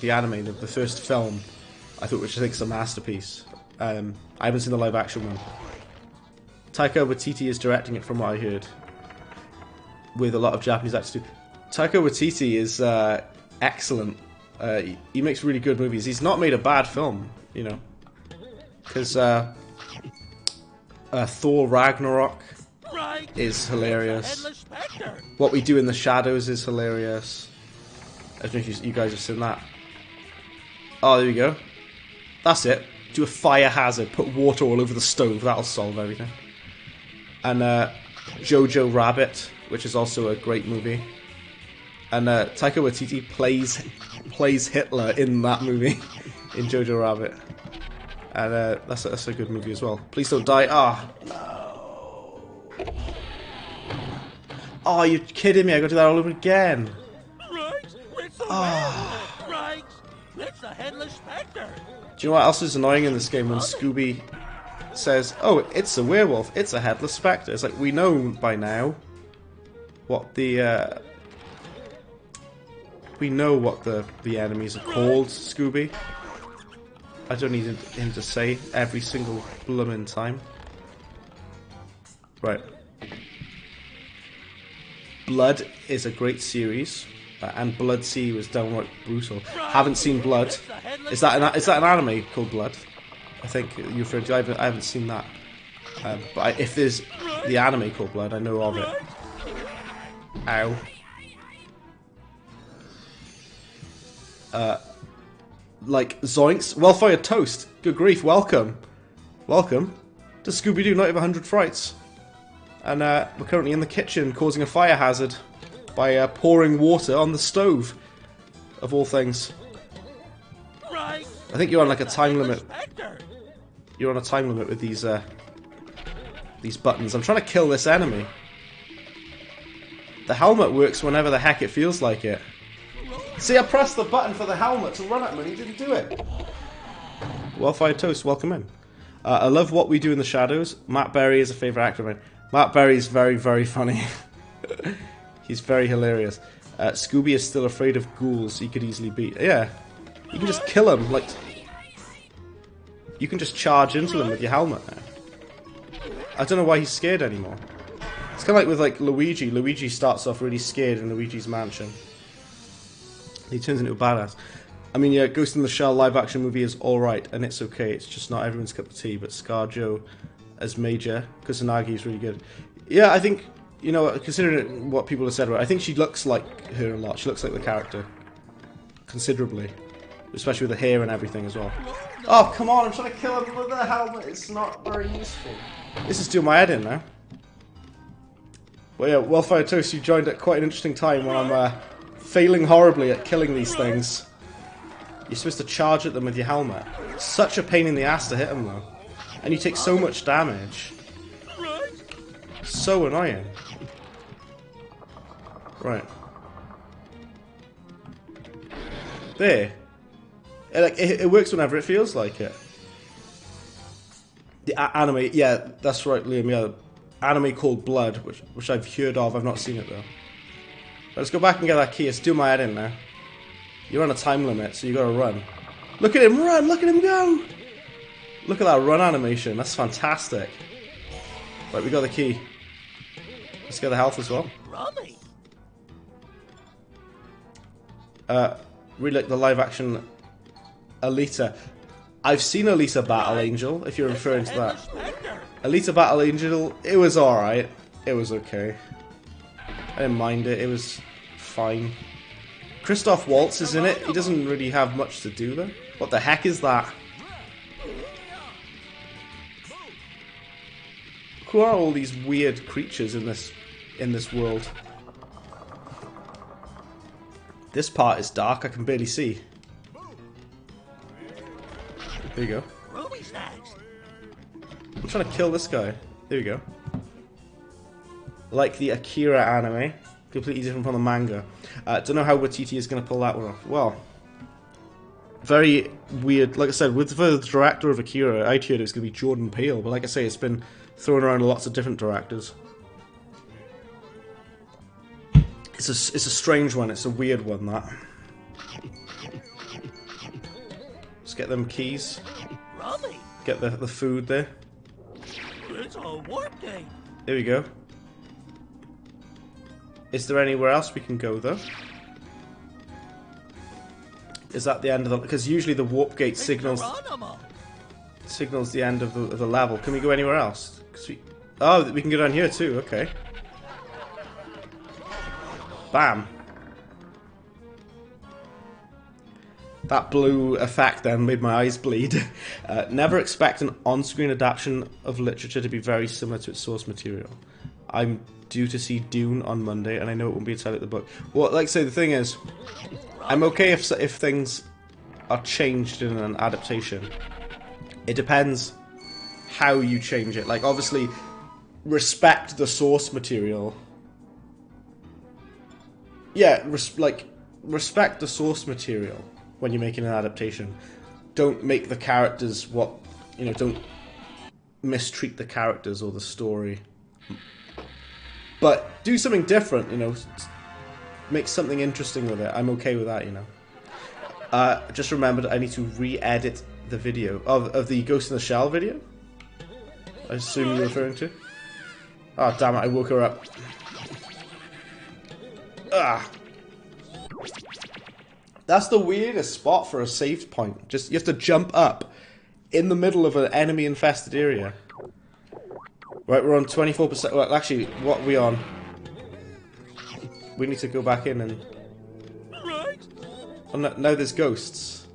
the anime, the first film. I thought, which I think is a masterpiece. I haven't seen the live-action one. Taika Waititi is directing it, from what I heard, with a lot of Japanese actors too. Taika Waititi is excellent. He makes really good movies. He's not made a bad film, you know, because Thor Ragnarok is hilarious. What We Do in the Shadows is hilarious. I don't know if you guys have seen that. Oh, there we go. That's it. Do a fire hazard. Put water all over the stove. That'll solve everything. And Jojo Rabbit, which is also a great movie. And Taika Waititi plays Hitler in that movie, in Jojo Rabbit. And that's a good movie as well. Please don't die. Ah, no. Oh, you're kidding me. I got to do that all over again. Right, it's the Headless Spectre. Do you know what else is annoying in this game? When Scooby says, "Oh, it's a werewolf. It's a Headless Spectre." It's like, we know by now what the we know what the enemies are called, Scooby. I don't need him to say every single bloomin' time. Right. Blood is a great series, and Blood Sea was downright brutal. Haven't seen Blood. Is that an anime called Blood? I think you're referring to. I haven't seen that. But if there's the anime called Blood, I know of it. Ow. Like Zoinks, well-fired toast. Good grief, welcome to Scooby-Doo Night of 100 Frights. And we're currently in the kitchen causing a fire hazard by pouring water on the stove, of all things. I think you're on like a time limit. You're on a time limit with these buttons. I'm trying to kill this enemy. The helmet works whenever the heck it feels like it. See, I pressed the button for the helmet to run at him and he didn't do it. Well-fired toast, welcome in. I love What We Do in the Shadows. Matt Berry is a favourite actor of mine. Matt Berry is very, very funny. He's very hilarious. Scooby is still afraid of ghouls he could easily beat. Yeah, you can just kill him. Like, you can just charge into them with your helmet now. I don't know why he's scared anymore. It's kind of like with like Luigi. Luigi starts off really scared in Luigi's Mansion. He turns into a badass. I mean, yeah, Ghost in the Shell live-action movie is alright, and it's okay. It's just not everyone's cup of tea, but ScarJo as Major Kusanagi is really good. Yeah, I think, you know, considering what people have said about her, I think she looks like her a lot. She looks like the character. Considerably. Especially with the hair and everything as well. Oh, come on, I'm trying to kill him with the helmet. It's not very useful. This is doing my head in now. Well, yeah, well-fired toast, you joined at quite an interesting time when I'm failing horribly at killing these things. You're supposed to charge at them with your helmet. Such a pain in the ass to hit them, though. And you take so much damage. So annoying. Right. There. It works whenever it feels like it. The anime, yeah, that's right, Liam, yeah. Anime called Blood, which I've heard of. I've not seen it, though. Let's go back and get that key. Let's do my head in now. You're on a time limit, so you gotta run. Look at him run! Look at him go! Look at that run animation. That's fantastic. Right, we got the key. Let's get the health as well. Really like the live action Alita. I've seen Alita Battle Angel, if you're referring to that. Alita Battle Angel, it was alright. It was okay. I didn't mind it. It was fine. Christoph Waltz is in it. He doesn't really have much to do though. What the heck is that? Who are all these weird creatures in this world? This part is dark. I can barely see. There you go. I'm trying to kill this guy. There we go. Like the Akira anime. Completely different from the manga. Don't know how Watiti is going to pull that one off. Well, very weird. Like I said, with the director of Akira, I'd heard it was going to be Jordan Peele, but like I say, it's been thrown around lots of different directors. It's a strange one. It's a weird one, that. Let's get them keys. Rummy. Get the food there. It's a warp gate. There we go. Is there anywhere else we can go, though? Is that the end of the... Because usually the warp gate signals the end of the level. Can we go anywhere else? Oh, we can go down here too, okay. Bam. That blue effect then made my eyes bleed. Never expect an on-screen adaptation of literature to be very similar to its source material. I'm due to see Dune on Monday, and I know it won't be entirely the book. Well, like I say, the thing is, I'm okay if things are changed in an adaptation. It depends how you change it. Like, obviously, respect the source material. Yeah, respect the source material when you're making an adaptation. Don't make the characters don't mistreat the characters or the story. But do something different, make something interesting with it. I'm okay with that, Just remembered I need to re-edit the video of the Ghost in the Shell video. I assume you're referring to. Oh damn it! I woke her up. Ah. That's the weirdest spot for a save point. Just you have to jump up in the middle of an enemy-infested area. Right, we're on 24%. Well, actually, what are we on? We need to go back in and... Oh, no, now there's ghosts.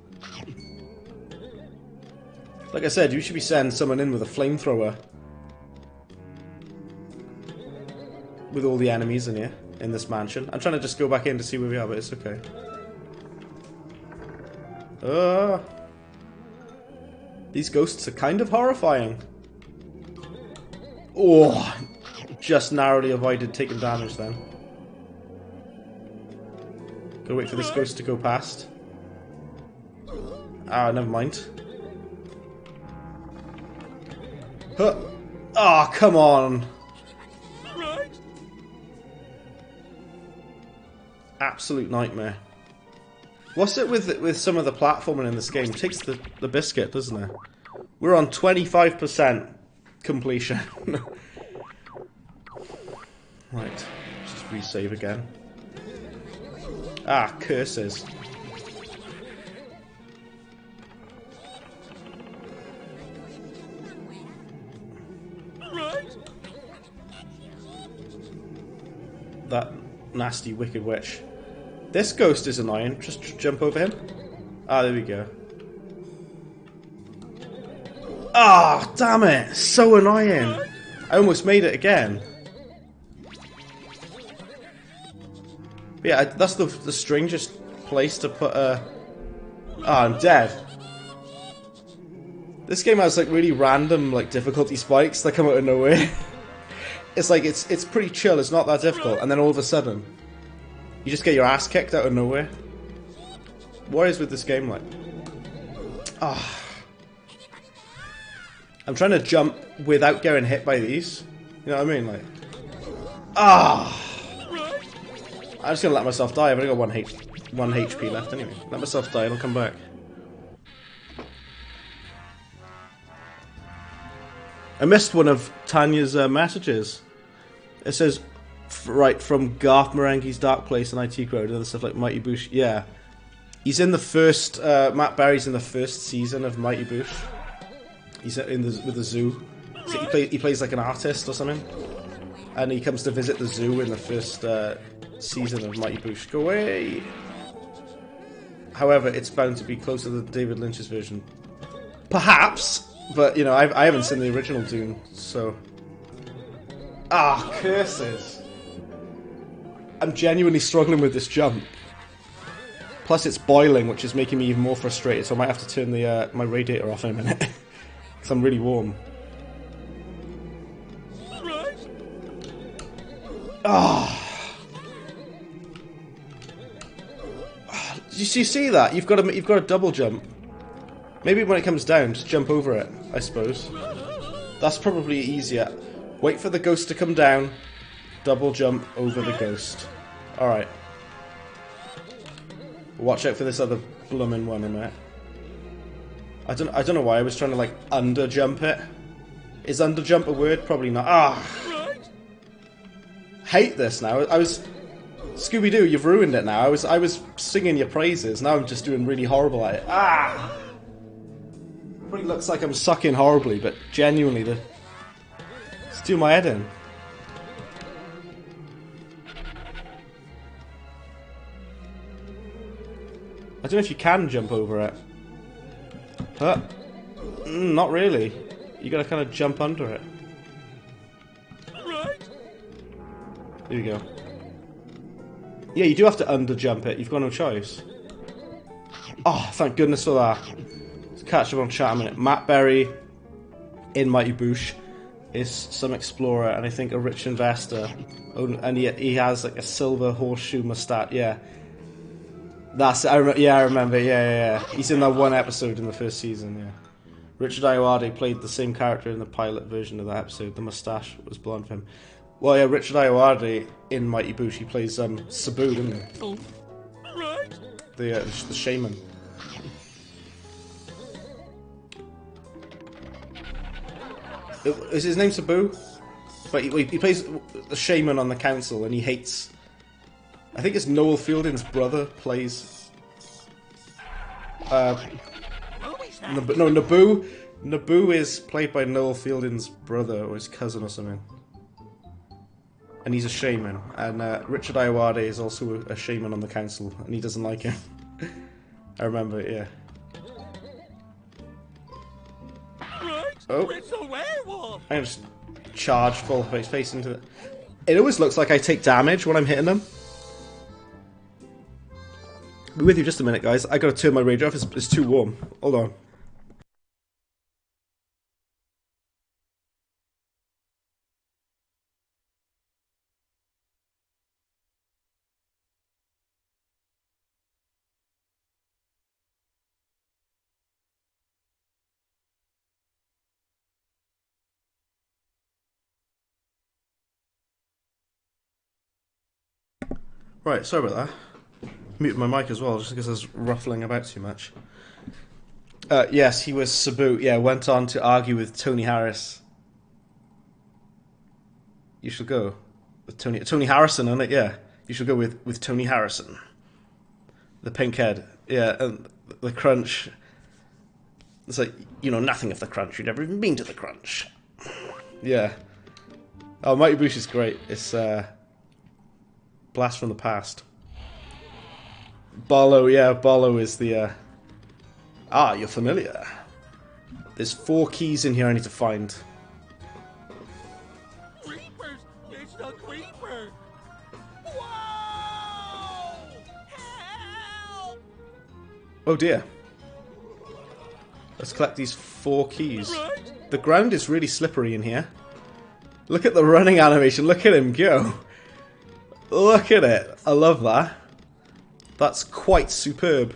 Like I said, you should be sending someone in with a flamethrower. With all the enemies in here, in this mansion. I'm trying to just go back in to see where we are, but it's okay. These ghosts are kind of horrifying. Oh, just narrowly avoided taking damage then. Gotta wait for this ghost to go past. Ah, never mind. Huh. Oh, come on. Absolute nightmare. What's it with some of the platforming in this game? It takes the biscuit, doesn't it? We're on 25% completion. Right, just resave again. Ah, curses. That nasty wicked witch. This ghost is annoying. Just jump over him. Ah, there we go. Ah, oh, damn it! So annoying. I almost made it again. But yeah, that's the strangest place to put a... Ah, I'm dead. This game has like really random like difficulty spikes that come out of nowhere. It's like it's pretty chill. It's not that difficult, and then all of a sudden, you just get your ass kicked out of nowhere. What is with this game like? Ah. I'm trying to jump without getting hit by these. You know what I mean? Like, ah! I'm just gonna let myself die. I've only got one HP left anyway. Let myself die and I'll come back. I missed one of Tanya's messages. It says, right, from Garth Marenghi's Dark Place and IT Crowd and other stuff like Mighty Boosh. Yeah. He's in the first, Matt Berry's in the first season of Mighty Boosh. He's with the zoo. So he plays like an artist or something. And he comes to visit the zoo in the first season of Mighty Boosh. Go away! However, it's bound to be closer to David Lynch's version. Perhaps! But, you know, I haven't seen the original Dune, so... Ah, curses! I'm genuinely struggling with this jump. Plus it's boiling, which is making me even more frustrated, so I might have to turn the my radiator off in a minute. Because I'm really warm. Ah. Oh. Did you see that? You've got a double jump. Maybe when it comes down, just jump over it, I suppose. That's probably easier. Wait for the ghost to come down, double jump over the ghost. Alright. Watch out for this other bloomin' one in there. I don't know why I was trying to like under jump it. Is under jump a word? Probably not. Ah! Hate this now. Scooby-Doo, you've ruined it now. I was singing your praises, now I'm just doing really horrible at it. Ah! Probably looks like I'm sucking horribly, but genuinely, it's doing my head in. I don't know if you can jump over it. Huh? Not really. You gotta kind of jump under it. There you go. Yeah, you do have to under jump it. You've got no choice. Oh, thank goodness for that. Catch up on chat a minute. Matt Berry in Mighty Boosh is some explorer and I think a rich investor. Oh, and he has like a silver horseshoe mustache. Yeah, that's I remember. Yeah. He's in that one episode in the first season. Yeah, Richard Ayoade played the same character in the pilot version of that episode. The mustache was blonde for him. Well, yeah, Richard Ayoade in Mighty Boosh, he plays Sabu, doesn't he? Oh, right. The shaman. Is his name Sabu? But he plays the shaman on the council, and he hates. I think it's Noel Fielding's brother plays. Naboo. Naboo is played by Noel Fielding's brother or his cousin or something, and he's a shaman. And Richard Ayoade is also a shaman on the council, and he doesn't like him. I remember it, yeah. Oh, it's a werewolf. I just charge full face into it. It always looks like I take damage when I'm hitting them. Be with you just a minute, guys. I gotta turn my radio off. It's too warm. Hold on. Right, sorry about that. Muted my mic as well, just because I was ruffling about too much. Yes, he was Sabu. Yeah, went on to argue with Tony Harris. You should go with Tony Harrison on it. Yeah, you should go with Tony Harrison. The pink head. Yeah, and the crunch. It's like, you know nothing of the crunch. You've never even been to the crunch. Yeah. Oh, Mighty Boosh is great. It's Blast from the Past. Barlow, yeah, Barlow is the, Ah, you're familiar. There's 4 keys in here I need to find. Creepers! It's the creeper! Whoa! Help! Oh dear. Let's collect these 4 keys. The ground is really slippery in here. Look at the running animation, look at him go. Look at it. I love that. That's quite superb.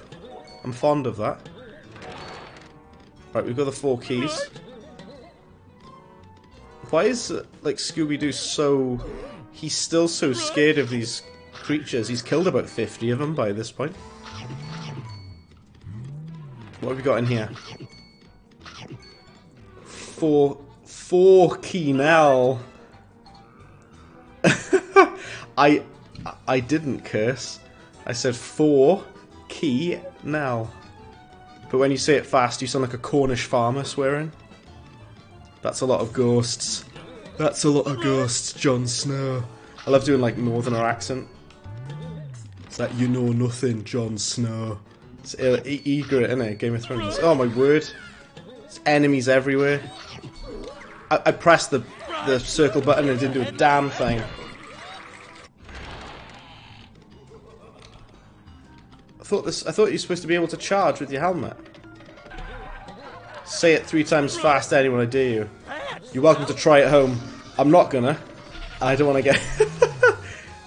I'm fond of that. Right, we've got the 4 keys. Why is, like, Scooby-Doo so... He's still so scared of these creatures. He's killed about 50 of them by this point. What have we got in here? 4 key Nell. I didn't curse. I said 4 key Nell. But when you say it fast, you sound like a Cornish farmer swearing. That's a lot of ghosts. That's a lot of ghosts, Jon Snow. I love doing like northerner accent. It's like, you know nothing, Jon Snow. It's egret, isn't it? Game of Thrones. Oh my word. There's enemies everywhere. I pressed the circle button and it didn't do a damn thing. I thought you were supposed to be able to charge with your helmet. Say it 3 times fast, anyone, I dare you. You're welcome to try at home. I'm not gonna. I don't want to get...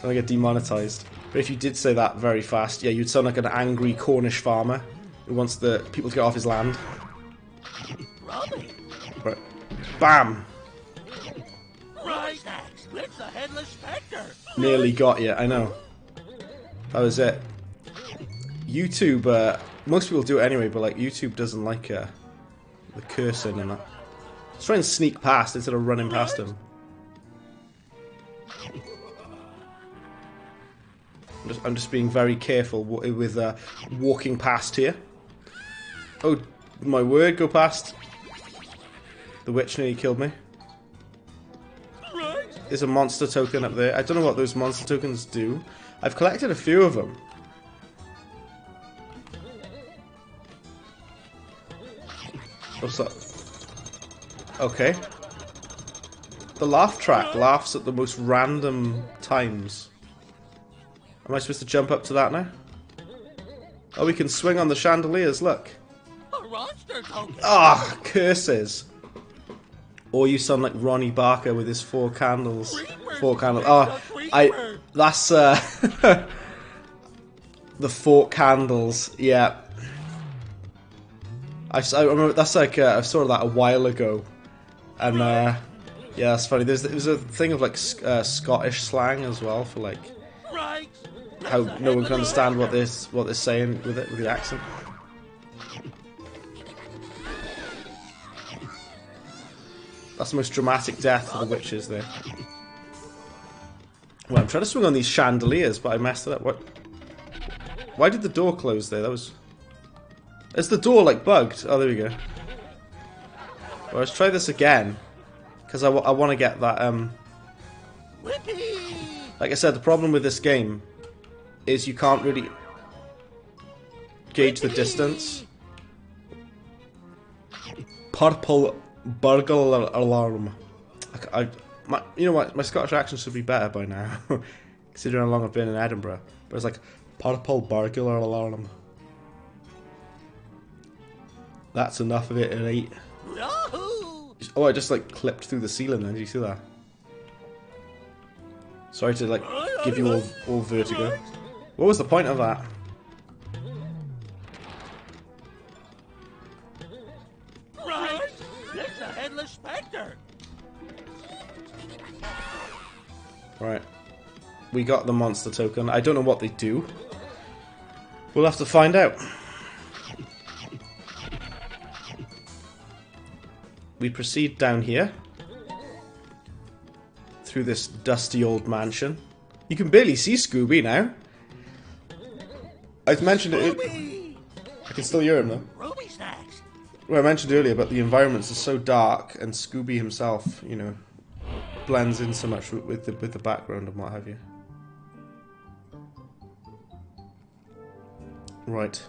Don't get demonetized. But if you did say that very fast, yeah, you'd sound like an angry Cornish farmer who wants the people to get off his land. Right. Bam! Right, it's the headless spectre. Nearly got you, I know. That was it. YouTube, most people do it anyway, but like YouTube doesn't like the cursing and that. Let's try and sneak past instead of running past him. I'm just being very careful with walking past here. Oh, my word, go past. The witch nearly killed me. There's a monster token up there. I don't know what those monster tokens do. I've collected a few of them. What's that? Okay. The laugh track laughs at the most random times. Am I supposed to jump up to that now? Oh, we can swing on the chandeliers, look. Ah, oh, curses. Or you sound like Ronnie Barker with his 4 candles. 4 candles. Oh, that's, the 4 candles, yeah. I remember, that's like, I saw that a while ago. And, yeah, that's funny. There's a thing of, like, Scottish slang as well for, like, how no one can understand what they're saying with it, with the accent. That's the most dramatic death for the witches there. Well, I'm trying to swing on these chandeliers, but I messed it up. What? Why did the door close there? That was... Is the door, like, bugged? Oh, there we go. Well, let's try this again. Because I want to get that, Like I said, the problem with this game is you can't really gauge the distance. Purple burglar alarm. You know what? My Scottish accent should be better by now, considering how long I've been in Edinburgh. But it's like purple burglar alarm. That's enough of it at 8. Oh, I just like clipped through the ceiling then. Did you see that? Sorry to like give you all vertigo. What was the point of that? Right, it's a headless spectre. Right, we got the monster token. I don't know what they do. We'll have to find out. We proceed down here through this dusty old mansion. You can barely see Scooby now. I've mentioned it. I can still hear him though. Well, I mentioned earlier, but the environments are so dark, and Scooby himself, you know, blends in so much with the background and what have you. Right.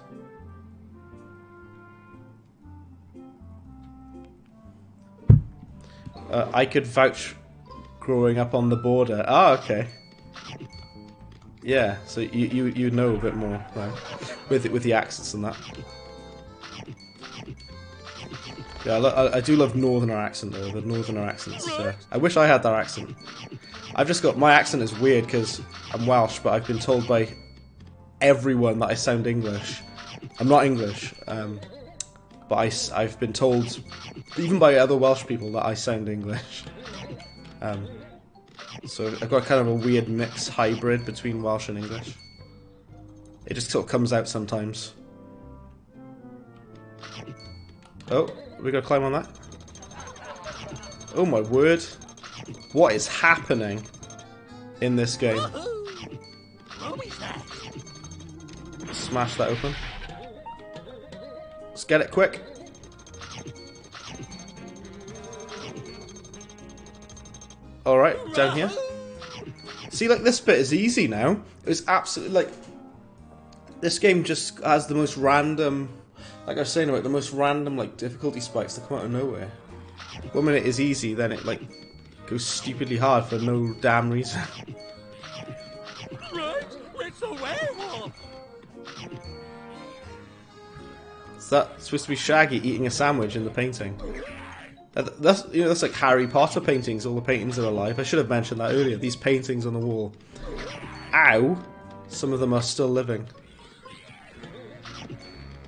I could vouch growing up on the border. Ah, okay. Yeah, so you know a bit more, right? With the accents and that. Yeah, I do love Northerner accent though. The Northerner accents. I wish I had that accent. I've just got my accent is weird because I'm Welsh, but I've been told by everyone that I sound English. I'm not English, but I've been told, even by other Welsh people, that I sound English. So I've got kind of a weird mix hybrid between Welsh and English. It just sort of comes out sometimes. Oh, we gotta climb on that. Oh my word. What is happening in this game? Smash that open. Let's get it quick. Alright, down here. See, like, this bit is easy now. It's absolutely, like... This game just has the most random... Like I was saying about the most random, like, difficulty spikes that come out of nowhere. 1 minute is easy, then it, like, goes stupidly hard for no damn reason. Right, it's a werewolf. Is that supposed to be Shaggy eating a sandwich in the painting? That's, you know, that's like Harry Potter paintings, all the paintings are alive. I should have mentioned that earlier. These paintings on the wall Ow! Some of them are still living.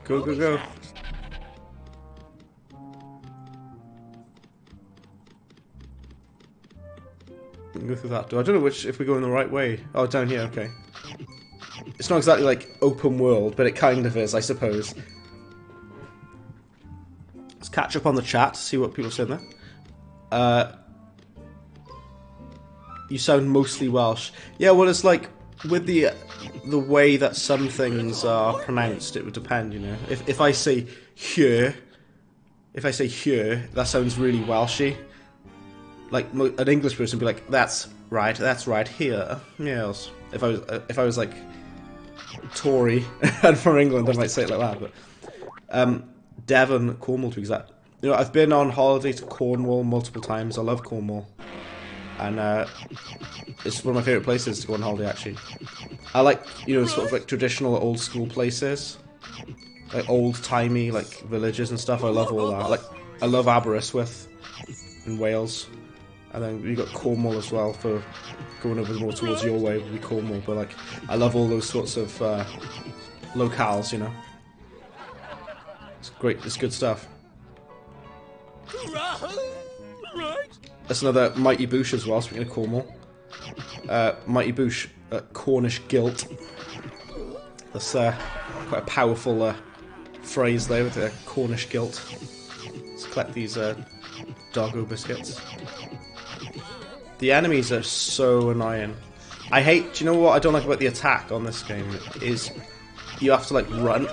Go, go, go. We can go through that door. I don't know if we go in the right way. Oh, down here, okay. It's not exactly like open world, but it kind of is, I suppose. Let's catch up on the chat, see what people said there. You sound mostly Welsh. Yeah, well, it's like with the way that some things are pronounced, it would depend, you know. If I say here, that sounds really Welshy. Like an English person would be like, that's right here. Yes. If I was like Tory and from England, I might say it like that. But Devon, Cornwall to be exact. You know, I've been on holiday to Cornwall multiple times. I love Cornwall, and it's one of my favourite places to go on holiday. Actually, I like, you know, sort of like traditional old school places, like old timey like villages and stuff. I love all that. Like I love Aberystwyth in Wales. And then you got Cornwall as well for going over more towards your way, would be Cornwall. But like, I love all those sorts of locales, you know. It's great, it's good stuff. That's another Mighty Boosh as well, speaking of Cornwall. Mighty Boosh, Cornish Gilt. That's quite a powerful phrase there with the Cornish Gilt. Let's collect these doggo biscuits. The enemies are so annoying. I hate, do you know what I don't like about the attack on this game? Is you have to like run.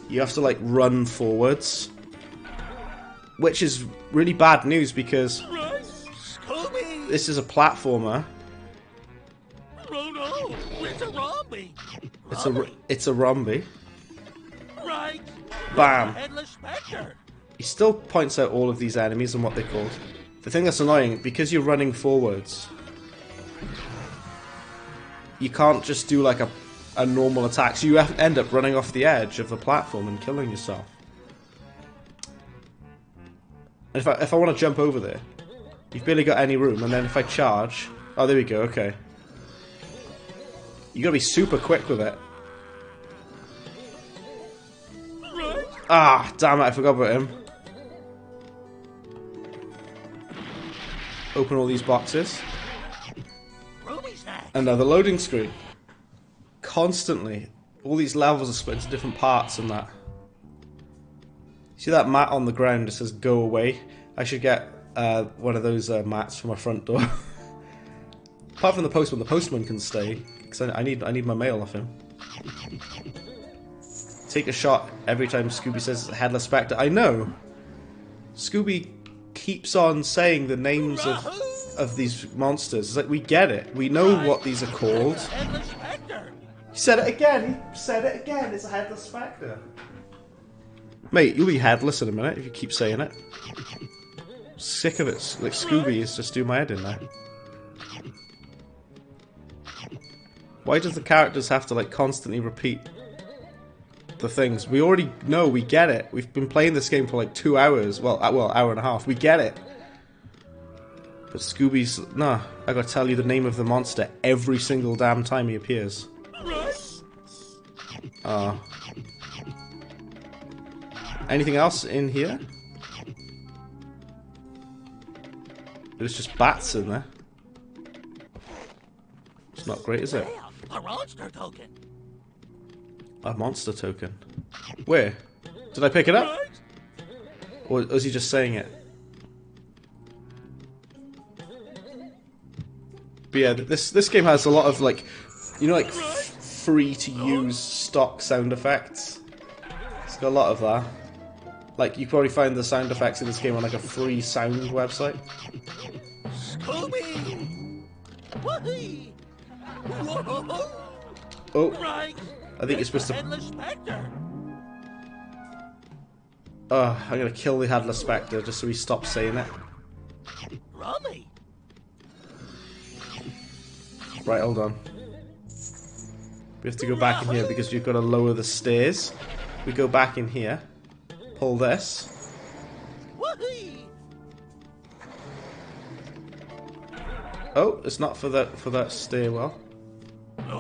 You have to like run forwards. Which is really bad news because this is a platformer. It's a rombi. Right. Bam. Headless Spectre. He still points out all of these enemies and what they're called. The thing that's annoying, because you're running forwards, you can't just do like a normal attack, so you end up running off the edge of the platform and killing yourself. And if I want to jump over there, you've barely got any room, and then if I charge... Oh, there we go, okay. You gotta be super quick with it. Ah, damn it, I forgot about him. Open all these boxes. Another loading screen. Constantly. All these levels are split into different parts and that. See that mat on the ground that says go away? I should get one of those mats for my front door. Apart from the postman can stay. Because I need my mail off him. Take a shot every time Scooby says Headless Spectre. I know! Scooby keeps on saying the names of these monsters. It's like, we get it. We know what these are called. He said it again. He said it again. It's a Headless Spectre. Mate, you'll be headless in a minute if you keep saying it. Sick of it. Like, Scooby is just doing my head in there. Why does the characters have to, like, constantly repeat the things? We already know, we get it. We've been playing this game for like 2 hours. Well, hour and a half. We get it. But Scooby's... Nah, I gotta tell you the name of the monster every single damn time he appears. Anything else in here? There's just bats in there. It's not great, is it? A monster token. A monster token. Where? Did I pick it up? Or is he just saying it? But yeah, this game has a lot of like, you know, like free to use stock sound effects. It's got a lot of that. Like, you probably find the sound effects in this game on like a free sound website. Scooby! Oh, Right. I think you're supposed to... Headless Spectre. Oh, I'm gonna kill the Headless Spectre just so he stops saying it. Rummy. Right, hold on. We have to go back in here because we've got to lower the stairs. We go back in here. Pull this. Oh, it's not for that stairwell.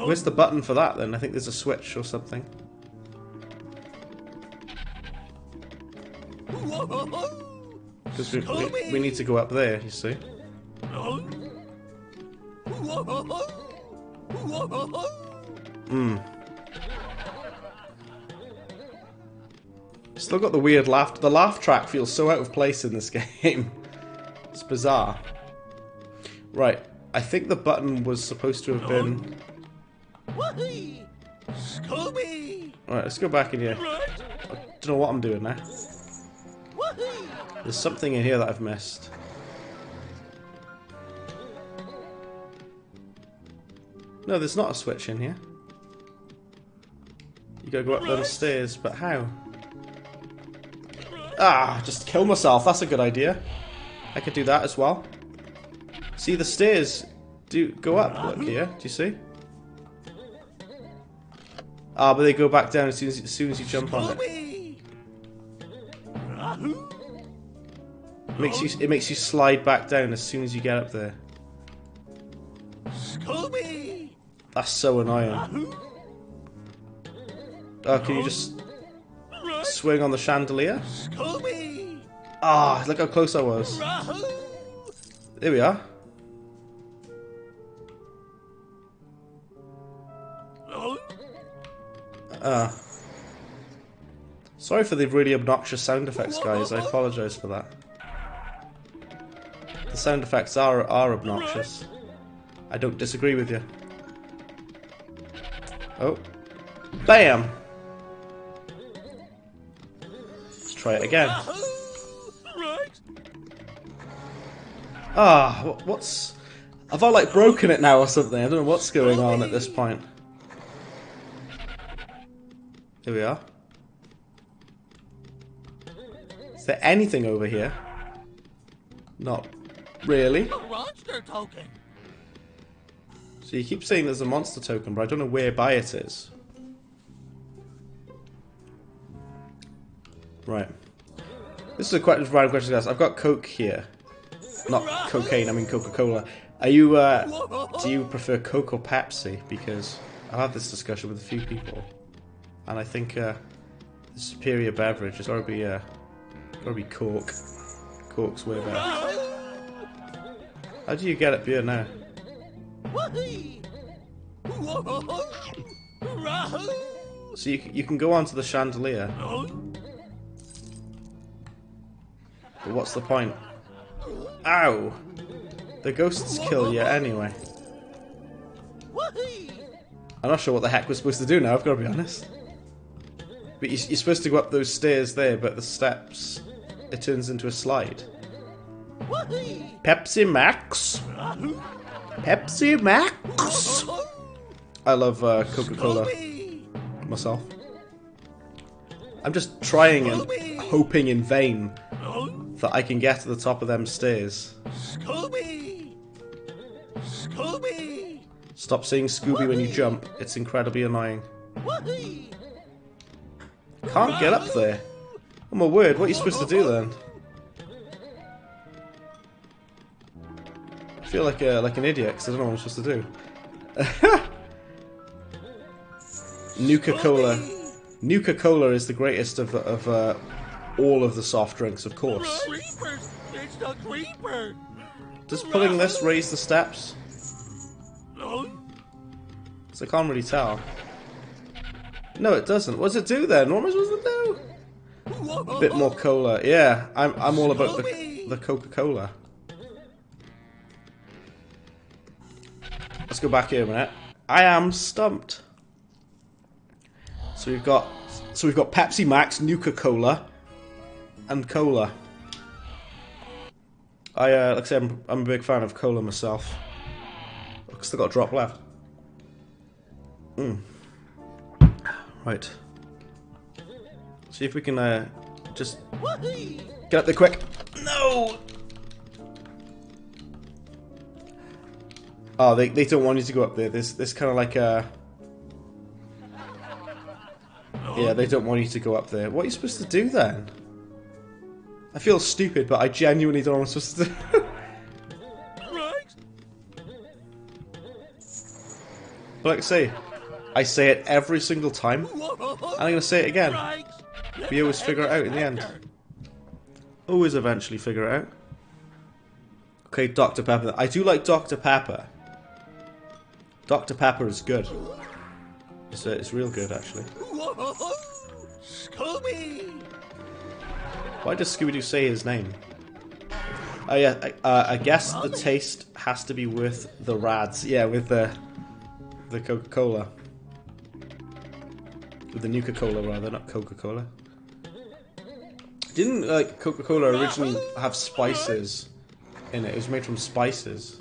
Where's the button for that then? I think there's a switch or something. Because we need to go up there, you see. Still got the weird laugh. The laugh track feels so out of place in this game. It's bizarre. Right, I think the button was supposed to have been... Scooby! Alright, let's go back in here. I don't know what I'm doing now. There's something in here that I've missed. No, there's not a switch in here. You gotta go up those stairs, but how? Ah, just kill myself. That's a good idea. I could do that as well. See, the stairs do go up. Look here. Do you see? Ah, but they go back down as soon as you jump on it. It makes you slide back down as soon as you get up there. Scooby! That's so annoying. Oh, can you just swing on the chandelier? Scooby! Ah, look how close I was. There we are. Sorry for the really obnoxious sound effects, guys. I apologise for that. The sound effects are obnoxious. I don't disagree with you. Oh. Bam! Let's try it again. Ah, what's... Have I like broken it now or something? I don't know what's going on at this point. Here we are. Is there anything over here? Not really. Monster token. So you keep saying there's a monster token, but I don't know whereby it is. Right. This is a quite random question, guys. I've got Coke here. Not cocaine, I mean Coca-Cola. Are you, do you prefer Coke or Pepsi? Because I've had this discussion with a few people. And I think, the superior beverage has gotta be Coke. Coke's way better. How do you get up here now? So you can go onto the chandelier. But what's the point? Ow! The ghosts kill you anyway. I'm not sure what the heck we're supposed to do now, I've got to be honest. But you're supposed to go up those stairs there, but the steps, it turns into a slide. Pepsi Max? Pepsi Max? I love Coca-Cola myself. I'm just trying and hoping in vain that I can get to the top of them stairs. Scooby! Scooby! Stop saying Scooby when you jump. It's incredibly annoying. Can't get up there. Oh my word, what are you supposed to do then? I feel like an idiot because I don't know what I'm supposed to do. Nuka-Cola. Nuka-Cola is the greatest of all of the soft drinks, of course. It's the creeper! Does pulling this raise the steps? Because I can't really tell. No, it doesn't. What does it do then? What am I supposed to do? A bit more cola. Yeah, I'm all about the Coca-Cola. Let's go back here a minute. I am stumped. So we've got Pepsi Max, Nuka-Cola, and cola. Like I said, I'm a big fan of cola myself. I've still got a drop left. Right. See if we can just get up there quick. No. Oh, they don't want you to go up there. There's kind of like a... Yeah, they don't want you to go up there. What are you supposed to do then? I feel stupid, but I genuinely don't know what I'm supposed to do. But like I say it every single time, and I'm going to say it again. We always figure it out in the end. Always eventually figure it out. Okay, Dr. Pepper. I do like Dr. Pepper. Dr. Pepper is good. It's real good, actually. Scooby! Why does Scooby-Doo say his name? Oh yeah, I guess the taste has to be with the rads. Yeah, with the Coca-Cola. With the Nuka-Cola, rather, not Coca-Cola. Didn't, like, Coca-Cola originally have spices in it? It was made from spices.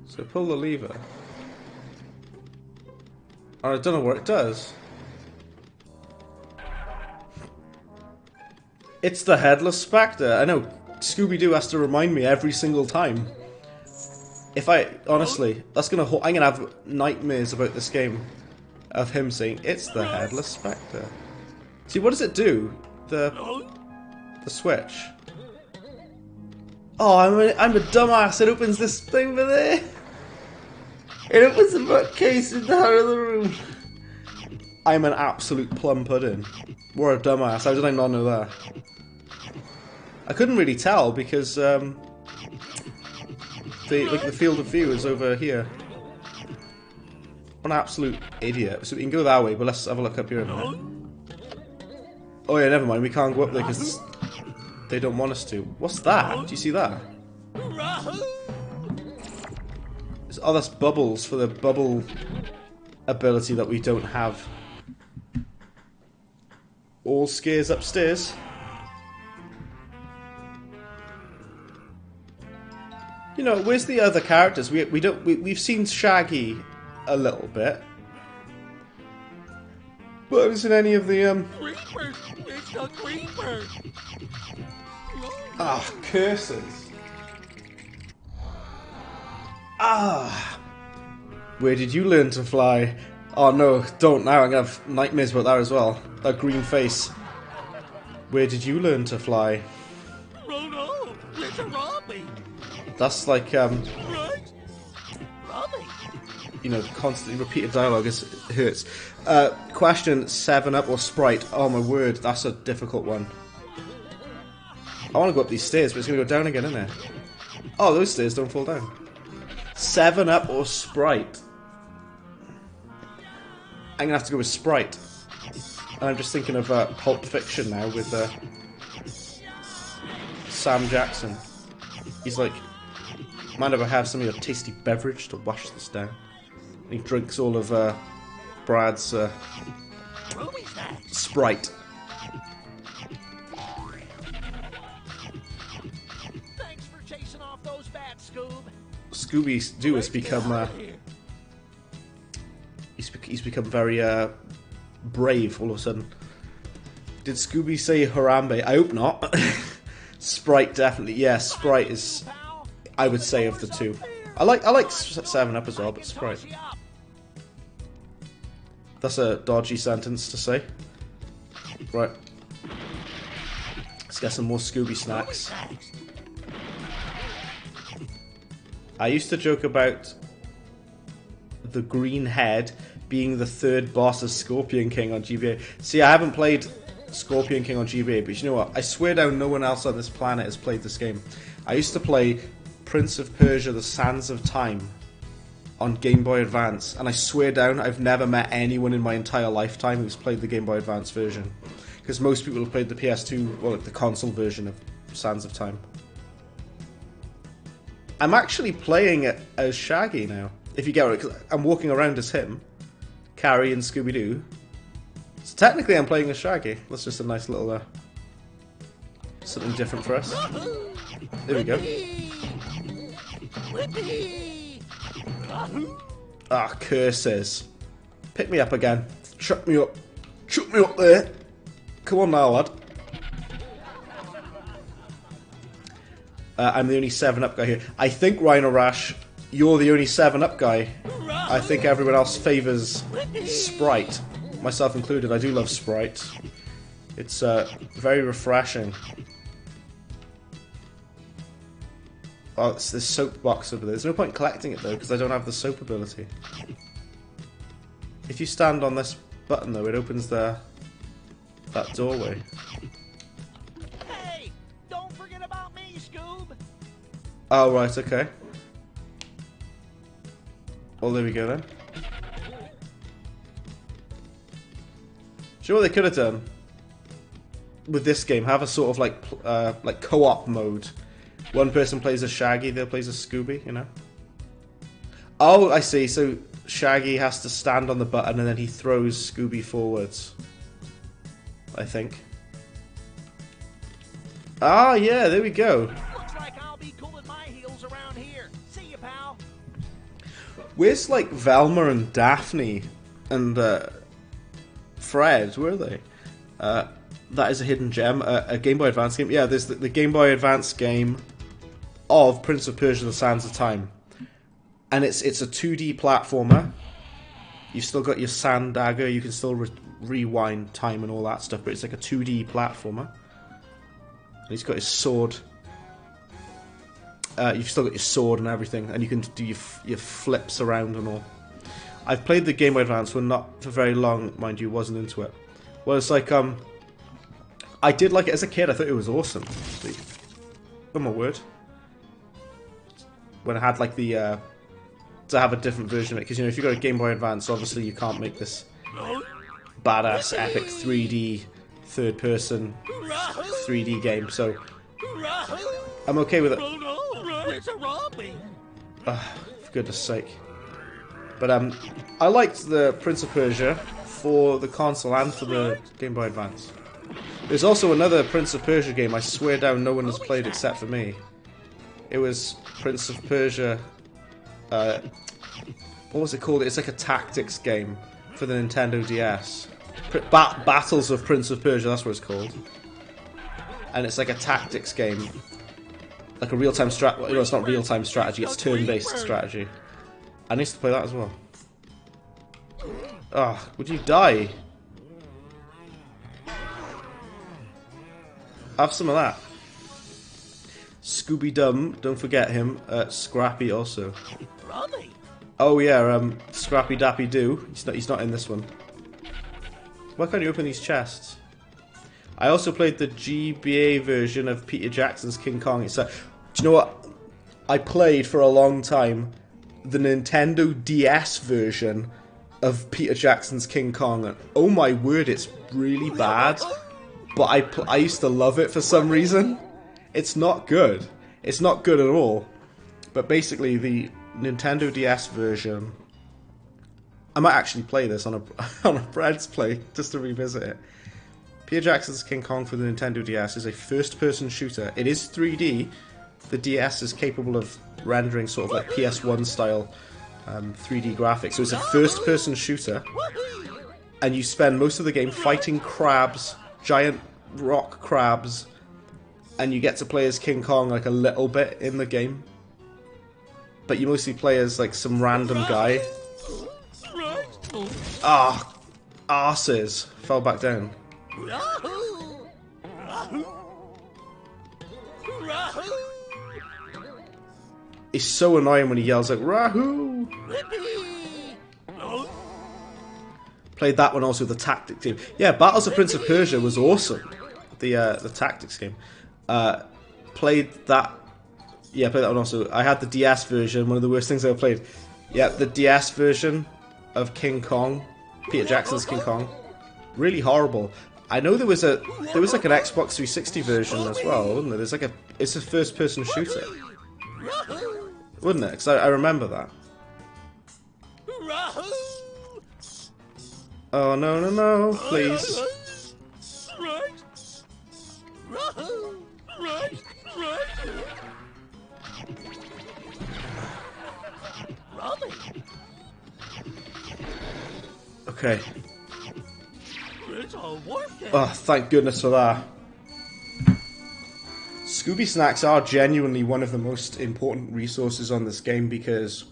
So pull the lever. Oh, I don't know what it does. It's the Headless Spectre. I know, Scooby-Doo has to remind me every single time. If honestly, I'm gonna have nightmares about this game of him saying, it's the Headless Spectre. See, what does it do? The switch. Oh, I'm a dumbass. It opens this thing over there. It opens the bookcase in the other room. I'm an absolute plum pudding. What a dumbass. How did I not know that? I couldn't really tell because the field of view is over here. What an absolute idiot. So we can go that way, but let's have a look up here a minute. Oh yeah, never mind. We can't go up there because they don't want us to. What's that? Do you see that? Oh, that's bubbles for the bubble ability that we don't have. All scares upstairs. You know, where's the other characters? We've seen Shaggy a little bit, but I haven't seen any of the Creeper! It's the creeper! Ah, curses! Ah! Where did you learn to fly? Oh no, don't now. I'm gonna have nightmares about that as well. That green face. Where did you learn to fly? Oh no! It's a Robbie! That's like Right? Robbie! you know, constantly repeated dialogue hurts. Question: 7-Up or Sprite? Oh my word, that's a difficult one. I want to go up these stairs, but it's going to go down again, isn't it? Oh, those stairs don't fall down. 7-Up or Sprite? I'm going to have to go with Sprite. And I'm just thinking of Pulp Fiction now with Sam Jackson. He's like, mind if I have some of your tasty beverage to wash this down? And he drinks all of Brad's Sprite. Thanks for chasing off those bats, Scoob. Scooby-Doo has become he's become very brave all of a sudden. Did Scooby say Harambe? I hope not. Sprite definitely. Yeah, Sprite is, I would say, of the two. I like 7-Up as well, but Sprite. That's a dodgy sentence to say. Right. Let's get some more Scooby snacks. I used to joke about the green head being the third boss of Scorpion King on GBA. See, I haven't played Scorpion King on GBA, but you know what? I swear down no one else on this planet has played this game. I used to play Prince of Persia: The Sands of Time on Game Boy Advance, and I swear down I've never met anyone in my entire lifetime who's played the Game Boy Advance version. Because most people have played the PS2, well, like the console version of Sands of Time. I'm actually playing it as Shaggy now, if you get it, because I'm walking around as him, Carrie and Scooby-Doo. So technically I'm playing as Shaggy. That's just a nice little, something different for us. There we go. Ah, curses. Pick me up again. Chuck me up. Chuck me up there. Come on now, lad. I'm the only 7-Up guy here. I think, Rhino Rash, you're the only 7-Up guy. I think everyone else favours Sprite. Myself included. I do love Sprite. It's very refreshing. Oh, it's this soap box over there. There's no point collecting it though, because I don't have the soap ability. If you stand on this button though, it opens that doorway. Hey, don't forget about me, Scoob. Oh, right, okay. Well, there we go then. Do you know what they could have done with this game? Have a sort of like co-op mode. One person plays as Shaggy, the other plays as Scooby, you know? Oh, I see. So Shaggy has to stand on the button and then he throws Scooby forwards. I think. Ah, yeah, there we go. Looks like I'll be cooling my heels around here. See you, pal. Where's like Velma and Daphne and Fred? Where are they? That is a hidden gem. A Game Boy Advance game. Yeah, there's the Game Boy Advance game of Prince of Persia: The Sands of Time, and it's a 2D platformer. You've still got your sand dagger. You can still rewind time and all that stuff, but it's like a 2D platformer. And he's got his sword. You've still got your sword and everything, and you can do your flips around and all. I've played the Game Boy Advance one, not for very long, mind you, wasn't into it. Well, it's like, I did like it as a kid, I thought it was awesome. Oh my word. When I had like the, to have a different version of it, because you know, if you've got a Game Boy Advance, obviously you can't make this badass, epic 3D, third-person 3D game, so I'm okay with it. For goodness sake. But I liked the Prince of Persia for the console and for the Game Boy Advance. There's also another Prince of Persia game I swear down no one has played except for me. It was Prince of Persia... what was it called? It's like a tactics game for the Nintendo DS. Battles of Prince of Persia, that's what it's called. And it's like a tactics game. Like a real-time strategy. Well, it's not real-time strategy, it's turn-based strategy. I need to play that as well. Oh, would you die? Have some of that. Scooby-Dum, don't forget him. Scrappy also. Oh yeah, Scrappy Dappy Doo. He's not in this one. Why can't you open these chests? I also played the GBA version of Peter Jackson's King Kong. Do you know what? I played for a long time the Nintendo DS version of Peter Jackson's King Kong, and oh my word, it's really bad. But I used to love it for some reason. It's not good. It's not good at all. But basically, the Nintendo DS version, I might actually play this on a BreadsplayLIVE just to revisit it. Peter Jackson's King Kong for the Nintendo DS is a first-person shooter. It is 3D. The DS is capable of rendering sort of like PS1 style 3D graphics. So it's a first-person shooter, and you spend most of the game fighting crabs, giant rock crabs, and you get to play as King Kong like a little bit in the game. But you mostly play as like some random guy. Ah, arses. Fell back down. It's so annoying when he yells like Rahoo! Played that one also, the tactics game. Yeah, Battles of Prince of Persia was awesome. The tactics game. Played that. Yeah, played that one also. I had the DS version, one of the worst things I ever played. Yeah, the DS version of King Kong, Peter Jackson's King Kong. Really horrible. I know there was like an Xbox 360 version as well, wasn't there? It's a first person shooter. Wouldn't it? Because I remember that. Oh no no no, please. Okay. Oh, thank goodness for that. Scooby Snacks are genuinely one of the most important resources on this game, because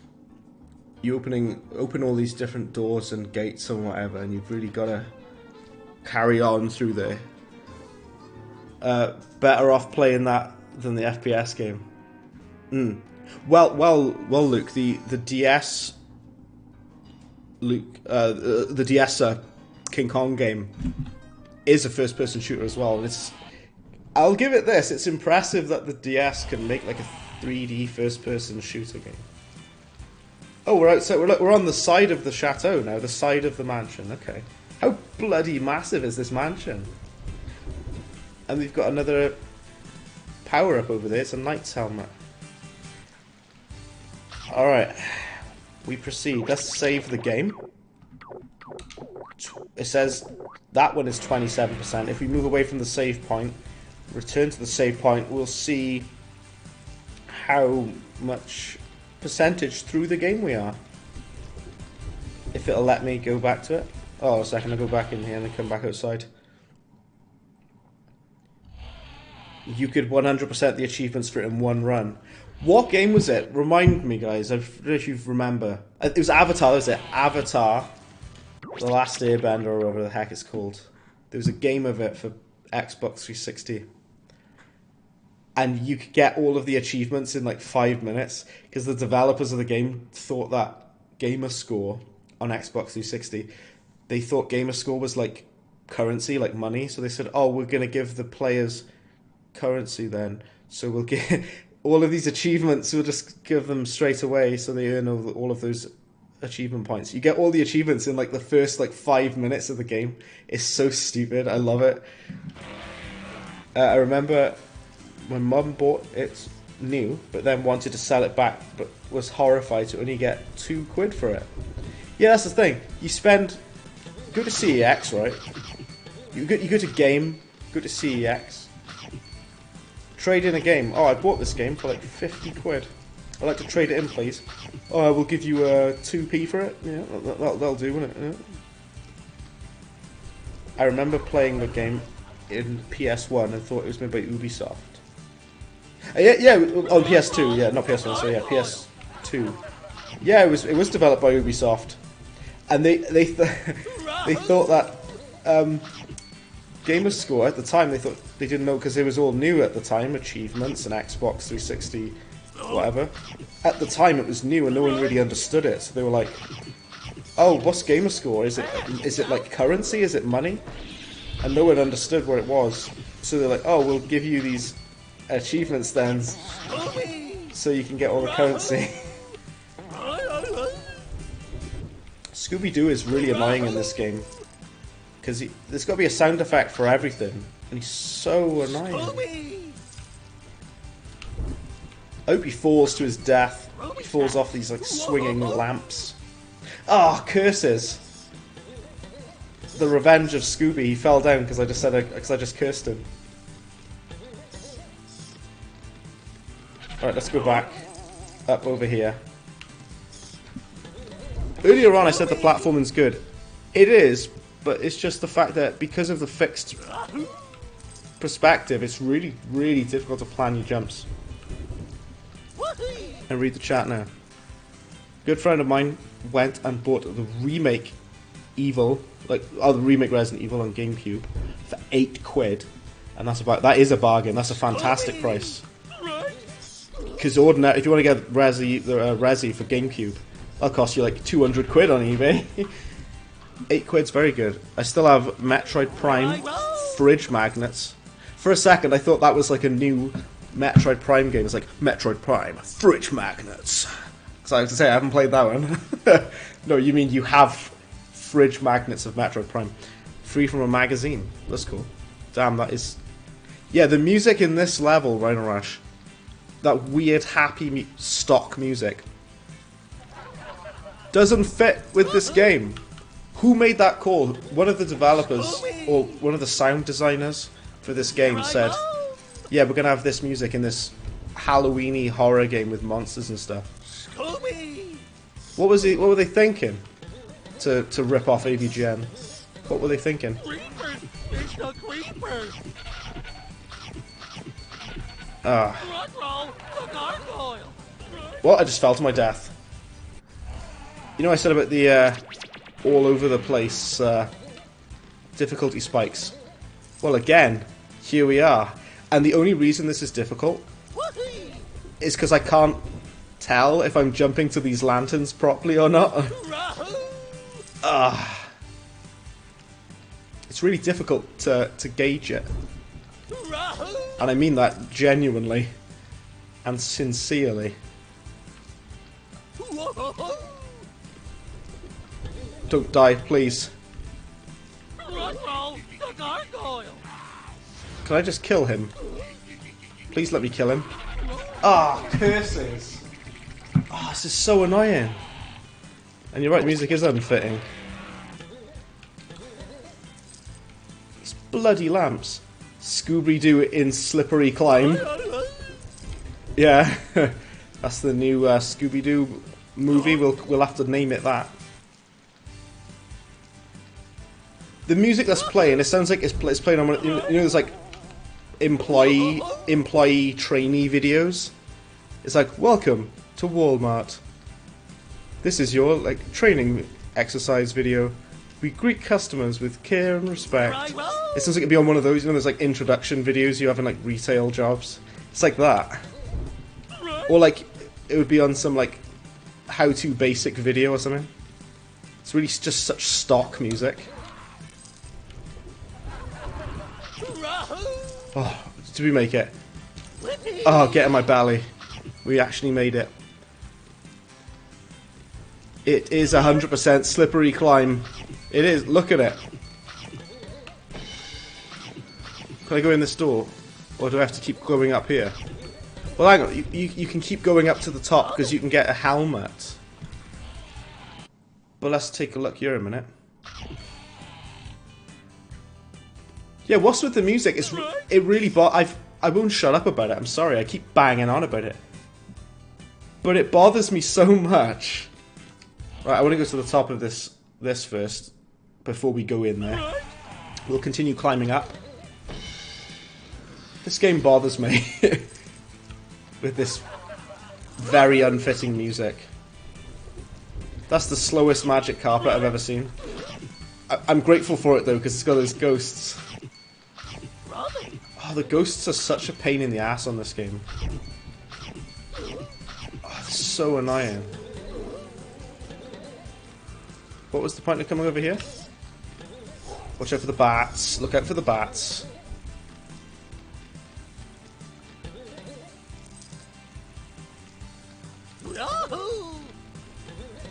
you open all these different doors and gates and whatever, and you've really got to carry on through there. Better off playing that than the FPS game. Well, Luke. The DS, Luke. The DS King Kong game is a first-person shooter as well. And I'll give it this. It's impressive that the DS can make like a 3D first-person shooter game. Oh, we're outside. We're on the side of the chateau now. The side of the mansion. Okay. How bloody massive is this mansion? And we've got another power-up over there. It's a knight's helmet. Alright. We proceed. Let's save the game. It says that one is 27%. If we move away from the save point, return to the save point, we'll see how much percentage through the game we are. If it'll let me go back to it. Oh, a second, I'll go back in here and then come back outside. You could 100% the achievements for it in one run. What game was it? Remind me, guys. I don't know if you remember. It was Avatar, was it? Avatar. The Last Airbender, or whatever the heck it's called. There was a game of it for Xbox 360. And you could get all of the achievements in like 5 minutes. Because the developers of the game thought that gamer score on Xbox 360, they thought gamer score was like currency, like money. So they said, oh, we're going to give the players currency then. So we'll get all of these achievements, we'll just give them straight away so they earn all of those achievement points. You get all the achievements in like the first like 5 minutes of the game. It's so stupid. I love it. I remember my mum bought it new, but then wanted to sell it back, but was horrified to only get £2 for it. Yeah, that's the thing. You go to CEX, right? You go to game, go to CEX, trade in a game. Oh, I bought this game for like £50. I'd like to trade it in, please. Oh, I will give you 2p for it. Yeah, that'll do, won't it? Yeah. I remember playing the game in PS1 and thought it was made by Ubisoft. Yeah, on PS2. Yeah, not PS1. So yeah, PS2. Yeah, it was developed by Ubisoft, and they thought that gamer score at the time, they thought they didn't know because it was all new at the time, achievements and Xbox 360, whatever. At the time, it was new and no one really understood it. So they were like, "Oh, what's gamer score? Is it like currency? Is it money?" And no one understood what it was. So they're like, "Oh, we'll give you these achievements then, so you can get all the currency." Scooby-Doo is really annoying in this game. Because there's got to be a sound effect for everything. And he's so annoying. I hope he falls to his death. He falls off these like swinging lamps. Ah, oh, curses. The revenge of Scooby. He fell down because I just cursed him. Alright, let's go back. Up over here. Earlier on I said the platforming's good. It is, but it's just the fact that because of the fixed perspective, it's really, really difficult to plan your jumps. And read the chat now. Good friend of mine went and bought the remake the remake Resident Evil on GameCube for £8, and that is a bargain. That's a fantastic price. Because if you want to get Resi for GameCube, that'll cost you like £200 on eBay. £8's very good. I still have Metroid Prime fridge magnets. For a second, I thought that was like a new Metroid Prime game. It's like Metroid Prime fridge magnets. So I have to say I haven't played that one. No, you mean you have fridge magnets of Metroid Prime, free from a magazine. That's cool. Damn, that is. Yeah, the music in this level, Rhino Rush, that weird happy stock music, doesn't fit with this game. Who made that call? One of the developers or one of the sound designers for this game said, "Yeah, we're gonna have this music in this Halloween-y horror game with monsters and stuff." Scooby! What were they thinking? To rip off AVGN? What were they thinking? Creepers! It's the creepers! The gargoyle! What? I just fell to my death. You know I said about the all over the place difficulty spikes? Well, again, here we are. And the only reason this is difficult is because I can't tell if I'm jumping to these lanterns properly or not. It's really difficult to gauge it. And I mean that genuinely and sincerely. Don't die, please. Can I just kill him? Please let me kill him. Ah, curses! Ah, this is so annoying. And you're right, music is unfitting. These bloody lamps. Scooby-Doo in slippery climb. Yeah, that's the new Scooby-Doo movie. We'll have to name it that. The music that's playing, it sounds like it's playing on one. You know, there's like employee trainee videos. It's like, welcome to Walmart. This is your like training exercise video. We greet customers with care and respect. It sounds like it'd be on one of those, you know, there's like introduction videos you have in like retail jobs. It's like that. Or like, it would be on some like how-to basic video or something. It's really just such stock music. Oh, did we make it? Oh, get in my belly. We actually made it. It is 100% slippery climb. It is. Look at it. Can I go in this door? Or do I have to keep going up here? Well, hang on. You can keep going up to the top because you can get a helmet. But let's take a look here a minute. Yeah, what's with the music? It really I won't shut up about it. I'm sorry. I keep banging on about it. But it bothers me so much. Right, I want to go to the top of this first before we go in there. We'll continue climbing up. This game bothers me with this very unfitting music. That's the slowest magic carpet I've ever seen. I'm grateful for it though because it's got those ghosts. Oh, the ghosts are such a pain in the ass on this game. Oh, it's so annoying. What was the point of coming over here? Watch out for the bats. Look out for the bats.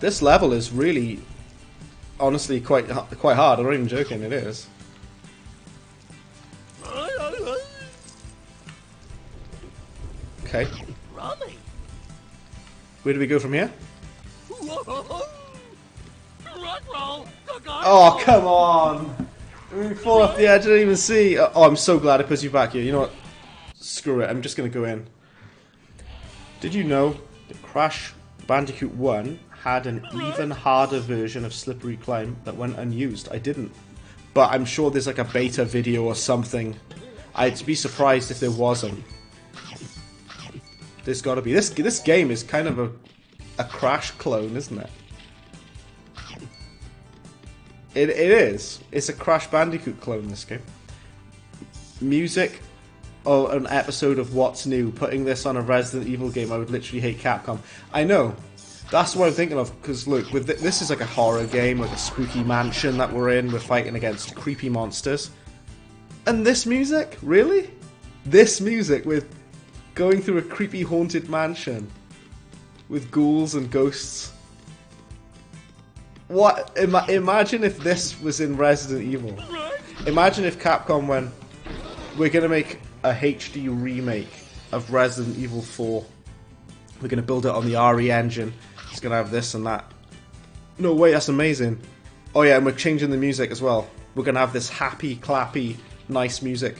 This level is really, honestly, quite hard. I'm not even joking. It is. Okay. Where do we go from here? Oh, come on! We fall off the edge, I didn't even see. Oh, I'm so glad I put you back here. You know what? Screw it, I'm just gonna go in. Did you know that Crash Bandicoot 1 had an even harder version of Slippery Climb that went unused? I didn't. But I'm sure there's like a beta video or something. I'd be surprised if there wasn't. There's gotta be. This game is kind of a Crash clone, isn't it? It is. It's a Crash Bandicoot clone, this game. Music, or an episode of What's New, putting this on a Resident Evil game, I would literally hate Capcom. I know. That's what I'm thinking of, because look, with this is like a horror game, like a spooky mansion that we're in, we're fighting against creepy monsters. And this music? Really? This music with going through a creepy haunted mansion with ghouls and ghosts. What? Imagine if this was in Resident Evil. Imagine if Capcom went, we're going to make a HD remake of Resident Evil 4. We're going to build it on the RE engine. It's going to have this and that. No way, that's amazing. Oh yeah, and we're changing the music as well. We're going to have this happy, clappy, nice music.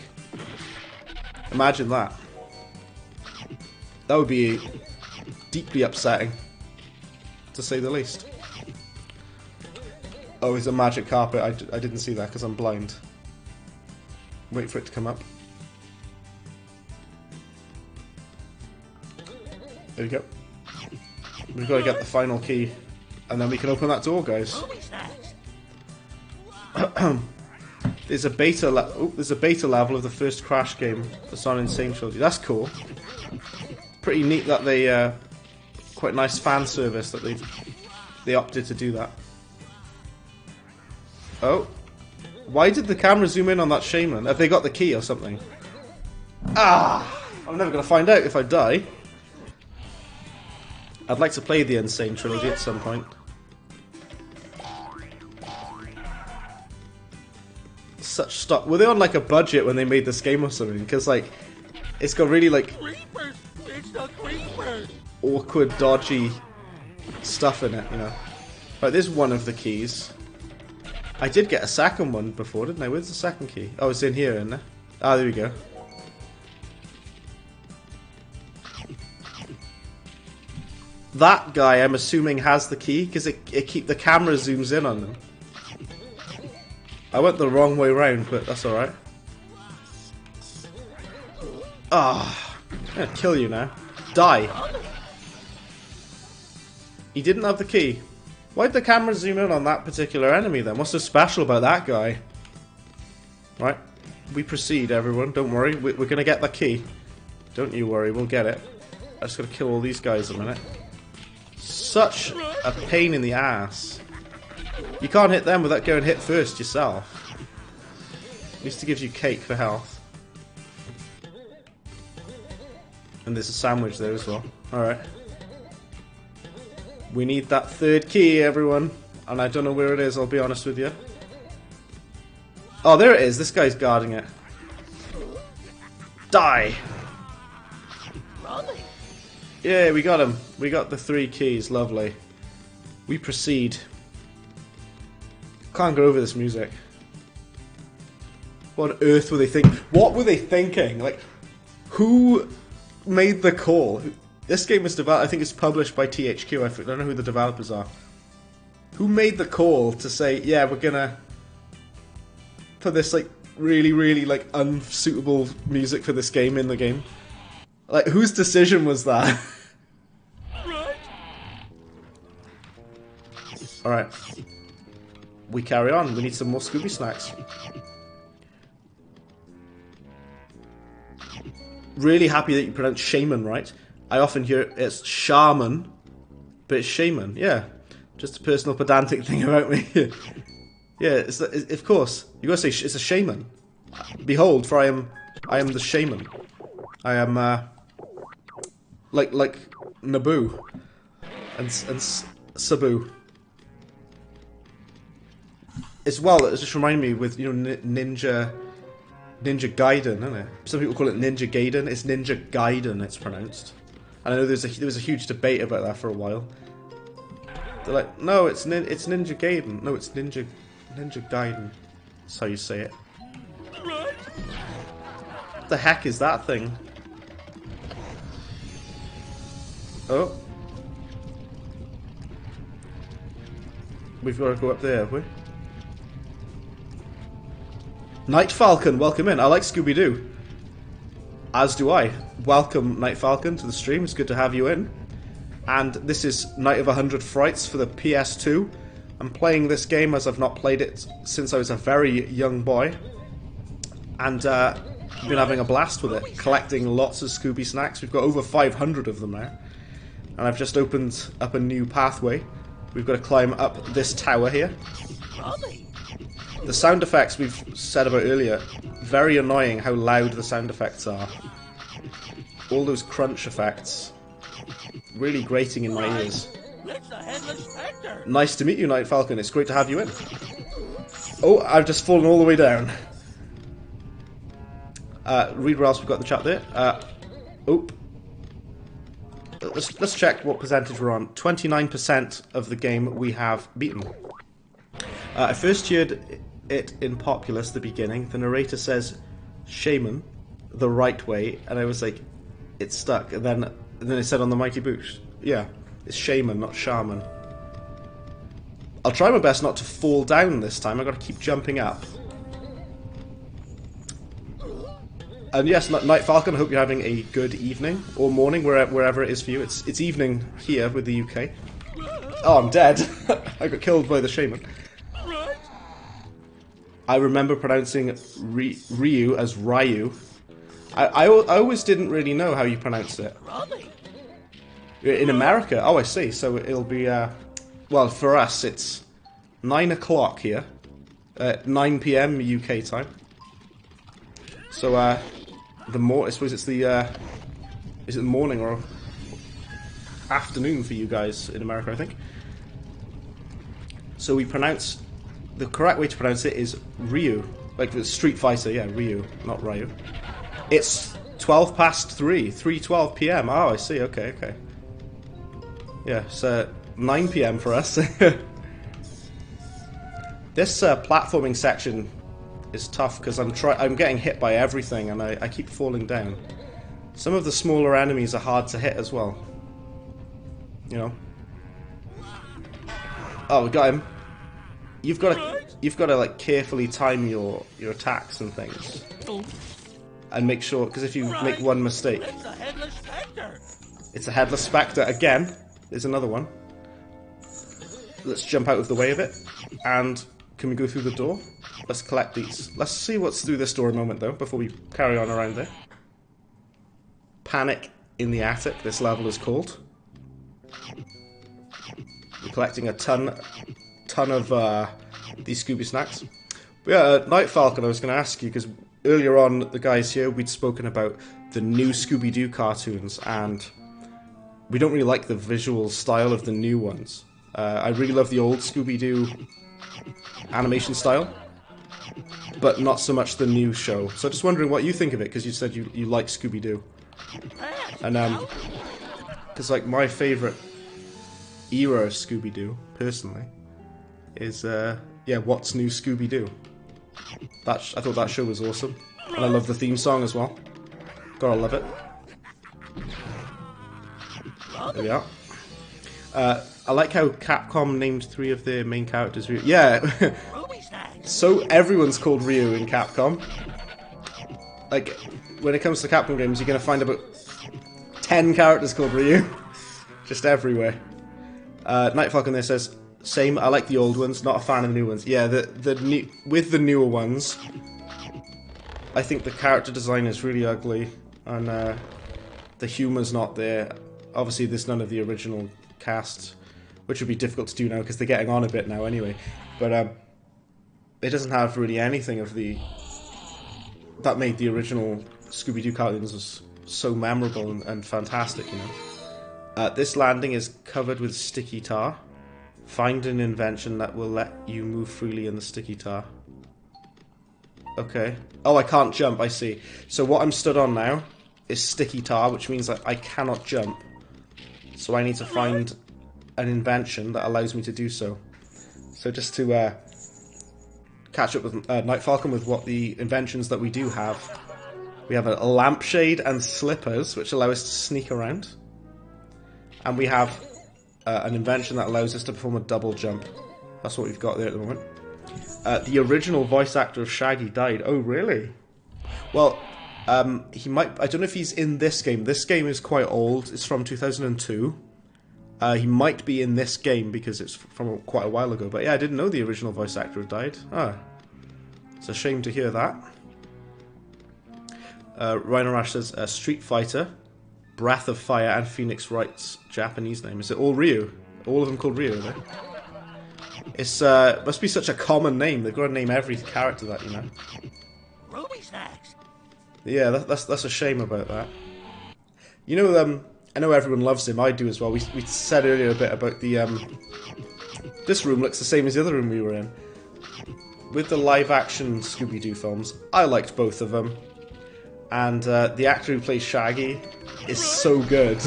Imagine that. That would be deeply upsetting, to say the least. Oh, it's a magic carpet. I didn't see that because I'm blind. Wait for it to come up. There we go. We've got to get the final key, and then we can open that door, guys. There's a beta level of the first Crash game that's on Insane Trilogy. That's cool. pretty neat that they quite nice fan service that they opted to do that. Oh, why did the camera zoom in on that shaman? Have they got the key or something? Ah, I'm never gonna find out if I die. I'd like to play the Insane Trilogy at some point. Such stock. Were they on like a budget when they made this game or something? Because like, it's got really like Creepers! It's the creepers! awkward, dodgy stuff in it, you know. Right, there's one of the keys. I did get a second one before, didn't I? Where's the second key? Oh, it's in here, isn't it? Ah, there we go. That guy, I'm assuming, has the key because the camera zooms in on them. I went the wrong way round, but that's alright. Ah, I'm gonna kill you now. Die. He didn't have the key. Why'd the camera zoom in on that particular enemy then? What's so special about that guy? Right, we proceed, everyone. Don't worry, we're gonna get the key. Don't you worry, we'll get it. I just gotta kill all these guys a minute. Such a pain in the ass. You can't hit them without going hit first yourself. At least it gives you cake for health. And there's a sandwich there as well. Alright. We need that third key, everyone. And I don't know where it is, I'll be honest with you. Oh, there it is. This guy's guarding it. Die! Yeah, we got him. We got the 3 keys. Lovely. We proceed. Can't go over this music. What on earth were they thinking? What were they thinking? Like, who made the call? This game was developed, I think it's published by THQ, I don't know who the developers are. Who made the call to say, yeah, we're gonna put this, like, really, really, like, unsuitable music for this game in the game? Like, whose decision was that? Alright. We carry on, we need some more Scooby snacks. Really happy that you pronounce shaman right. I often hear it's shaman, but it's shaman, yeah. Just a personal pedantic thing about me. Yeah, it's of course. You gotta say it's a shaman. Behold, for I am the shaman. I am like Naboo and Sabu. As well, it just reminded me with, you know, Ninja Gaiden, isn't it? Some people call it Ninja Gaiden. It's Ninja Gaiden, it's pronounced. And I know there was a huge debate about that for a while. They're like, no, it's Ninja Gaiden. No, it's Ninja Gaiden. That's how you say it. What the heck is that thing? Oh. We've got to go up there, have we? Night Falcon, welcome in. I like Scooby-Doo. As do I. Welcome, Night Falcon, to the stream. It's good to have you in. And this is Night of 100 Frights for the PS2. I'm playing this game as I've not played it since I was a very young boy. And I've been having a blast with it, collecting lots of Scooby snacks. We've got over 500 of them now. And I've just opened up a new pathway. We've got to climb up this tower here. The sound effects we've said about earlier, very annoying how loud the sound effects are. All those crunch effects. Really grating in my ears. Nice to meet you, Night Falcon. It's great to have you in. Oh, I've just fallen all the way down. Read where else we've got in the chat there. Oop. Let's check what percentage we're on. 29% of the game we have beaten. I first heard it in Populous, the beginning. The narrator says, shaman, the right way, and I was like, it's stuck. And then it said on the Mighty Boosh, yeah, it's shaman, not shaman. I'll try my best not to fall down this time. I've got to keep jumping up. And yes, Night Falcon, I hope you're having a good evening, or morning, wherever it is for you. It's evening here with the UK. Oh, I'm dead. I got killed by the shaman. I remember pronouncing Ryu as Ryu. I always didn't really know how you pronounced it. In America? Oh, I see. So it'll be, well, for us, it's 9 o'clock here. 9 p.m. UK time. So, I suppose it's the, is it the morning or afternoon for you guys in America, I think. So we pronounce, the correct way to pronounce it is Ryu. Like the Street Fighter, yeah, Ryu, not Ryu. It's 12 past 3, 3:12 p.m. Oh, I see, okay. Yeah, so 9 p.m. for us. This platforming section is tough because I'm getting hit by everything and I keep falling down. Some of the smaller enemies are hard to hit as well. You know. Oh, we got him. You've got to like carefully time your attacks and things, and make sure, because if you make one mistake, It's a headless specter. it's a headless specter again. There's another one. Let's jump out of the way of it, and can we go through the door? Let's collect these. Let's see what's through this door a moment though, before we carry on around there. Panic in the Attic. This level is called. We're collecting a ton of these Scooby snacks. But yeah, Night Falcon, I was going to ask you, because earlier on, the guys here, we'd spoken about the new Scooby-Doo cartoons, and we don't really like the visual style of the new ones. I really love the old Scooby-Doo animation style, but not so much the new show. So just wondering what you think of it, because you said you like Scooby-Doo. And, because like my favourite era of Scooby-Doo, personally, is, yeah, What's New Scooby-Doo. I thought that show was awesome. And I love the theme song as well. Gotta love it. There we are. I like how Capcom named 3 of their main characters Ryu. Yeah, so everyone's called Ryu in Capcom. Like, when it comes to Capcom games, you're gonna find about 10 characters called Ryu. Just everywhere. Night Falcon there says, same, I like the old ones, not a fan of the new ones. Yeah, with the newer ones, I think the character design is really ugly, and the humour's not there. Obviously, there's none of the original cast, which would be difficult to do now, because they're getting on a bit now anyway. But it doesn't have really anything of that made the original Scooby-Doo cartoons so memorable and fantastic, you know. This landing is covered with sticky tar. Find an invention that will let you move freely in the sticky tar. Okay. Oh, I can't jump, I see. So what I'm stood on now is sticky tar, which means that I cannot jump. So I need to find an invention that allows me to do so. So just to catch up with Night Falcon with what the inventions that we do have. We have a lampshade and slippers, which allow us to sneak around. And we have an invention that allows us to perform a double jump. That's what we've got there at the moment. The original voice actor of Shaggy died. Oh, really? Well, he might... I don't know if he's in this game. This game is quite old. It's from 2002. He might be in this game because it's from quite a while ago. But yeah, I didn't know the original voice actor had died. Ah, it's a shame to hear that. Rhino Rash says, Street Fighter, Breath of Fire, and Phoenix Wright's Japanese name. Is it all Ryu? All of them called Ryu, are they? It's, must be such a common name. They've got to name every character that, you know. Ruby snacks. Yeah, that's a shame about that. You know, I know everyone loves him. I do as well. We said earlier a bit about the, this room looks the same as the other room we were in. With the live-action Scooby-Doo films, I liked both of them. And the actor who plays Shaggy is so good.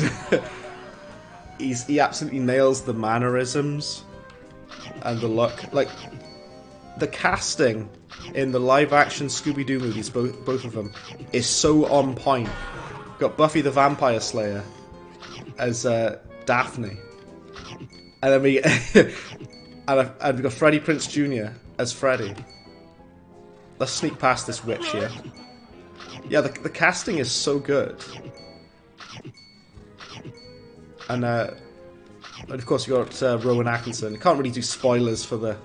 He absolutely nails the mannerisms and the look. Like, the casting in the live-action Scooby-Doo movies, both of them, is so on point. Got Buffy the Vampire Slayer as Daphne. And then we and we've got Freddie Prinze Jr. as Freddy. Let's sneak past this witch here. Yeah, the casting is so good. And of course you got Rowan Atkinson. Can't really do spoilers for the...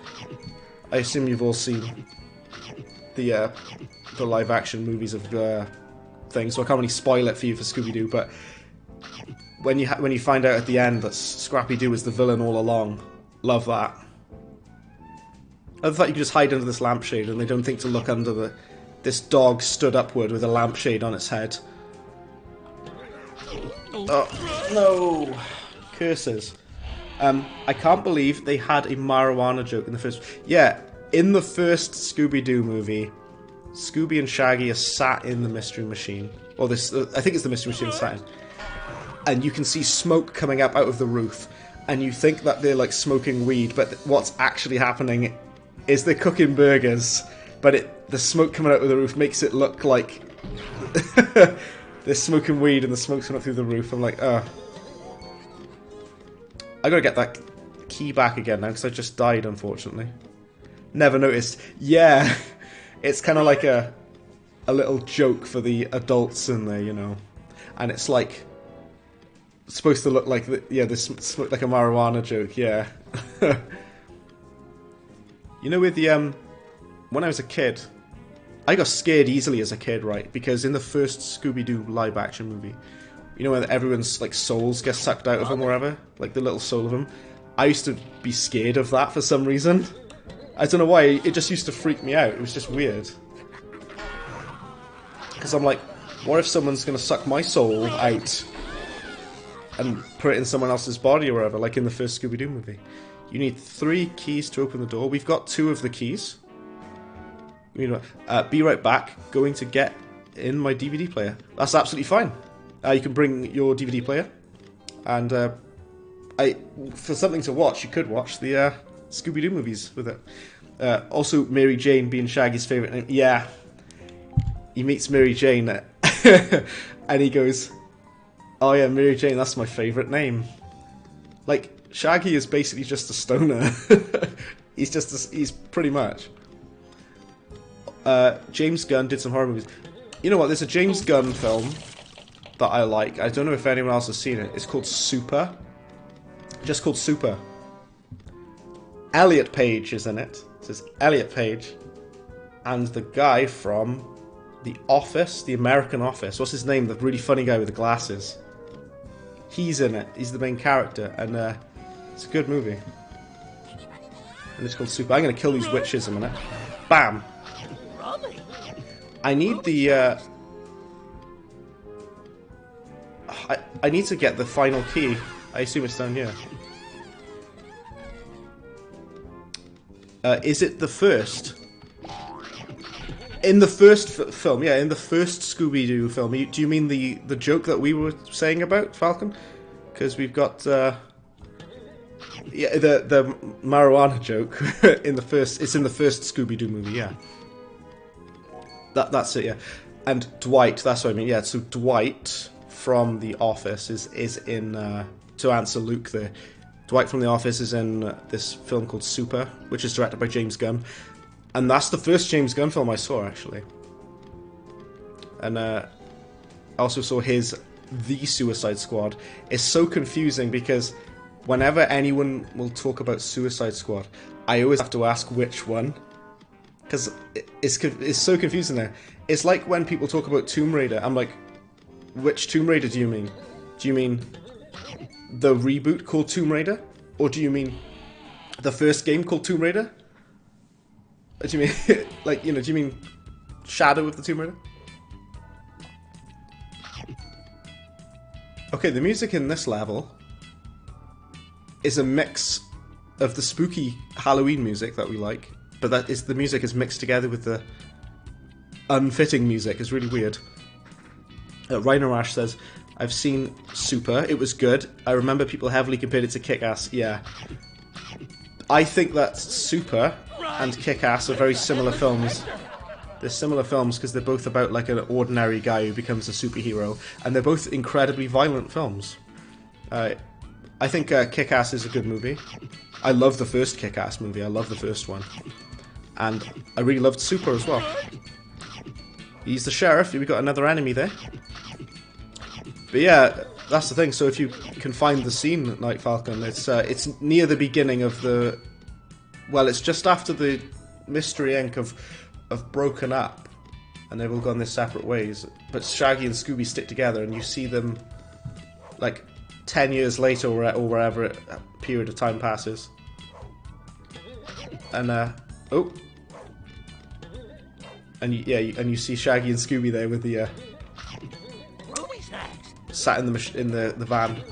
I assume you've all seen the live action movies of things, so I can't really spoil it for you for Scooby-Doo, but when you find out at the end that Scrappy-Doo is the villain all along. Love that. I thought you could just hide under this lampshade and they don't think to look under this dog stood upward with a lampshade on its head. Oh, no. Curses. I can't believe they had a marijuana joke in the first... Yeah, in the first Scooby-Doo movie, Scooby and Shaggy are sat in the Mystery Machine. Or this, I think it's the Mystery Machine sat in. And you can see smoke coming up out of the roof. And you think that they're like smoking weed, but what's actually happening is they're cooking burgers. But the smoke coming out of the roof makes it look like they're smoking weed and the smoke's coming up through the roof. I'm like, ugh. I gotta get that key back again now because I just died, unfortunately. Never noticed. Yeah, it's kind of like a little joke for the adults in there, you know. And it's like supposed to look like this like a marijuana joke. Yeah. You know, with the when I was a kid, I got scared easily as a kid, right? Because in the first Scooby-Doo live-action movie, you know, when everyone's like souls get sucked out of them, or whatever, like the little soul of them. I used to be scared of that for some reason. I don't know why. It just used to freak me out. It was just weird. Because I'm like, what if someone's gonna suck my soul out and put it in someone else's body or whatever, like in the first Scooby-Doo movie? You need 3 keys to open the door. We've got 2 of the keys. Be right back. Going to get in my DVD player. That's absolutely fine. You can bring your DVD player, and for something to watch, you could watch the Scooby-Doo movies with it. Also, Mary Jane being Shaggy's favourite name. Yeah, he meets Mary Jane, and he goes, "Oh yeah, Mary Jane, that's my favourite name." Like, Shaggy is basically just a stoner. He's pretty much. James Gunn did some horror movies. You know what? There's a James Gunn film that I like. I don't know if anyone else has seen it. It's called Super. Just called Super. Elliot Page is in it. It says Elliot Page. And the guy from The Office, The American Office. What's his name? The really funny guy with the glasses. He's in it. He's the main character. And it's a good movie. And it's called Super. I'm going to kill these witches in a minute. Bam! I need the... I need to get the final key. I assume it's down here. Is it the first? In the first film, yeah, in the first Scooby-Doo film. Do you mean the joke that we were saying about, Falcon? Because we've got yeah, the marijuana joke in the first. It's in the first Scooby-Doo movie, yeah. That's it, yeah. And Dwight, that's what I mean, yeah. So Dwight from The Office is in, to answer Luke there, Dwight from The Office is in this film called Super, which is directed by James Gunn. And that's the first James Gunn film I saw, actually. And I also saw his The Suicide Squad. It's so confusing because whenever anyone will talk about Suicide Squad, I always have to ask which one. Because it's so confusing there. It's like when people talk about Tomb Raider, I'm like, which Tomb Raider do you mean? Do you mean the reboot called Tomb Raider? Or do you mean the first game called Tomb Raider? What do you mean? Like, you know, do you mean Shadow of the Tomb Raider? Okay, the music in this level is a mix of the spooky Halloween music that we like, but the music is mixed together with the unfitting music. It's really weird. Rhino Ash says, I've seen Super, it was good. I remember people heavily compared it to Kick-Ass. Yeah. I think that Super and Kick-Ass are very similar films. They're similar films because they're both about like an ordinary guy who becomes a superhero, and they're both incredibly violent films. I think Kick-Ass is a good movie. I love the first Kick-Ass movie. I love the first one. And I really loved Super as well. He's the sheriff. We got another enemy there. But yeah, that's the thing. So if you can find the scene, Night Falcon, it's near the beginning of the... Well, it's just after the Mystery Inc. have broken up, and they've all gone their separate ways. But Shaggy and Scooby stick together, and you see them, like, 10 years later or wherever a period of time passes. And oh, and you see Shaggy and Scooby there with the sat in the van.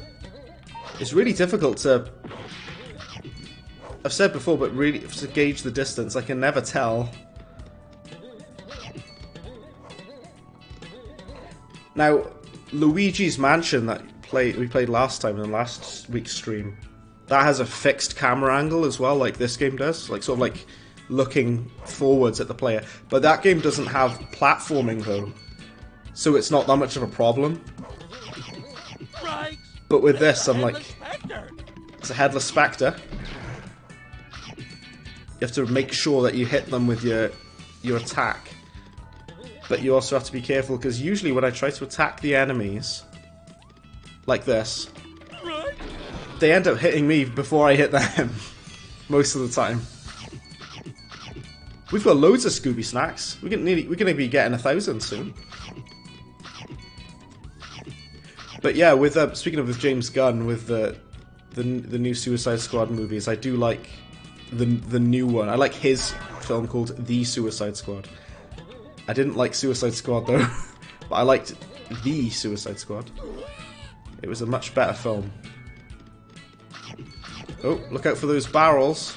It's really difficult to. I've said before, but really to gauge the distance, I can never tell. Now, Luigi's Mansion that we played last time in last week's stream, that has a fixed camera angle as well, like this game does, like sort of like looking forwards at the player. But that game doesn't have platforming though, so it's not that much of a problem. But with this, I'm like, it's a headless spectre. You have to make sure that you hit them with your attack. But you also have to be careful, because usually when I try to attack the enemies, like this, they end up hitting me before I hit them, most of the time. We've got loads of Scooby snacks. We're gonna be getting 1,000 soon. But yeah, with speaking of with James Gunn, with the new Suicide Squad movies, I do like the new one. I like his film called The Suicide Squad. I didn't like Suicide Squad though, but I liked The Suicide Squad. It was a much better film. Oh, look out for those barrels.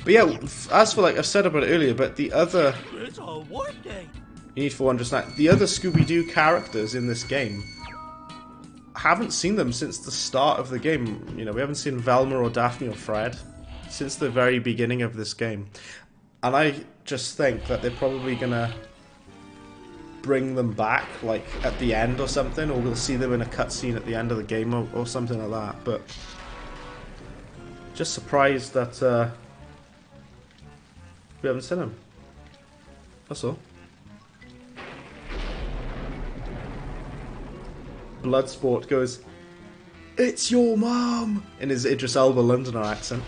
But yeah, as for like I've said about it earlier, but the other... It's a work day. You need 400 snacks. The other Scooby-Doo characters in this game, I haven't seen them since the start of the game. You know, we haven't seen Velma or Daphne or Fred since the very beginning of this game. And I just think that they're probably gonna bring them back, like, at the end or something, or we'll see them in a cutscene at the end of the game or something like that. But just surprised that we haven't seen them. That's all. Bloodsport goes, "It's your mum," in his Idris Elba Londoner accent.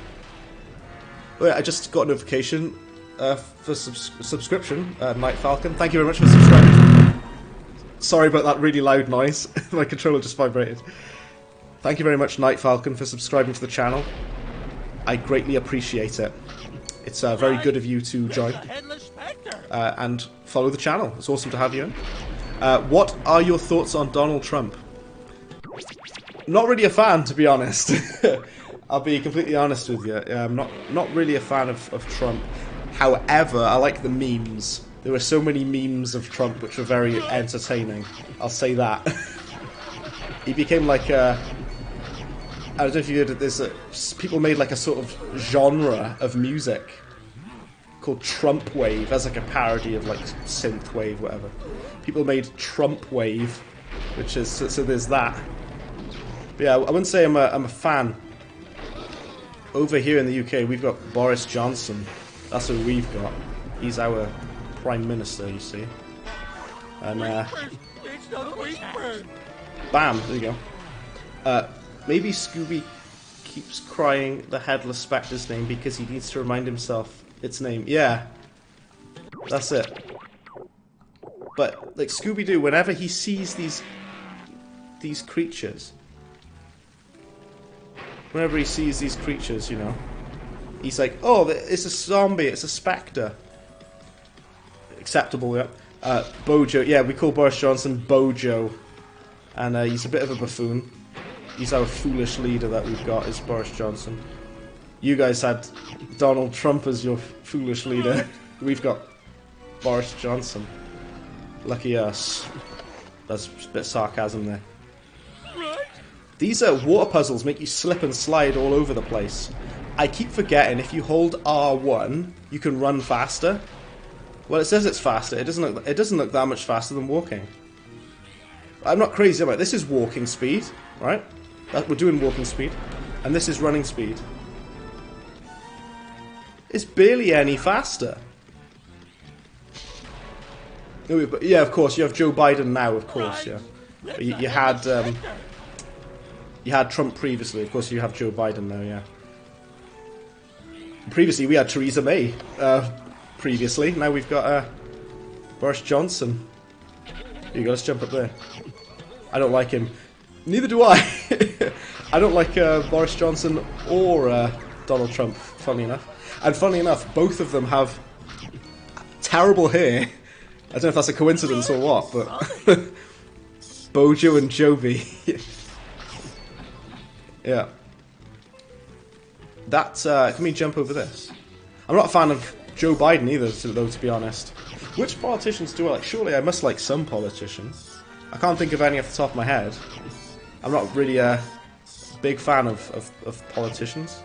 Oh yeah, I just got a notification for subscription, Night Falcon. Thank you very much for subscribing. Sorry about that really loud noise. My controller just vibrated. Thank you very much, Night Falcon, for subscribing to the channel. I greatly appreciate it. It's very good of you to join and follow the channel. It's awesome to have you in. What are your thoughts on Donald Trump? Not really a fan, to be honest. I'll be completely honest with you. I'm not really a fan of Trump. However, I like the memes. There were so many memes of Trump which were very entertaining. I'll say that. He became like a... I don't know if you heard of this. People made like a sort of genre of music called Trump Wave, as like a parody of like synth wave, whatever. People made Trump Wave, which is so there's that. But yeah, I wouldn't say I'm a fan. Over here in the UK, we've got Boris Johnson. That's who we've got. He's our Prime Minister, you see. And bam, there you go. Maybe Scooby keeps crying the Headless Spectre's name because he needs to remind himself its name. Yeah, that's it. But like Scooby-Doo, whenever he sees these creatures, you know, he's like, "Oh, it's a zombie, it's a spectre." Acceptable, yeah. Bojo, yeah, we call Boris Johnson Bojo, and he's a bit of a buffoon. He's our foolish leader that we've got, is Boris Johnson. You guys had Donald Trump as your foolish leader. We've got Boris Johnson. Lucky us. That's a bit of sarcasm there. These water puzzles make you slip and slide all over the place. I keep forgetting if you hold R1, you can run faster. Well, it says it's faster. It doesn't look that much faster than walking. I'm not crazy about it. This is walking speed, right? We're doing walking speed, and this is running speed. It's barely any faster. Yeah, of course, you have Joe Biden now, of course, yeah. But you had Trump previously, of course you have Joe Biden now, yeah. Previously we had Theresa May, previously, now we've got Boris Johnson. Here you go, let's jump up there. I don't like him. Neither do I. I don't like Boris Johnson or Donald Trump, funny enough. And funny enough, both of them have terrible hair. I don't know if that's a coincidence or what, but Bojo and Joby. Yeah. That, can we jump over this? I'm not a fan of Joe Biden either, though, to be honest. Which politicians do I like? Surely I must like some politicians. I can't think of any off the top of my head. I'm not really a big fan of politicians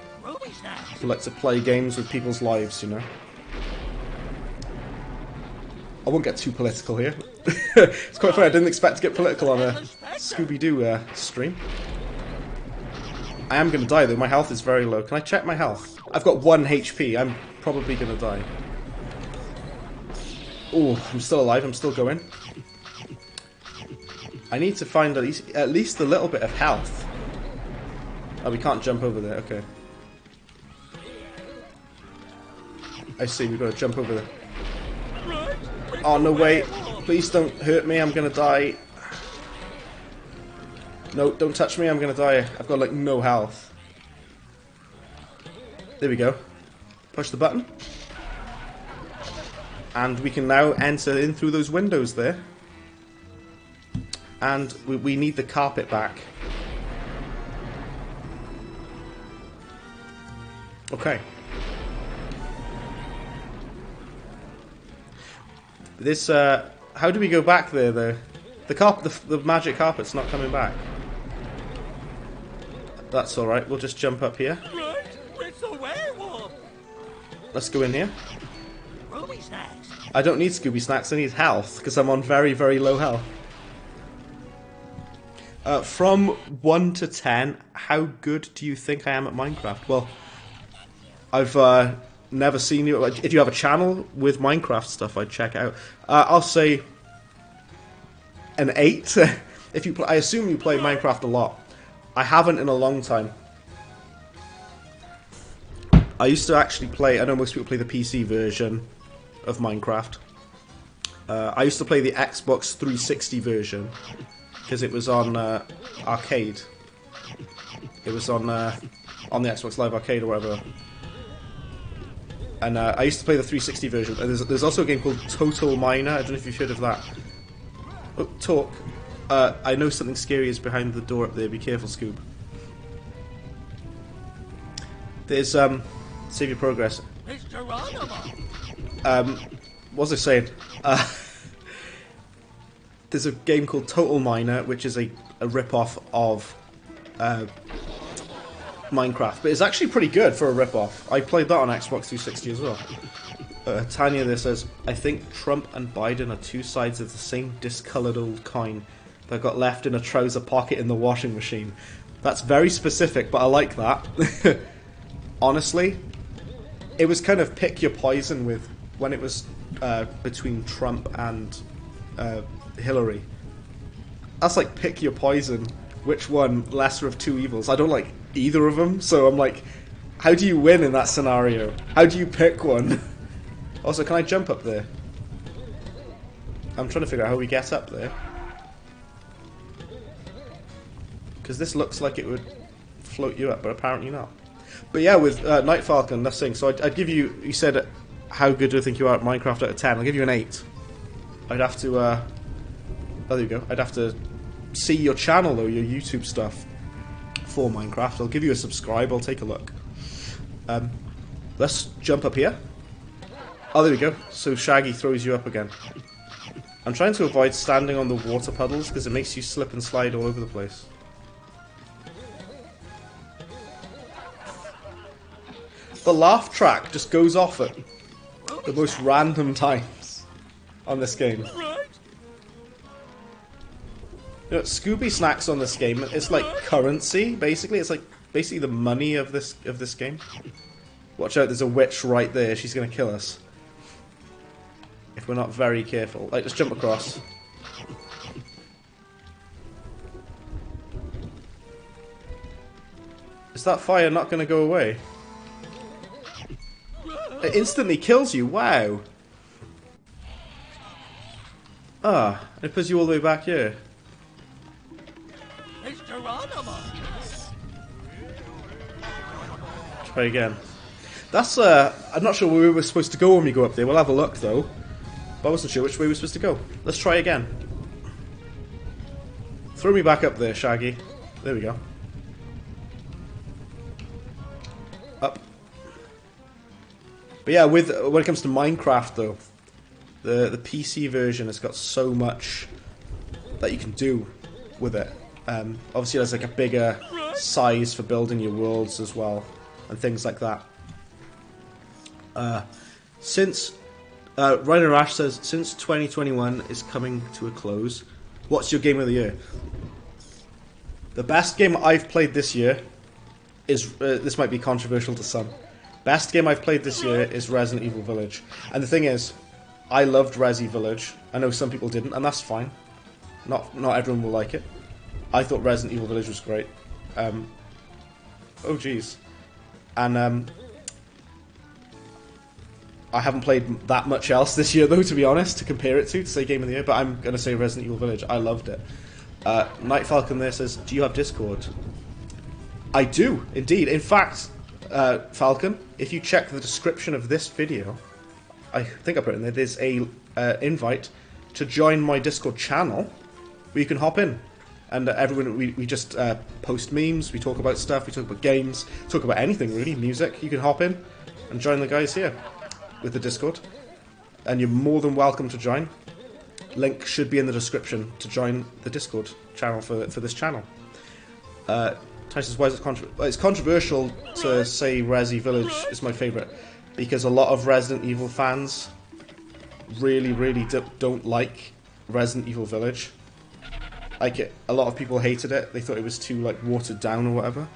who like to play games with people's lives, you know. I won't get too political here. It's quite funny, I didn't expect to get political on a Scooby-Doo stream. I am going to die though, my health is very low. Can I check my health? I've got 1 HP, I'm probably going to die. Oh, I'm still alive, I'm still going. I need to find at least a little bit of health. Oh, we can't jump over there, okay. I see, we've got to jump over there. Oh, no, wait. Please don't hurt me, I'm gonna die. No, don't touch me, I'm gonna die. I've got, like, no health. There we go. Push the button. And we can now enter in through those windows there. And we need the carpet back. Okay. This, how do we go back there, though? The magic carpet's not coming back. That's alright, we'll just jump up here. It's a werewolf. Let's go in here. Ruby snacks. I don't need Scooby Snacks, I need health, because I'm on very, very low health. From 1 to 10, how good do you think I am at Minecraft? Well, I've never seen you. If you have a channel with Minecraft stuff, I'd check it out. I'll say an 8. If you, I assume you play Minecraft a lot. I haven't in a long time. I used to actually play. I know most people play the PC version of Minecraft. I used to play the Xbox 360 version because it was on arcade. It was on the Xbox Live Arcade or whatever. And I used to play the 360 version. There's also a game called Total Miner. I don't know if you've heard of that. Oh, talk. I know something scary is behind the door up there. Be careful, Scoob. There's save your progress. What was I saying? There's a game called Total Miner, which is a rip-off of Minecraft, but it's actually pretty good for a rip-off. I played that on Xbox 360 as well. Tanya there says, I think Trump and Biden are two sides of the same discoloured old coin that got left in a trouser pocket in the washing machine. That's very specific, but I like that. Honestly, it was kind of pick your poison with when it was between Trump and Hillary. That's like pick your poison. Which one? Lesser of two evils. I don't like either of them, so I'm like, how do you win in that scenario? How do you pick one? Also, can I jump up there? I'm trying to figure out how we get up there. Because this looks like it would float you up, but apparently not. But yeah, with Night Falcon, that's saying. So I'd give you. You said how good do I think you are at Minecraft out of 10? I'll give you an 8. I'd have to. Oh, there you go. I'd have to see your channel though, your YouTube stuff for Minecraft. I'll give you a subscribe. I'll take a look. Let's jump up here. Oh, there we go. So Shaggy throws you up again. I'm trying to avoid standing on the water puddles because it makes you slip and slide all over the place. The laugh track just goes off at the most random times on this game. You know, Scooby Snacks on this game, it's like currency, basically. It's like basically the money of this game. Watch out, there's a witch right there. She's going to kill us. If we're not very careful. Like, just jump across. Is that fire not going to go away? It instantly kills you, wow. Ah, it puts you all the way back here. Geronimo. Try again. That's, I'm not sure where we were supposed to go when we go up there. We'll have a look, though. But I wasn't sure which way we were supposed to go. Let's try again. Throw me back up there, Shaggy. There we go. Up. But yeah, when it comes to Minecraft, though, the PC version has got so much that you can do with it. Obviously, there's like a bigger size for building your worlds as well, and things like that. Since Rhino Ash says, since 2021 is coming to a close, what's your game of the year? The best game I've played this year is, this might be controversial to some, best game I've played this year is Resident Evil Village. And the thing is, I loved Resi Village. I know some people didn't, and that's fine. Not everyone will like it. I thought Resident Evil Village was great. Oh jeez. And I haven't played that much else this year, though, to be honest, to compare it to say Game of the Year, but I'm going to say Resident Evil Village. I loved it. Night Falcon there says, do you have Discord? I do, indeed. In fact, Falcon, if you check the description of this video, I think I put it in there, there's a invite to join my Discord channel where you can hop in. And everyone, we just post memes, we talk about stuff, we talk about games, talk about anything really, music. You can hop in and join the guys here with the Discord. And you're more than welcome to join. Link should be in the description to join the Discord channel for this channel. Tyson's, why is it controversial? It's controversial to say Resi Village is my favourite, because a lot of Resident Evil fans really don't like Resident Evil Village. Like, a lot of people hated it. They thought it was too, like, watered down or whatever.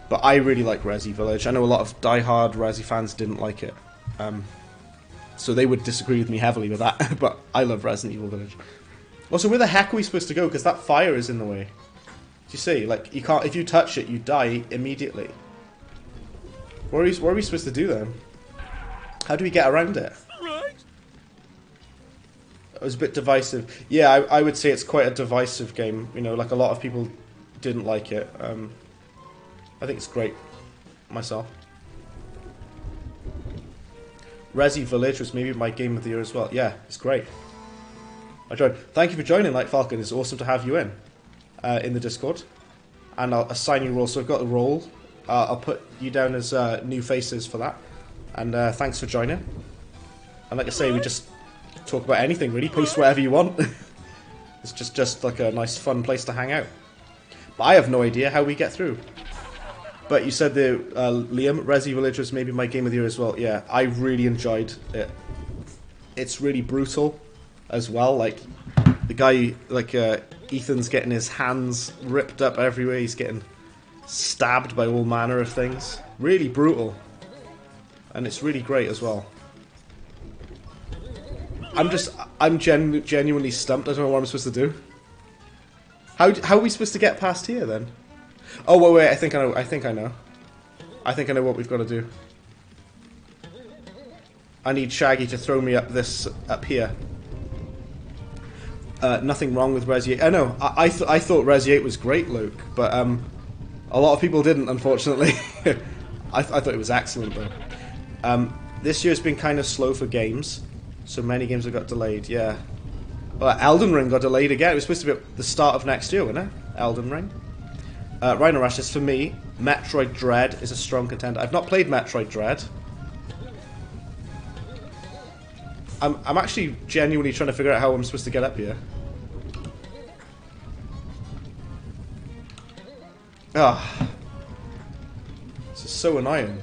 But I really like Resi Village. I know a lot of die-hard Resi fans didn't like it. So they would disagree with me heavily with that. But I love Resident Evil Village. Also, where the heck are we supposed to go? Because that fire is in the way. Do you see? Like, you can't... If you touch it, you die immediately. What are we supposed to do then? How do we get around it? It was a bit divisive. Yeah, I would say it's quite a divisive game. You know, like a lot of people didn't like it. I think it's great myself. Resi Village was maybe my game of the year as well. Yeah, it's great. I joined. Thank you for joining, Light Falcon. It's awesome to have you in the Discord. And I'll assign you roles. So I've got a role. I'll put you down as new faces for that. And thanks for joining. And like I say, we just talk about anything really, post whatever you want. It's just like a nice fun place to hang out. But I have no idea how we get through. But you said the Liam, Resi Village was maybe my game of the year as well. Yeah, I really enjoyed it. It's really brutal as well. Like the guy, like Ethan's getting his hands ripped up everywhere. He's getting stabbed by all manner of things. Really brutal. And it's really great as well. I'm genuinely stumped. I don't know what I'm supposed to do. How are we supposed to get past here then? Oh wait, I think I know. I think I know what we've got to do. I need Shaggy to throw me up here. Nothing wrong with Resi 8. I know. I thought Resi 8 was great, Luke, but a lot of people didn't, unfortunately. I thought it was excellent though. This year's been kind of slow for games. So many games have got delayed, yeah. Well, Elden Ring got delayed again. It was supposed to be at the start of next year, wasn't it? Elden Ring. Rhino Rash says, for me, Metroid Dread is a strong contender. I've not played Metroid Dread. I'm actually genuinely trying to figure out how I'm supposed to get up here. Ah. This is so annoying.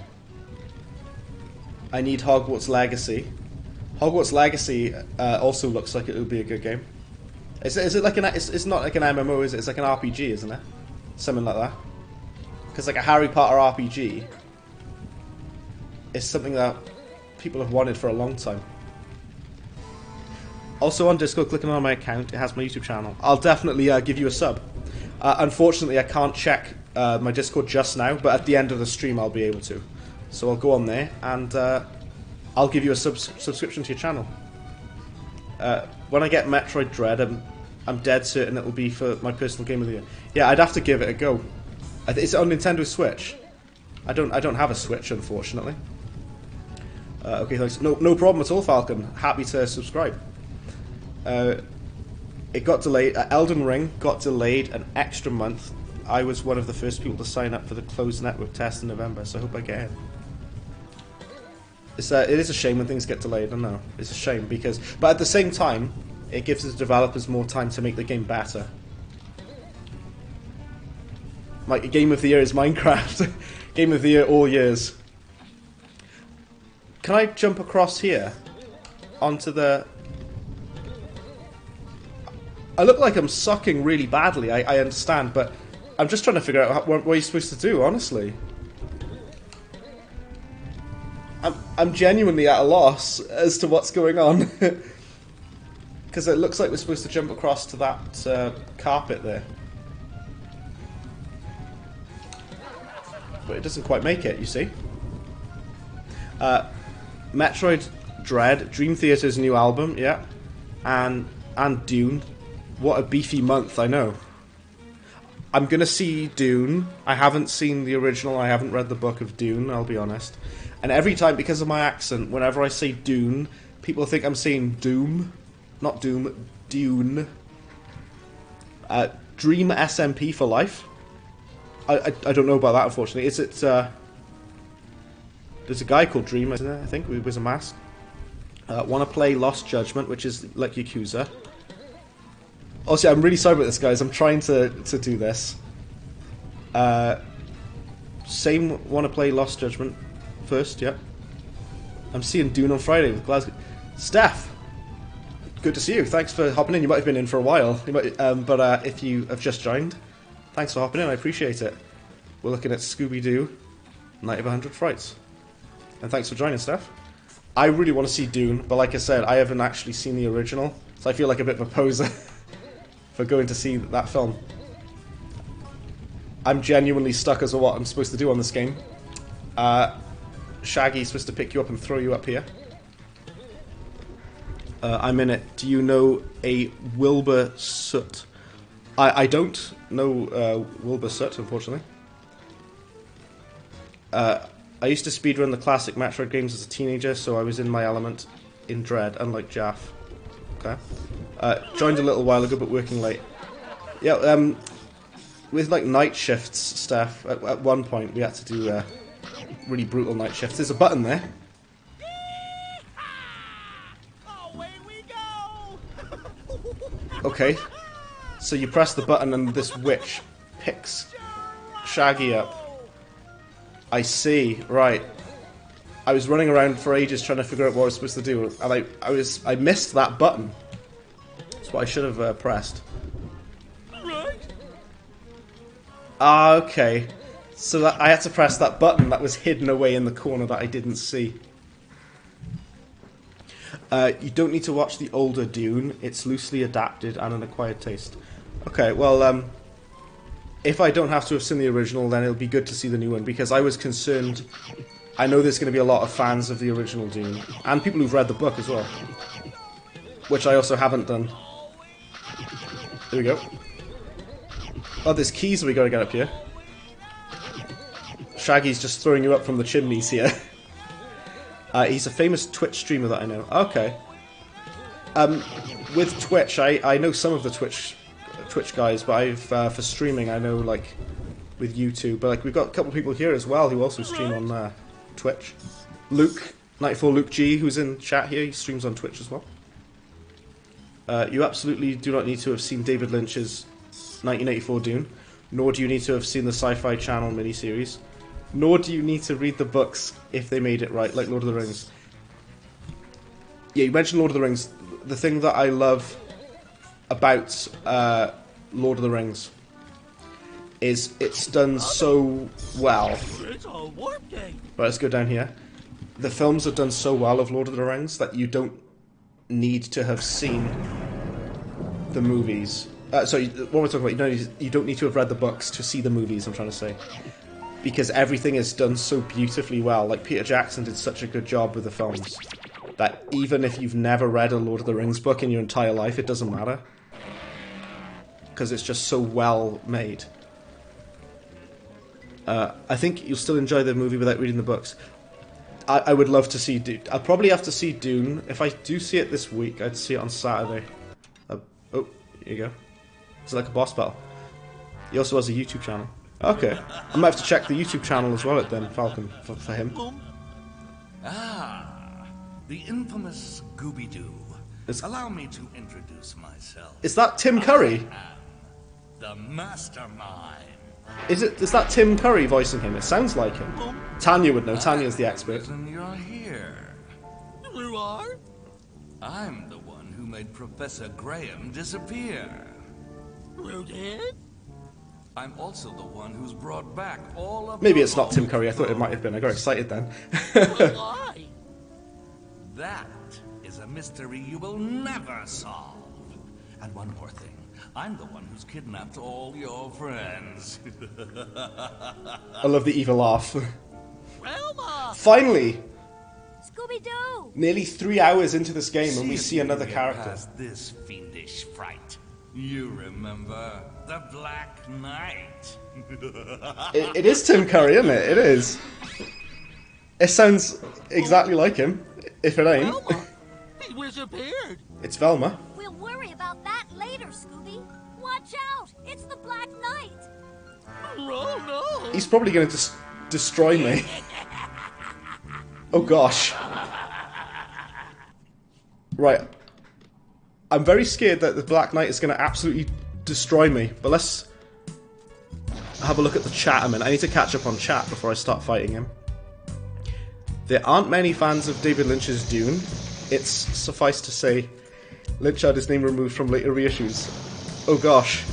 I need Hogwarts Legacy. Hogwarts Legacy also looks like it would be a good game. Is it like it's not like an MMO, is it? It's like an RPG, isn't it? Something like that. Because like a Harry Potter RPG is something that people have wanted for a long time. Also on Discord, clicking on my account, it has my YouTube channel. I'll definitely give you a sub. Unfortunately, I can't check my Discord just now, but at the end of the stream I'll be able to. So I'll go on there and I'll give you a subscription to your channel. When I get Metroid Dread, I'm dead certain it will be for my personal game of the year. Yeah, I'd have to give it a go. It's on Nintendo Switch. I don't have a Switch, unfortunately. Okay, thanks. No problem at all, Falcon. Happy to subscribe. It got delayed. Elden Ring got delayed an extra month. I was one of the first people to sign up for the closed network test in November, so I hope I get in. It is a shame when things get delayed, I know. It's a shame, because... But at the same time, it gives the developers more time to make the game better. My game of the year is Minecraft. Game of the year all years. Can I jump across here? Onto the... I look like I'm sucking really badly, I understand, but I'm just trying to figure out what you're supposed to do, honestly. I'm genuinely at a loss as to what's going on. Because it looks like we're supposed to jump across to that carpet there. But it doesn't quite make it, you see. Metroid Dread, Dream Theater's new album, yeah. And Dune. What a beefy month, I know. I'm gonna see Dune. I haven't seen the original, I haven't read the book of Dune, I'll be honest. And every time, because of my accent, whenever I say Dune, people think I'm saying Doom. Not Doom, Dune. Dream SMP for life. I don't know about that, unfortunately. Is it, there's a guy called Dream, isn't there, I think, who wears a mask. Wanna play Lost Judgment, which is like Yakuza. Also, I'm really sorry about this, guys. I'm trying to do this. Same wanna play Lost Judgment first, yeah. I'm seeing Dune on Friday with Glasgow. Steph! Good to see you. Thanks for hopping in. You might have been in for a while. You might, but if you have just joined, thanks for hopping in. I appreciate it. We're looking at Scooby-Doo, Night of 100 Frights. And thanks for joining, Steph. I really want to see Dune, but like I said, I haven't actually seen the original, so I feel like a bit of a poser for going to see that film. I'm genuinely stuck as to what I'm supposed to do on this game. Shaggy's supposed to pick you up and throw you up here. I'm in it. Do you know a Wilbur Soot? I don't know Wilbur Soot, unfortunately. I used to speedrun the classic Metroid games as a teenager, so I was in my element in Dread, unlike Jaff. Okay. Joined a little while ago, but working late. Yeah, with like night shifts stuff, at one point we had to do really brutal night shifts. There's a button there. Away we go! Okay. So you press the button and this witch picks Shaggy up. I see, right. I was running around for ages trying to figure out what I was supposed to do, and I missed that button. That's what I should have pressed. Right. Ah, okay. So that I had to press that button that was hidden away in the corner that I didn't see. You don't need to watch the older Dune. It's loosely adapted and an acquired taste. Okay, well, if I don't have to have seen the original, then it'll be good to see the new one, because I was concerned. I know there's going to be a lot of fans of the original Dune, and people who've read the book as well, which I also haven't done. There we go. Oh, there's keys we got to get up here. Shaggy's just throwing you up from the chimneys here. He's a famous Twitch streamer that I know. Okay. With Twitch, I know some of the Twitch guys, but I've for streaming I know like with YouTube. But like we've got a couple of people here as well who also stream on Twitch. Luke, 94 Luke G, who's in chat here, he streams on Twitch as well. You absolutely do not need to have seen David Lynch's 1984 Dune, nor do you need to have seen the Sci-Fi Channel miniseries, nor do you need to read the books if they made it right, like Lord of the Rings. Yeah, you mentioned Lord of the Rings. The thing that I love about Lord of the Rings is it's done so well. It's a warp game. Right, let's go down here. The films are done so well of Lord of the Rings that you don't need to have seen the movies. Sorry, what we're talking about, you don't need to have read the books to see the movies, I'm trying to say. Because everything is done so beautifully well. Like, Peter Jackson did such a good job with the films that even if you've never read a Lord of the Rings book in your entire life, it doesn't matter. because it's just so well made. I think you'll still enjoy the movie without reading the books. I would love to see Dune. I'll probably have to see Dune. If I do see it this week, I'd see it on Saturday. Oh, here you go. It's like a boss battle. He also has a YouTube channel. Okay. I might have to check the YouTube channel as well then, Falcon, for him. Ah, the infamous Scooby-Doo. Allow me to introduce myself. Is that Tim Curry? The mastermind. Is that Tim Curry voicing him? It sounds like him. Tanya would know. Tanya's the expert. And you're here. You are? I'm the one who made Professor Graham disappear. You did? I'm also the one who's brought back all of Maybe it's not Tim Curry. I thought it might have been. I got excited then. Why? That is a mystery you will never solve. And one more thing. I'm the one who's kidnapped all your friends. I love the evil laugh. Velma! Finally! Scooby-Doo! Nearly 3 hours into this game and we see another character. This fiendish fright. You remember the Black Knight? It is Tim Curry, isn't it? It is. It sounds exactly like him, if it ain't. Velma! He disappeared! It's Velma. We'll worry about that later, Scooby. Watch out! It's the Black Knight! Oh no! He's probably going to destroy me. Oh gosh. Right. I'm very scared that the Black Knight is going to absolutely destroy me, but let's have a look at the chat a minute. I need to catch up on chat before I start fighting him. There aren't many fans of David Lynch's Dune. It's suffice to say, Lynch had his name removed from later reissues. Oh gosh.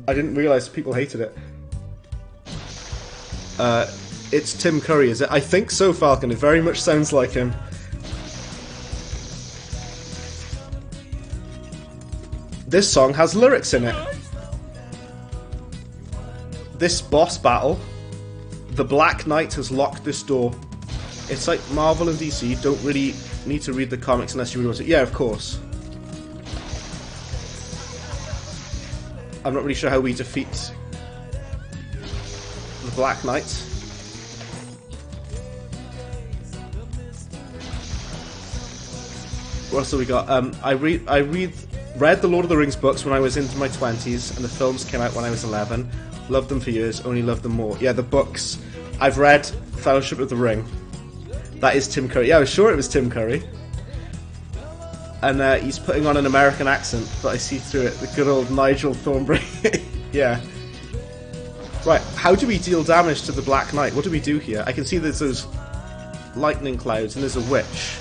I didn't realise people hated it. It's Tim Curry, is it? I think so, Falcon. It very much sounds like him. This song has lyrics in it. This boss battle, the Black Knight has locked this door. It's like Marvel and DC don't really need to read the comics unless you really want to. Yeah, of course. I'm not really sure how we defeat the Black Knight. What else have we got? I read the Lord of the Rings books when I was into my 20s, and the films came out when I was 11. Loved them for years, only loved them more. Yeah, the books. I've read Fellowship of the Ring. That is Tim Curry. Yeah, I was sure it was Tim Curry. And he's putting on an American accent, but I see through it. The good old Nigel Thornberry. Yeah. Right, how do we deal damage to the Black Knight? What do we do here? I can see there's those lightning clouds, and there's a witch.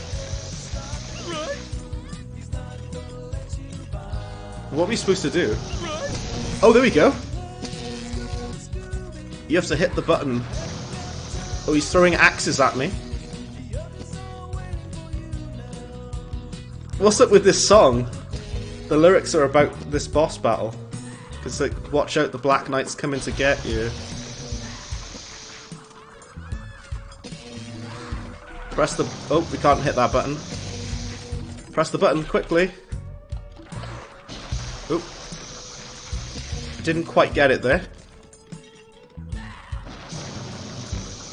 What are we supposed to do? Oh, there we go. You have to hit the button. Oh, he's throwing axes at me. What's up with this song? The lyrics are about this boss battle. It's like, watch out, the Black Knight's coming to get you. Press the... Oh, we can't hit that button. Press the button, quickly. Oh. Didn't quite get it there.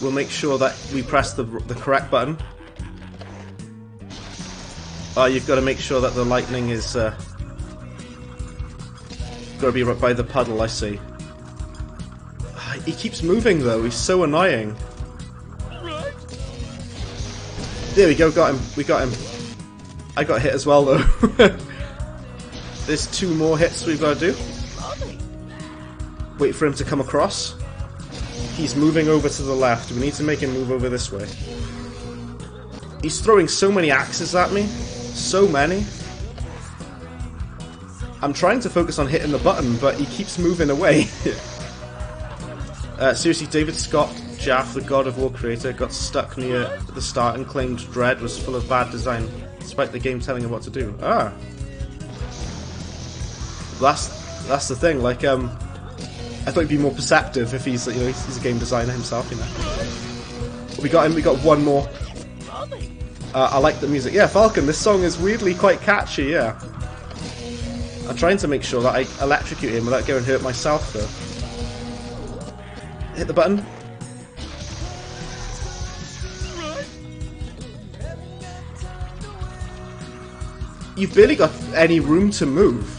We'll make sure that we press the correct button. Oh, you've got to make sure that the lightning is... got to be right by the puddle, I see. He keeps moving though, he's so annoying. There we go, got him. We got him. I got hit as well though. There's 2 more hits we've got to do. Wait for him to come across. He's moving over to the left. We need to make him move over this way. He's throwing so many axes at me. So many. I'm trying to focus on hitting the button, but he keeps moving away. Seriously, David Scott, Jaff, the God of War creator, got stuck near the start and claimed Dread was full of bad design, despite the game telling him what to do. Ah. That's the thing, like, I thought he'd be more perceptive if he's, you know, he's a game designer himself, you know. We got him, we got 1 more. I like the music. Yeah, Falcon, this song is weirdly quite catchy, yeah. I'm trying to make sure that I electrocute him without going hurt myself, though. Hit the button. You've barely got any room to move.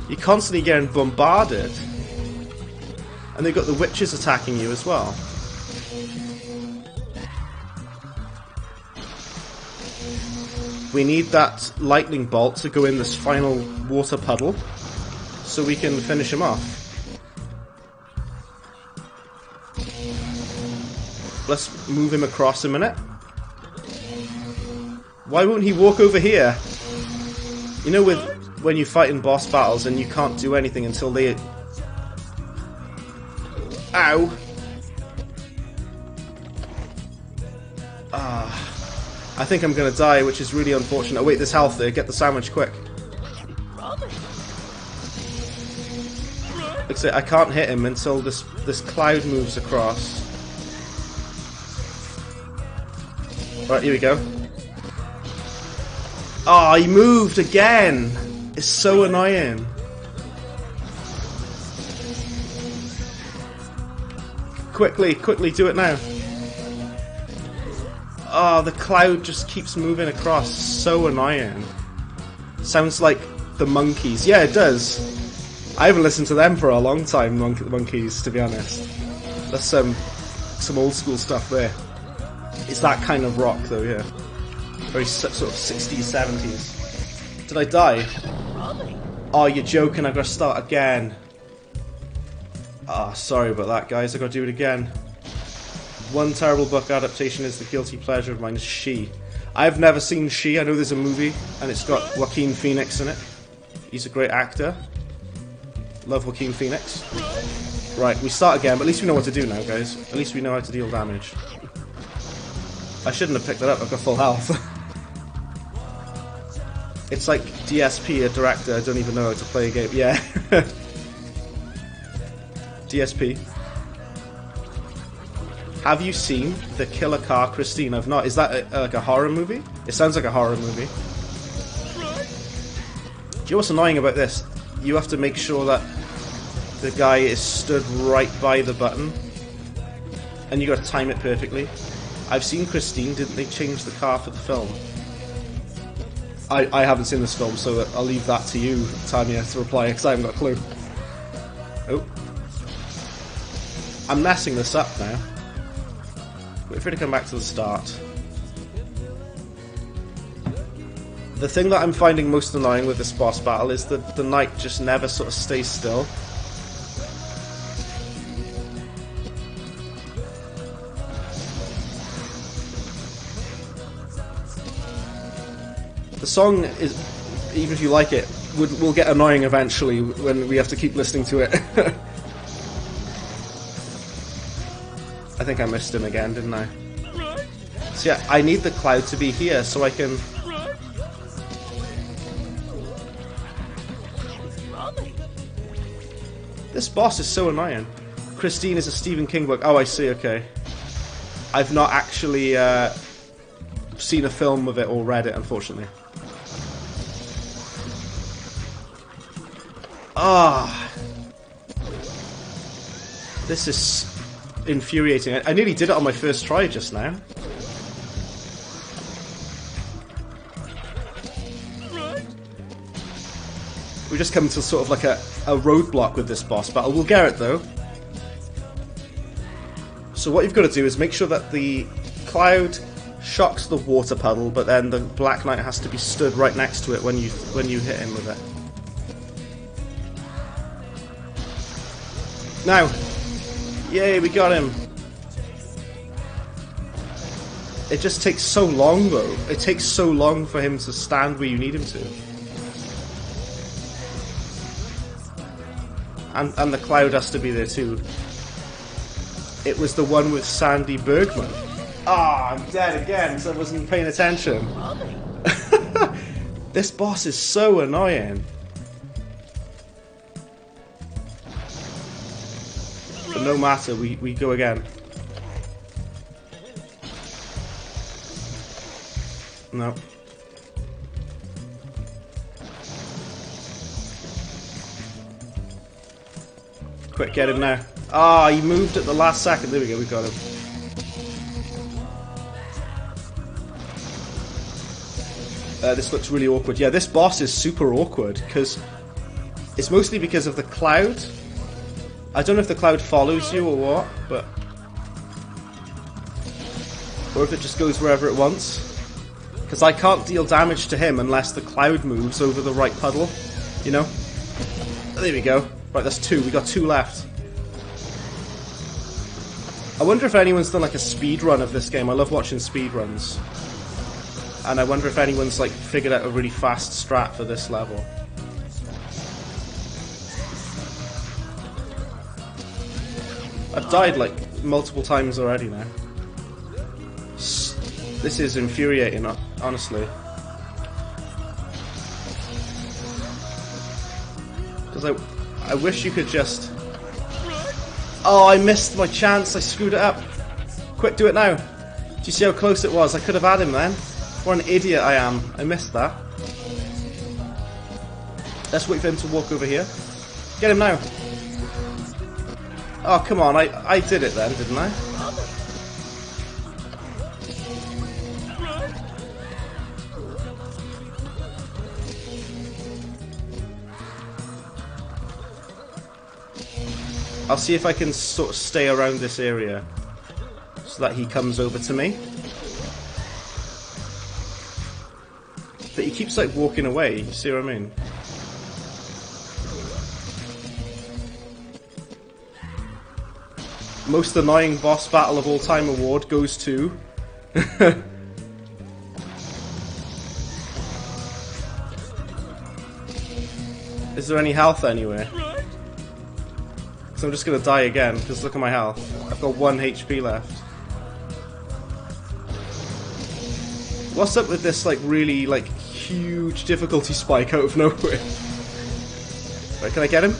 You're constantly getting bombarded. And they've got the witches attacking you as well. We need that lightning bolt to go in this final water puddle so we can finish him off. Let's move him across a minute. Why won't he walk over here? You know, when you fight in boss battles and you can't do anything until they... Ow! I think I'm gonna die, which is really unfortunate. Oh, wait, there's health there. Get the sandwich quick. Looks like I can't hit him until this cloud moves across. Alright, here we go. Oh, he moved again! It's so annoying. Quickly, do it now. Oh, the cloud just keeps moving across. So annoying. Sounds like the Monkeys. Yeah, it does. I haven't listened to them for a long time, the Monkeys, to be honest. That's some old school stuff there. It's that kind of rock, though, yeah. Very sort of 60s, 70s. Did I die? Oh, you're joking, I've got to start again. Ah, sorry about that, guys. I've got to do it again. One terrible book adaptation is the guilty pleasure of mine is She. I've never seen She. I know there's a movie, and it's got Joaquin Phoenix in it. He's a great actor. Love Joaquin Phoenix. Right, we start again, but at least we know what to do now, guys. At least we know how to deal damage. I shouldn't have picked that up, I've got full health. It's like DSP, a director, I don't even know how to play a game. Yeah. DSP. Have you seen The Killer Car Christine? I've not. Is that like a horror movie? It sounds like a horror movie. Do you know what's annoying about this? You have to make sure that the guy is stood right by the button. And you got to time it perfectly. I've seen Christine. Didn't they change the car for the film? I haven't seen this film, so I'll leave that to you, Tanya, to reply, because I haven't got a clue. Oh. I'm messing this up now. Wait for it to come back to the start. The thing that I'm finding most annoying with this boss battle is that the knight just never sort of stays still. The song is, even if you like it, will get annoying eventually when we have to keep listening to it. I think I missed him again, didn't I? So yeah, I need the cloud to be here so I can... This boss is so annoying. Christine is a Stephen King book. Oh, I see, okay. I've not actually seen a film of it or read it, unfortunately. Ah, this is infuriating. I nearly did it on my first try just now. We just come to sort of like a roadblock with this boss battle. We'll get it though. So what you've got to do is make sure that the cloud shocks the water puddle, but then the Black Knight has to be stood right next to it when you hit him with it. Now, yay, we got him. It just takes so long though. It takes so long for him to stand where you need him to. And the cloud has to be there too. It was the one with Sandy Bergman. Ah, I'm dead again because I wasn't paying attention. This boss is so annoying. But no matter, we go again. No. Quick, get him now. Ah, he moved at the last second. There we go, we got him. This looks really awkward. Yeah, this boss is super awkward, because it's mostly because of the cloud. I don't know if the cloud follows you or what, but... or if it just goes wherever it wants. Because I can't deal damage to him unless the cloud moves over the right puddle, you know? There we go. Right, that's 2. We got 2 left. I wonder if anyone's done like a speed run of this game. I love watching speed runs. And I wonder if anyone's like figured out a really fast strat for this level. I've died like multiple times already now. This is infuriating, honestly. Because I wish you could just... Oh, I missed my chance. I screwed it up. Quick, do it now. Do you see how close it was? I could have had him then. What an idiot I am. I missed that. Let's wait for him to walk over here. Get him now. Oh, come on. I did it then, didn't I? I'll see if I can sort of stay around this area so that he comes over to me. But he keeps like walking away, you see what I mean? Most annoying boss battle of all time award goes to... Is there any health anywhere? Because I'm just going to die again, because look at my health. I've got 1 HP left. What's up with this like really like huge difficulty spike out of nowhere? Right, can I get him?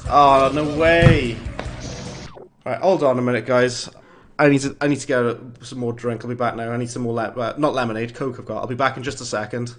Oh, no way! Alright, hold on a minute, guys. I need to get some more drink. I'll be back now. I need some more not lemonade, Coke I've got. I'll be back in just a second.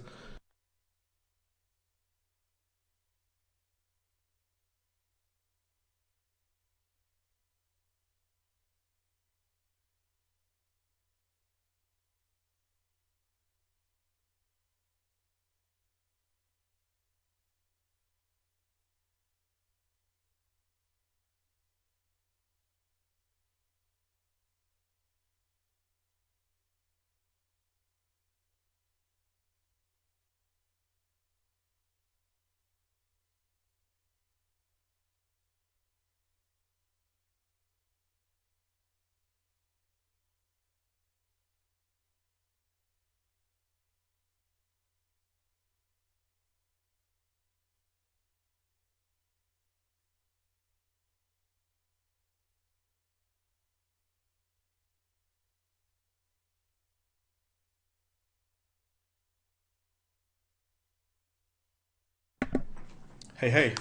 Hey.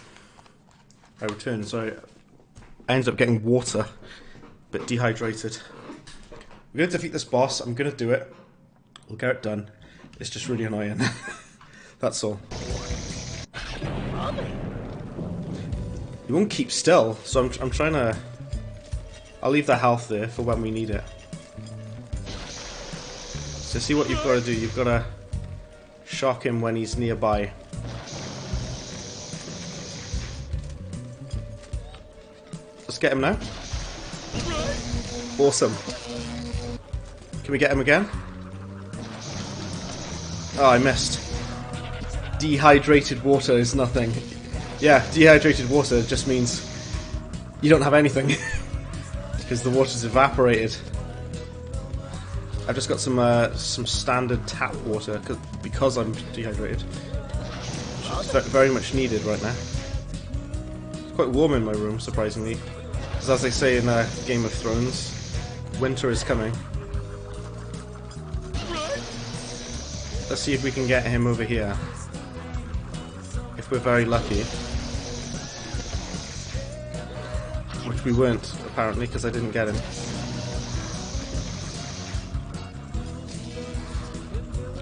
I returned, so I ended up getting water. A bit dehydrated. We're going to defeat this boss. I'm going to do it. We'll get it done. It's just really annoying. That's all. He won't keep still, so I'm trying to... I'll leave the health there for when we need it. So see what you've got to do. You've got to shock him when he's nearby. Let's get him now. Awesome. Can we get him again? Oh, I missed. Dehydrated water is nothing. Yeah, dehydrated water just means you don't have anything. Because the water's evaporated. I've just got some standard tap water because I'm dehydrated. Which is very much needed right now. It's quite warm in my room, surprisingly. Because as they say in Game of Thrones, winter is coming. Let's see if we can get him over here. If we're very lucky. Which we weren't, apparently, because I didn't get him.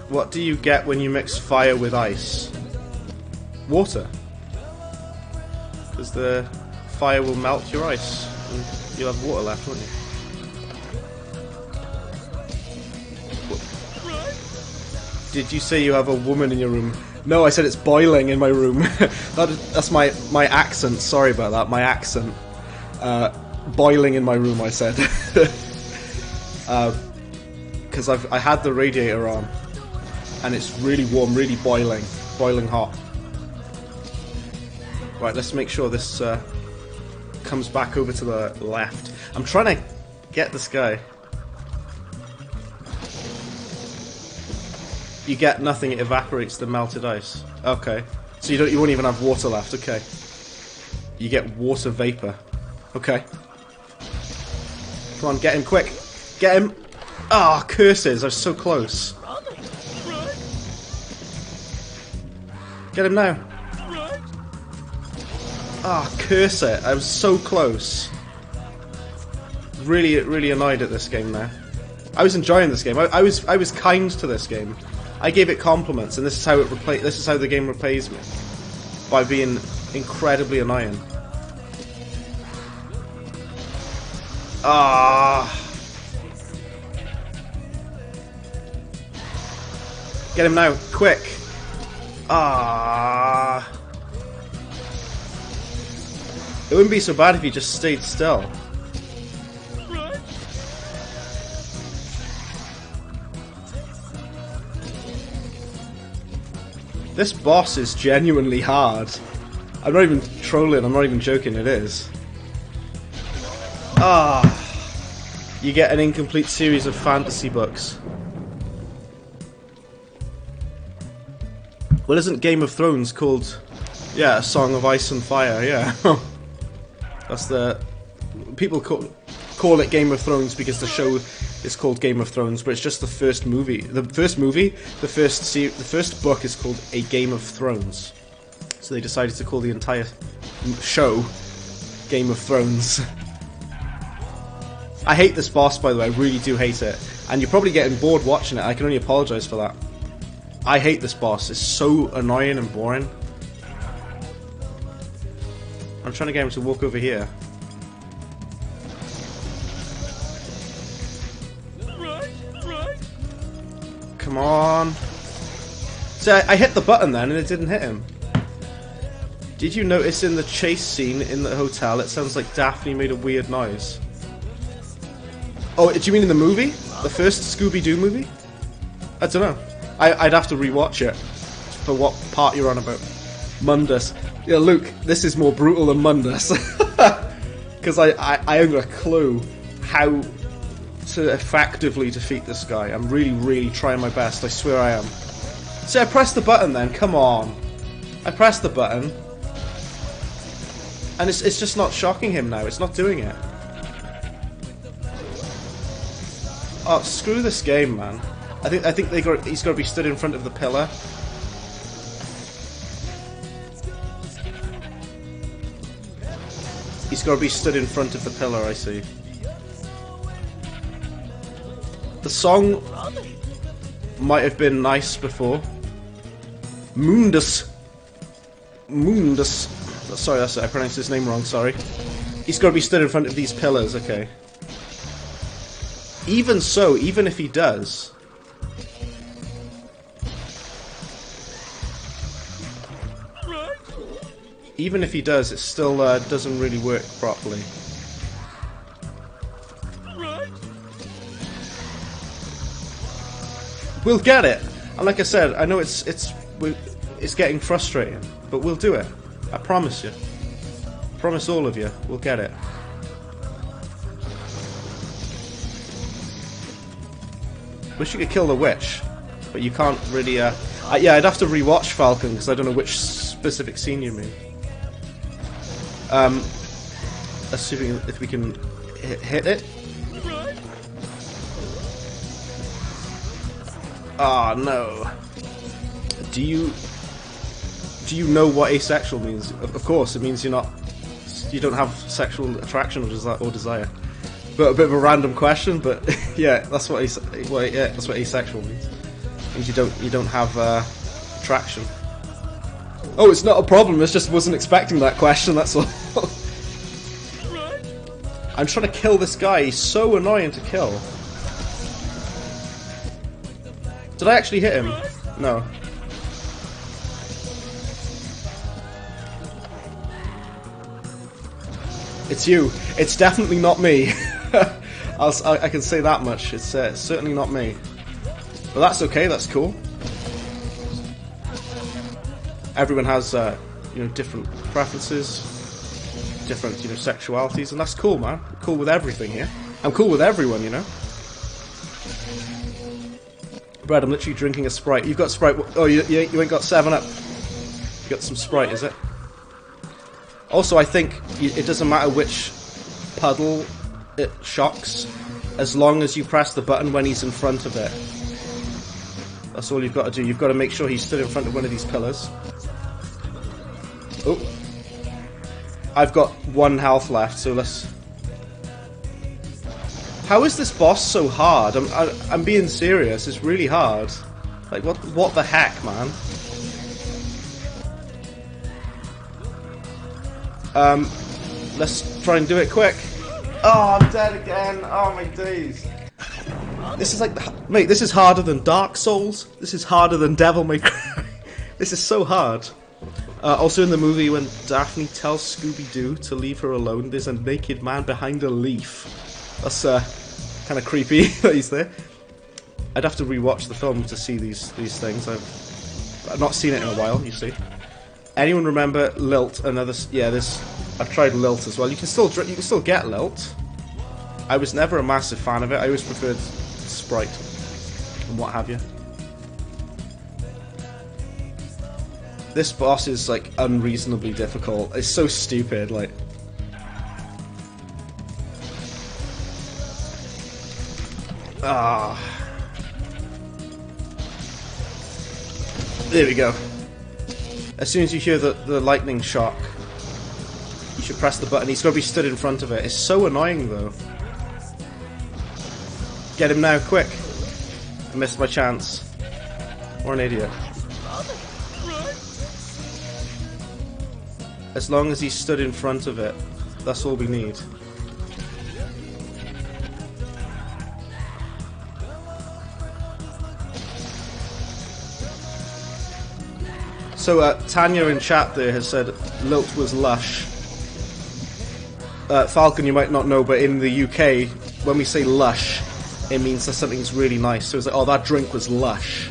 What do you get when you mix fire with ice? Water. because the fire will melt your ice, and you'll have water left, won't you? Did you say you have a woman in your room? No, I said it's boiling in my room. That's my accent. Sorry about that. My accent. Boiling in my room, I said. Because I had the radiator on, and it's really warm, really boiling hot. Right, let's make sure this comes back over to the left. I'm trying to get this guy. You get nothing, it evaporates the melted ice. Okay. So you won't even have water left, okay. You get water vapor. Okay. Come on, get him quick. Get him. Ah, oh, curses, I was so close. Get him now. Ah, oh, curse it, I was so close. Really annoyed at this game now. I was enjoying this game. I was kind to this game. I gave it compliments, and this is how the game repays me, by being incredibly annoying. Ah! Get him now, quick! Ah! It wouldn't be so bad if he just stayed still. This boss is genuinely hard. I'm not even trolling, I'm not even joking, it is. Ah, you get an incomplete series of fantasy books. Well, isn't Game of Thrones called, yeah, A Song of Ice and Fire, yeah. That's the... People call it Game of Thrones because the show is called Game of Thrones, but it's just the first movie. The first book is called A Game of Thrones. So they decided to call the entire show Game of Thrones. I hate this boss, by the way. I really do hate it. And you're probably getting bored watching it. I can only apologise for that. I hate this boss. It's so annoying and boring. I'm trying to get him to walk over here. Come on. So I hit the button then and it didn't hit him. Did you notice in the chase scene in the hotel it sounds like Daphne made a weird noise? Oh, do you mean in the movie? The first Scooby-Doo movie? I don't know. I'd have to rewatch it for what part you're on about. Mundus. Yeah, Luke, this is more brutal than Mundus. Because I haven't got a clue how to effectively defeat this guy. I'm really trying my best. I swear I am. See, I pressed the button then. Come on. I pressed the button. And it's just not shocking him now. It's not doing it. Oh, screw this game, man. I think he's got to be stood in front of the pillar. He's got to be stood in front of the pillar, I see. The song might have been nice before. Mundus. Sorry, I pronounced his name wrong, sorry. He's got to be stood in front of these pillars, okay. Even so, even if he does... Even if he does, it still doesn't really work properly. We'll get it, and like I said, I know it's getting frustrating, but we'll do it. I promise you. I promise all of you, we'll get it. Wish you could kill the witch, but you can't really. Yeah, I'd have to rewatch Falcon because I don't know which specific scene you mean. Let's see if we can hit it. Ah, no. Do you know what asexual means? Of course, it means you don't have sexual attraction or desire. But a bit of a random question, but yeah, that's what asexual means. It means you don't have attraction. Oh, it's not a problem. I just wasn't expecting that question, that's all. I'm trying to kill this guy. He's so annoying to kill. Did I actually hit him? No. It's you. It's definitely not me. I can say that much. It's certainly not me. But that's okay. That's cool. Everyone has, you know, different preferences, different, you know, sexualities, and that's cool, man. I'm cool with everything here. I'm cool with everyone, you know. Brad, I'm literally drinking a Sprite. You've got Sprite. Oh, you ain't got 7-Up. You got some Sprite, is it? Also, I think it doesn't matter which puddle it shocks, as long as you press the button when he's in front of it. That's all you've got to do. You've got to make sure he's stood in front of one of these pillars. Oh. I've got 1 health left, so let's... How is this boss so hard? I'm being serious. It's really hard. Like, what the heck, man? Let's try and do it quick. Oh, I'm dead again. Oh, my days. This is like... Mate, this is harder than Dark Souls. This is harder than Devil May Cry. This is so hard. Also in the movie, when Daphne tells Scooby-Doo to leave her alone, there's a naked man behind a leaf. That's kind of creepy that he's there. I'd have to rewatch the film to see these things. I've not seen it in a while, you see. Anyone remember Lilt? Another... Yeah, this... I've tried Lilt as well. You can still get Lilt. I was never a massive fan of it. I always preferred Sprite and what have you. This boss is like unreasonably difficult. It's so stupid, like. Ah. There we go. As soon as you hear the lightning shock, you should press the button. He's got to be stood in front of it. It's so annoying though. Get him now, quick. I missed my chance. Or an idiot. As long as he stood in front of it, that's all we need. So Tanya in chat there has said Lilt was lush. Falcon, you might not know, but in the UK, when we say lush, it means that something's really nice. So it's like, oh, that drink was lush.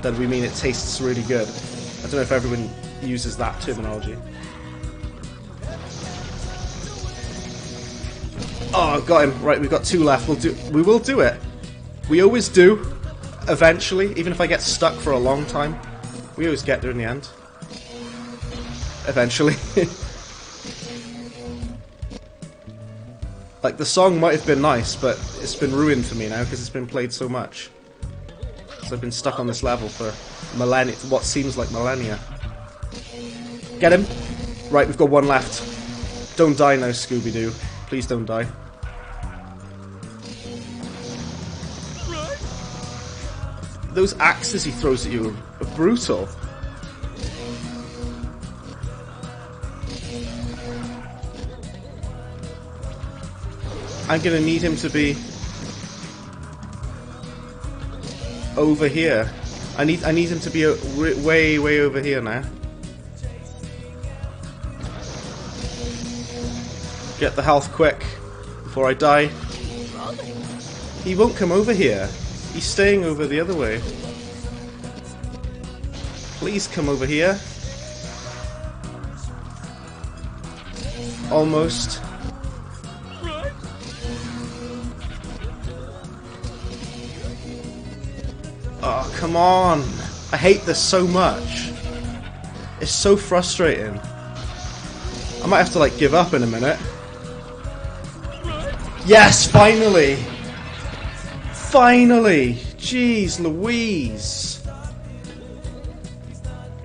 Then we mean it tastes really good. I don't know if everyone uses that terminology. Oh, got him. Right, we've got 2 left. We will do it. We always do. Eventually, even if I get stuck for a long time, we always get there in the end. Eventually. Like, the song might have been nice, but it's been ruined for me now because it's been played so much. So I've been stuck on this level for millennia, what seems like millennia. Get him! Right, we've got 1 left. Don't die now, Scooby-Doo. Please don't die. Those axes he throws at you are brutal. I'm gonna need him to be over here. I need him to be way over here now. Get the health quick before I die. He won't come over here. He's staying over the other way. Please come over here. Almost. Oh, come on. I hate this so much. It's so frustrating. I might have to, like, give up in a minute. Yes, finally! Finally! Jeez Louise!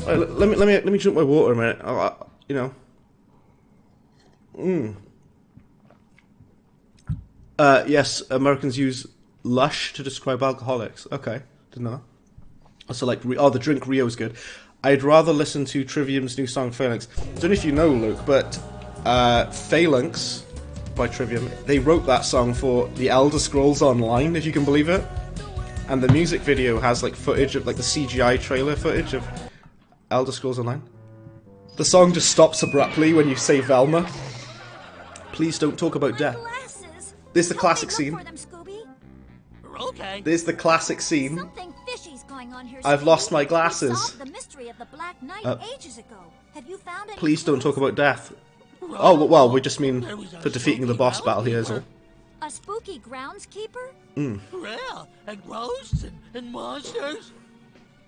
Right, let me drink my water a minute. You know. Yes, Americans use lush to describe alcoholics. Okay, didn't know that. So like, the drink Rio's good. I'd rather listen to Trivium's new song, Phalanx. I don't know if you know, Luke, but Phalanx by Trivium, they wrote that song for The Elder Scrolls Online, if you can believe it. And the music video has like footage of like the CGI trailer footage of Elder Scrolls Online. The song just stops abruptly when you say Velma. Please don't talk about death. There's the classic scene. Okay. There's the classic scene. Something fishy's going on here, I've Scooby. lost my We glasses. solved the mystery of the Black Knight ages ago. Have you found any Please don't clues? talk about death. Oh, well, we just mean for defeating the boss battle here is all. A spooky groundskeeper? Yeah, and ghosts and monsters.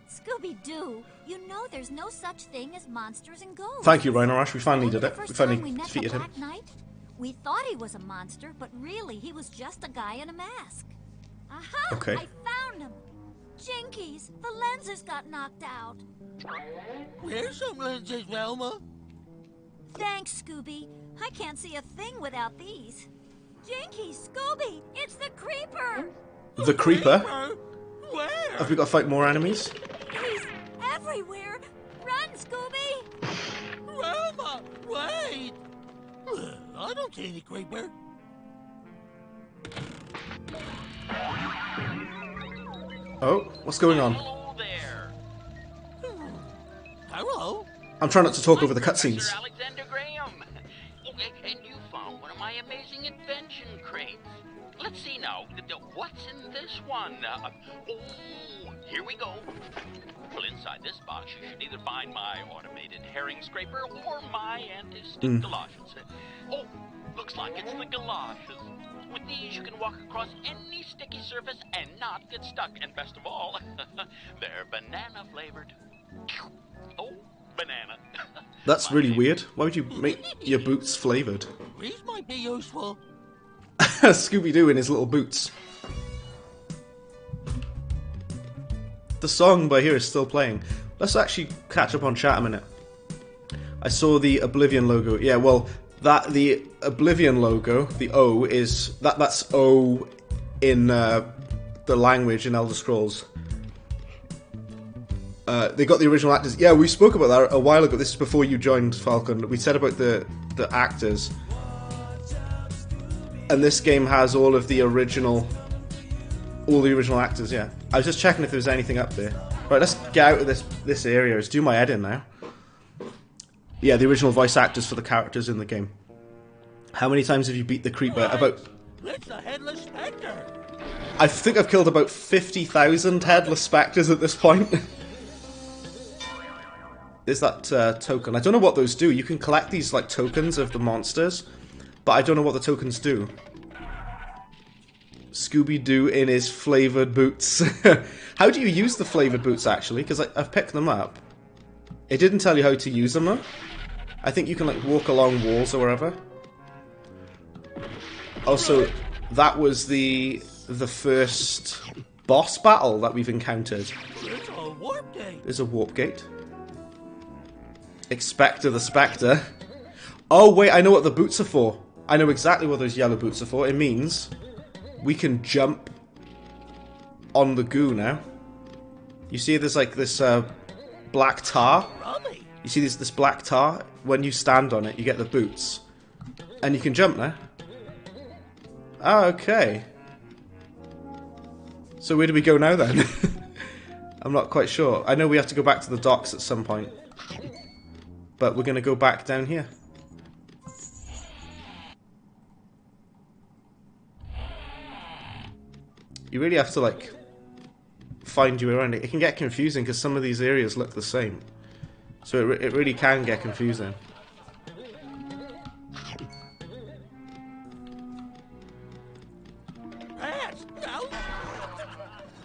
Scooby-Doo, you know there's no such thing as monsters and ghosts. Thank you, Rhino Rush. We finally did The it. We first finally time we met the defeated him. Black Knight, we thought he was a monster, but really he was just a guy in a mask. Aha! Okay. I found him. Jinkies, the lenses got knocked out. Where's some lenses, Velma? Thanks, Scooby. I can't see a thing without these. Jinkies, Scooby, it's the Creeper. The Creeper? Where? Have we got to fight more enemies? He's everywhere. Run, Scooby. Velma, wait. I don't see any creeper. Oh, what's going on? Hello there. Hello. I'm trying not to talk over the Professor cutscenes. Alexander Graham. And you found one of my amazing invention crates. Let's see now. What's in this one? Oh, here we go. Well, inside this box, you should either find my automated herring scraper or my anti-stick galoshes. Oh, looks like it's the galoshes. With these, you can walk across any sticky surface and not get stuck. And best of all, they're banana flavored. Oh, banana. That's really weird. Why would you make your boots flavoured? These might be useful. Scooby-Doo in his little boots. The song by here is still playing. Let's actually catch up on chat a minute. I saw the Oblivion logo. Yeah, well, the Oblivion logo, the O, is that's O in the language in Elder Scrolls. They got the original actors. Yeah, we spoke about that a while ago. This is before you joined, Falcon. We said about the actors. And this game has all the original actors, yeah. I was just checking if there was anything up there. Right, let's get out of this area. Let's do my head in now. Yeah, the original voice actors for the characters in the game. How many times have you beat the Creeper? About... It's the Headless Spectre. I think I've killed about 50,000 Headless Spectres at this point. There's that token. I don't know what those do. You can collect these like tokens of the monsters, but I don't know what the tokens do. Scooby-Doo in his flavoured boots. How do you use the flavoured boots, actually? Because I've picked them up. It didn't tell you how to use them, though. I think you can, like, walk along walls or wherever. Also, that was the first boss battle that we've encountered. There's a warp gate. There's a warp gate. Expector the Spectre. Oh, wait, I know what the boots are for. I know exactly what those yellow boots are for. It means we can jump on the goo now. You see there's like this black tar? Rummy. You see this black tar? When you stand on it, you get the boots. And you can jump now. Oh, okay. So where do we go now then? I'm not quite sure. I know we have to go back to the docks at some point. But we're going to go back down here. You really have to, like, find your way around it. It can get confusing because some of these areas look the same. So it really can get confusing.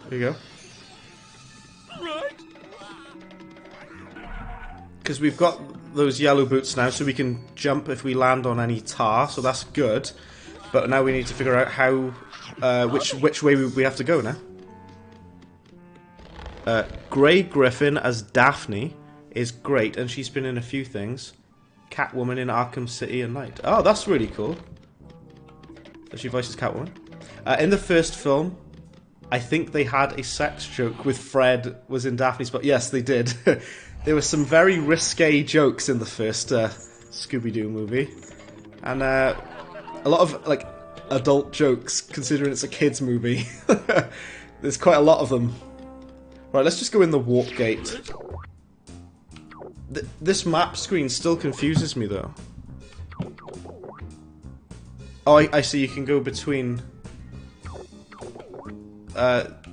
There you go. Right. Because we've got those yellow boots now, so we can jump if we land on any tar, so that's good. But now we need to figure out how, which way we have to go now. Grey Griffin as Daphne is great, and she's been in a few things. Catwoman in Arkham City at night. Oh, that's really cool. So she voices Catwoman. In the first film, I think they had a sex joke with Fred was in Daphne's, but yes, they did. there were some very risque jokes in the first Scooby-Doo movie, and a lot of like adult jokes considering it's a kids movie. There's quite a lot of them. Right, let's just go in the warp gate. This map screen still confuses me though. Oh, I see. You can go between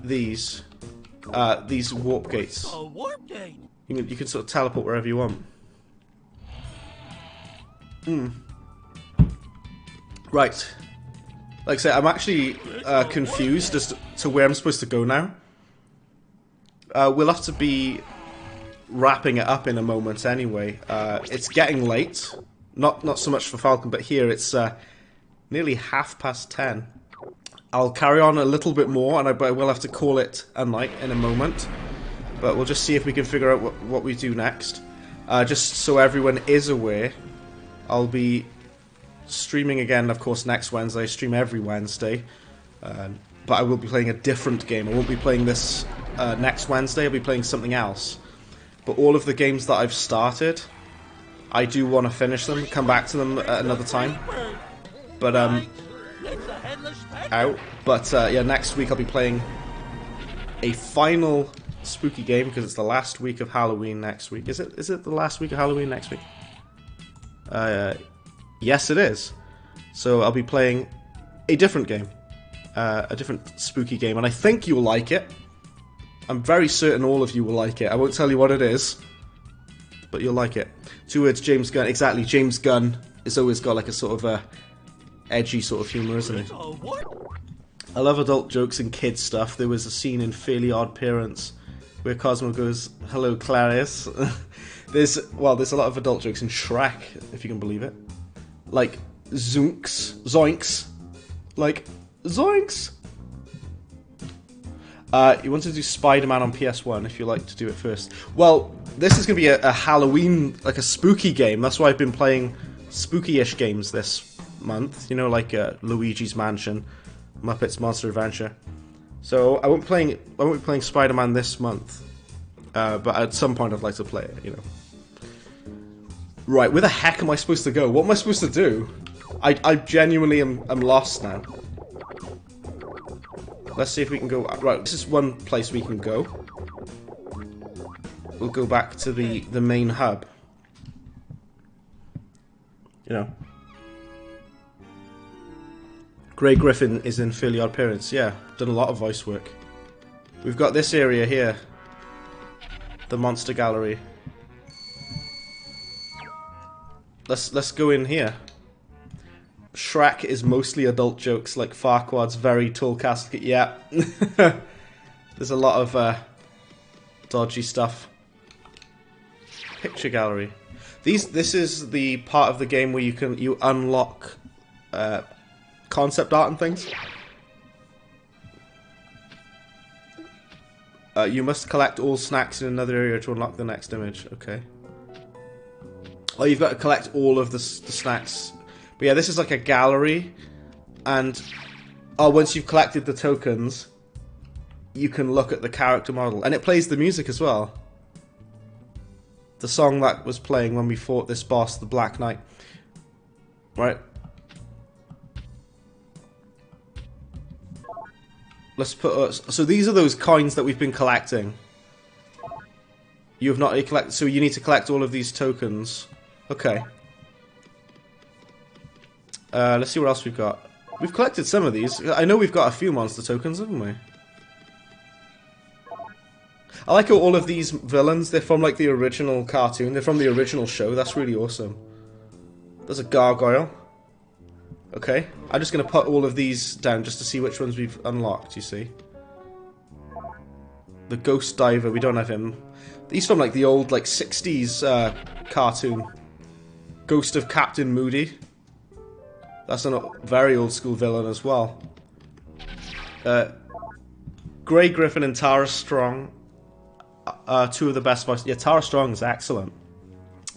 these warp gates. A warp gate. You can sort of teleport wherever you want. Right. Like I say, I'm actually confused as to where I'm supposed to go now. We'll have to be wrapping it up in a moment anyway. It's getting late. Not so much for Falcon, but here it's nearly 10:30. I'll carry on a little bit more, and I will have to call it a night in a moment. But we'll just see if we can figure out what we do next. Just so everyone is aware, I'll be streaming again, of course, next Wednesday. I stream every Wednesday. But I will be playing a different game. I won't be playing this next Wednesday. I'll be playing something else. But all of the games that I've started, I do want to finish them, come back to them at another time. But, yeah, next week I'll be playing a final spooky game, because it's the last week of Halloween next week. Is it the last week of Halloween next week? Yes, it is. So I'll be playing a different game. A different spooky game, and I think you'll like it. I'm very certain all of you will like it. I won't tell you what it is, but you'll like it. 2 words, James Gunn. Exactly, James Gunn has always got like a sort of edgy sort of humour, isn't he? I love adult jokes and kids stuff. There was a scene in Fairly Odd Parents where Cosmo goes, "Hello, Clarice." There's a lot of adult jokes in Shrek, if you can believe it. Like zoinks, like zoinks. You want to do Spider-Man on PS1 if you like to do it first. Well, this is going to be a Halloween, like a spooky game. That's why I've been playing spooky-ish games this month. You know, like Luigi's Mansion, Muppets Monster Adventure. So I won't be playing Spider-Man this month. But at some point I'd like to play it, you know. Right, where the heck am I supposed to go? What am I supposed to do? I genuinely am lost now. Let's see if we can go... Right, this is one place we can go. We'll go back to the main hub. You know. Grey Griffin is in Fairly Odd Parents. Yeah, done a lot of voice work. We've got this area here. The Monster Gallery. Let's go in here. Shrek is mostly adult jokes, like Farquaad's very tall castle. Yeah. There's a lot of dodgy stuff. Picture gallery. This is the part of the game where you unlock concept art and things. You must collect all snacks in another area to unlock the next image. Okay. Oh, you've got to collect all of the snacks. But yeah, this is like a gallery, and once you've collected the tokens, you can look at the character model, and it plays the music as well. The song that was playing when we fought this boss, the Black Knight. Right. Let's put... so these are those coins that we've been collecting. You have not collected... So you need to collect all of these tokens. Okay. Let's see what else we've got. We've collected some of these. I know we've got a few monster tokens, haven't we? I like how all of these villains, they're from like the original cartoon. They're from the original show. That's really awesome. There's a gargoyle. Okay. I'm just going to put all of these down just to see which ones we've unlocked, you see. The Ghost Diver, we don't have him. He's from like the old like 60s cartoon. Ghost of Captain Moody. That's a very old school villain as well. Grey Griffin and Tara Strong are two of the best voices. Yeah, Tara Strong is excellent.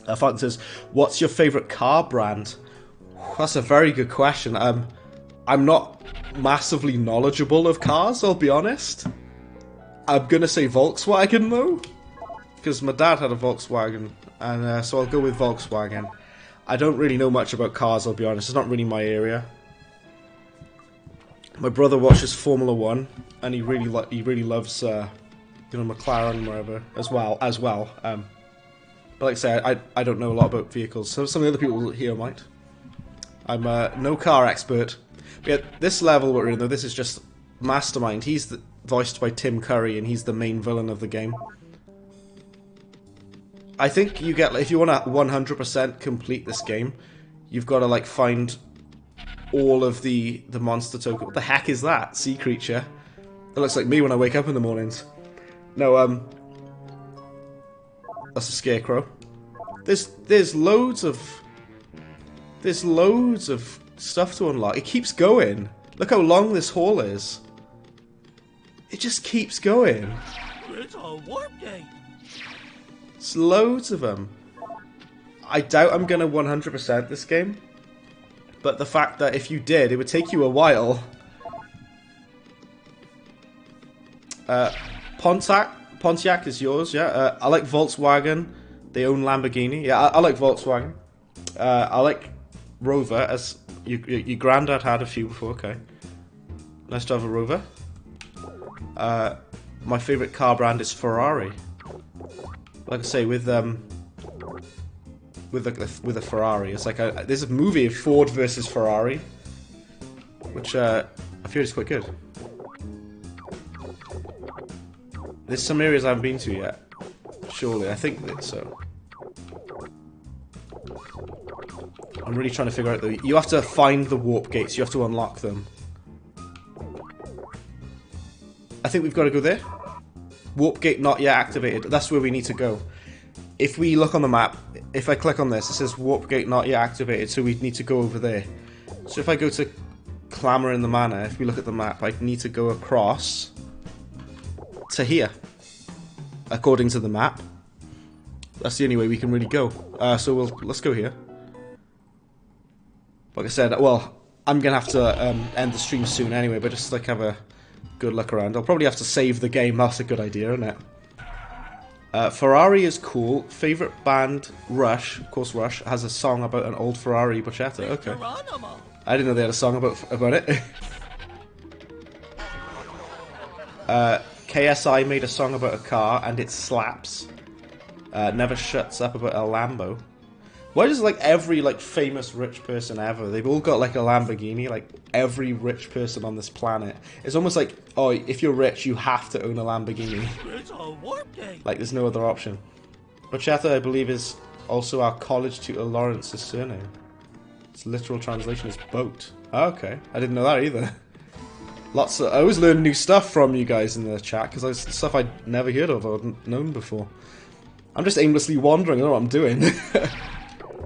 Fountain says, "What's your favourite car brand?" That's a very good question. I'm not massively knowledgeable of cars, I'll be honest. I'm gonna say Volkswagen though, because my dad had a Volkswagen, and so I'll go with Volkswagen. I don't really know much about cars, I'll be honest. It's not really my area. My brother watches Formula 1, and he really loves McLaren and wherever as well. But like I say, I don't know a lot about vehicles, so some of the other people here might. I'm no car expert. But yeah, this level we're in, though, this is just Mastermind. He's voiced by Tim Curry, and he's the main villain of the game. I think you get, if you want to 100% complete this game, you've got to like find all of the monster token. What the heck is that? Sea creature. That looks like me when I wake up in the mornings. No, that's a scarecrow. There's loads of stuff to unlock. It keeps going. Look how long this hall is. It just keeps going. It's a warp gate. It's loads of them. I doubt I'm gonna 100% this game, but the fact that if you did, it would take you a while. Pontiac is yours, yeah. I like Volkswagen. They own Lamborghini. Yeah, I like Volkswagen. I like Rover, as your granddad had a few before. Okay, nice to have a Rover. My favourite car brand is Ferrari. Like I say, with a Ferrari, it's like there's a movie of Ford versus Ferrari, which I feel is quite good. There's some areas I haven't been to yet. Surely, I think that so. I'm really trying to figure out though. You have to find the warp gates. You have to unlock them. I think we've got to go there. Warp gate not yet activated. That's where we need to go. If we look on the map, if I click on this, it says warp gate not yet activated, so we need to go over there. So if I go to Clamor in the Manor, if we look at the map, I need to go across to here, according to the map. That's the only way we can really go. So let's go here. Like I said, well, I'm gonna have to end the stream soon anyway, but just like have a good look around. I'll probably have to save the game. That's a good idea, isn't it? Ferrari is cool. Favorite band, Rush. Of course, Rush has a song about an old Ferrari Bocchetta. Okay. I didn't know they had a song about it. KSI made a song about a car, and it slaps. Never shuts up about a Lambo. Why does like every like famous rich person ever, they've all got like a Lamborghini, like every rich person on this planet. It's almost like, oh, if you're rich, you have to own a Lamborghini. It's a warp gate. Like there's no other option. Bocchetta, I believe, is also our college tutor Lawrence's surname. Its literal translation is boat. Oh, okay, I didn't know that either. I always learn new stuff from you guys in the chat, because it's stuff I'd never heard of or known before. I'm just aimlessly wandering, I don't know what I'm doing.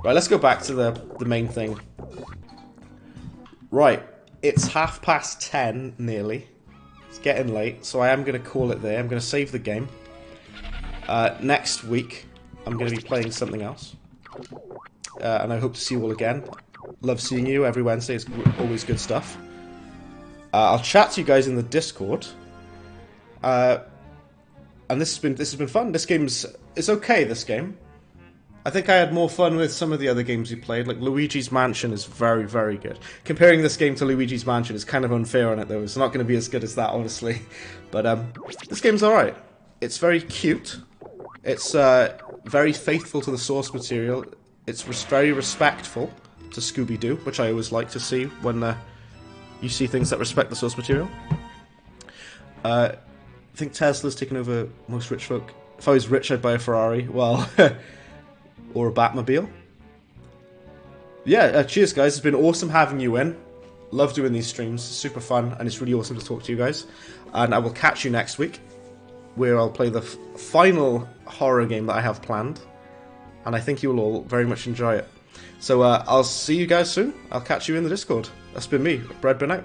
Right, let's go back to the main thing. Right, it's 10:30 nearly. It's getting late, so I am going to call it there. I'm going to save the game. Next week, I'm going to be playing something else. And I hope to see you all again. Love seeing you every Wednesday. It's always good stuff. I'll chat to you guys in the Discord. And this has been fun. It's okay, this game. I think I had more fun with some of the other games we played. Like Luigi's Mansion is very, very good. Comparing this game to Luigi's Mansion is kind of unfair on it, though. It's not going to be as good as that, obviously. But this game's alright. It's very cute. It's very faithful to the source material. It's very respectful to Scooby-Doo, which I always like to see when you see things that respect the source material. I think Tesla's taken over most rich folk. If I was rich, I'd buy a Ferrari. Well... or a Batmobile. Yeah, cheers guys, it's been awesome having you in. Love doing these streams, it's super fun, and it's really awesome to talk to you guys. And I will catch you next week, where I'll play the final horror game that I have planned. And I think you will all very much enjoy it. So I'll see you guys soon. I'll catch you in the Discord. That's been me, Bread, been out.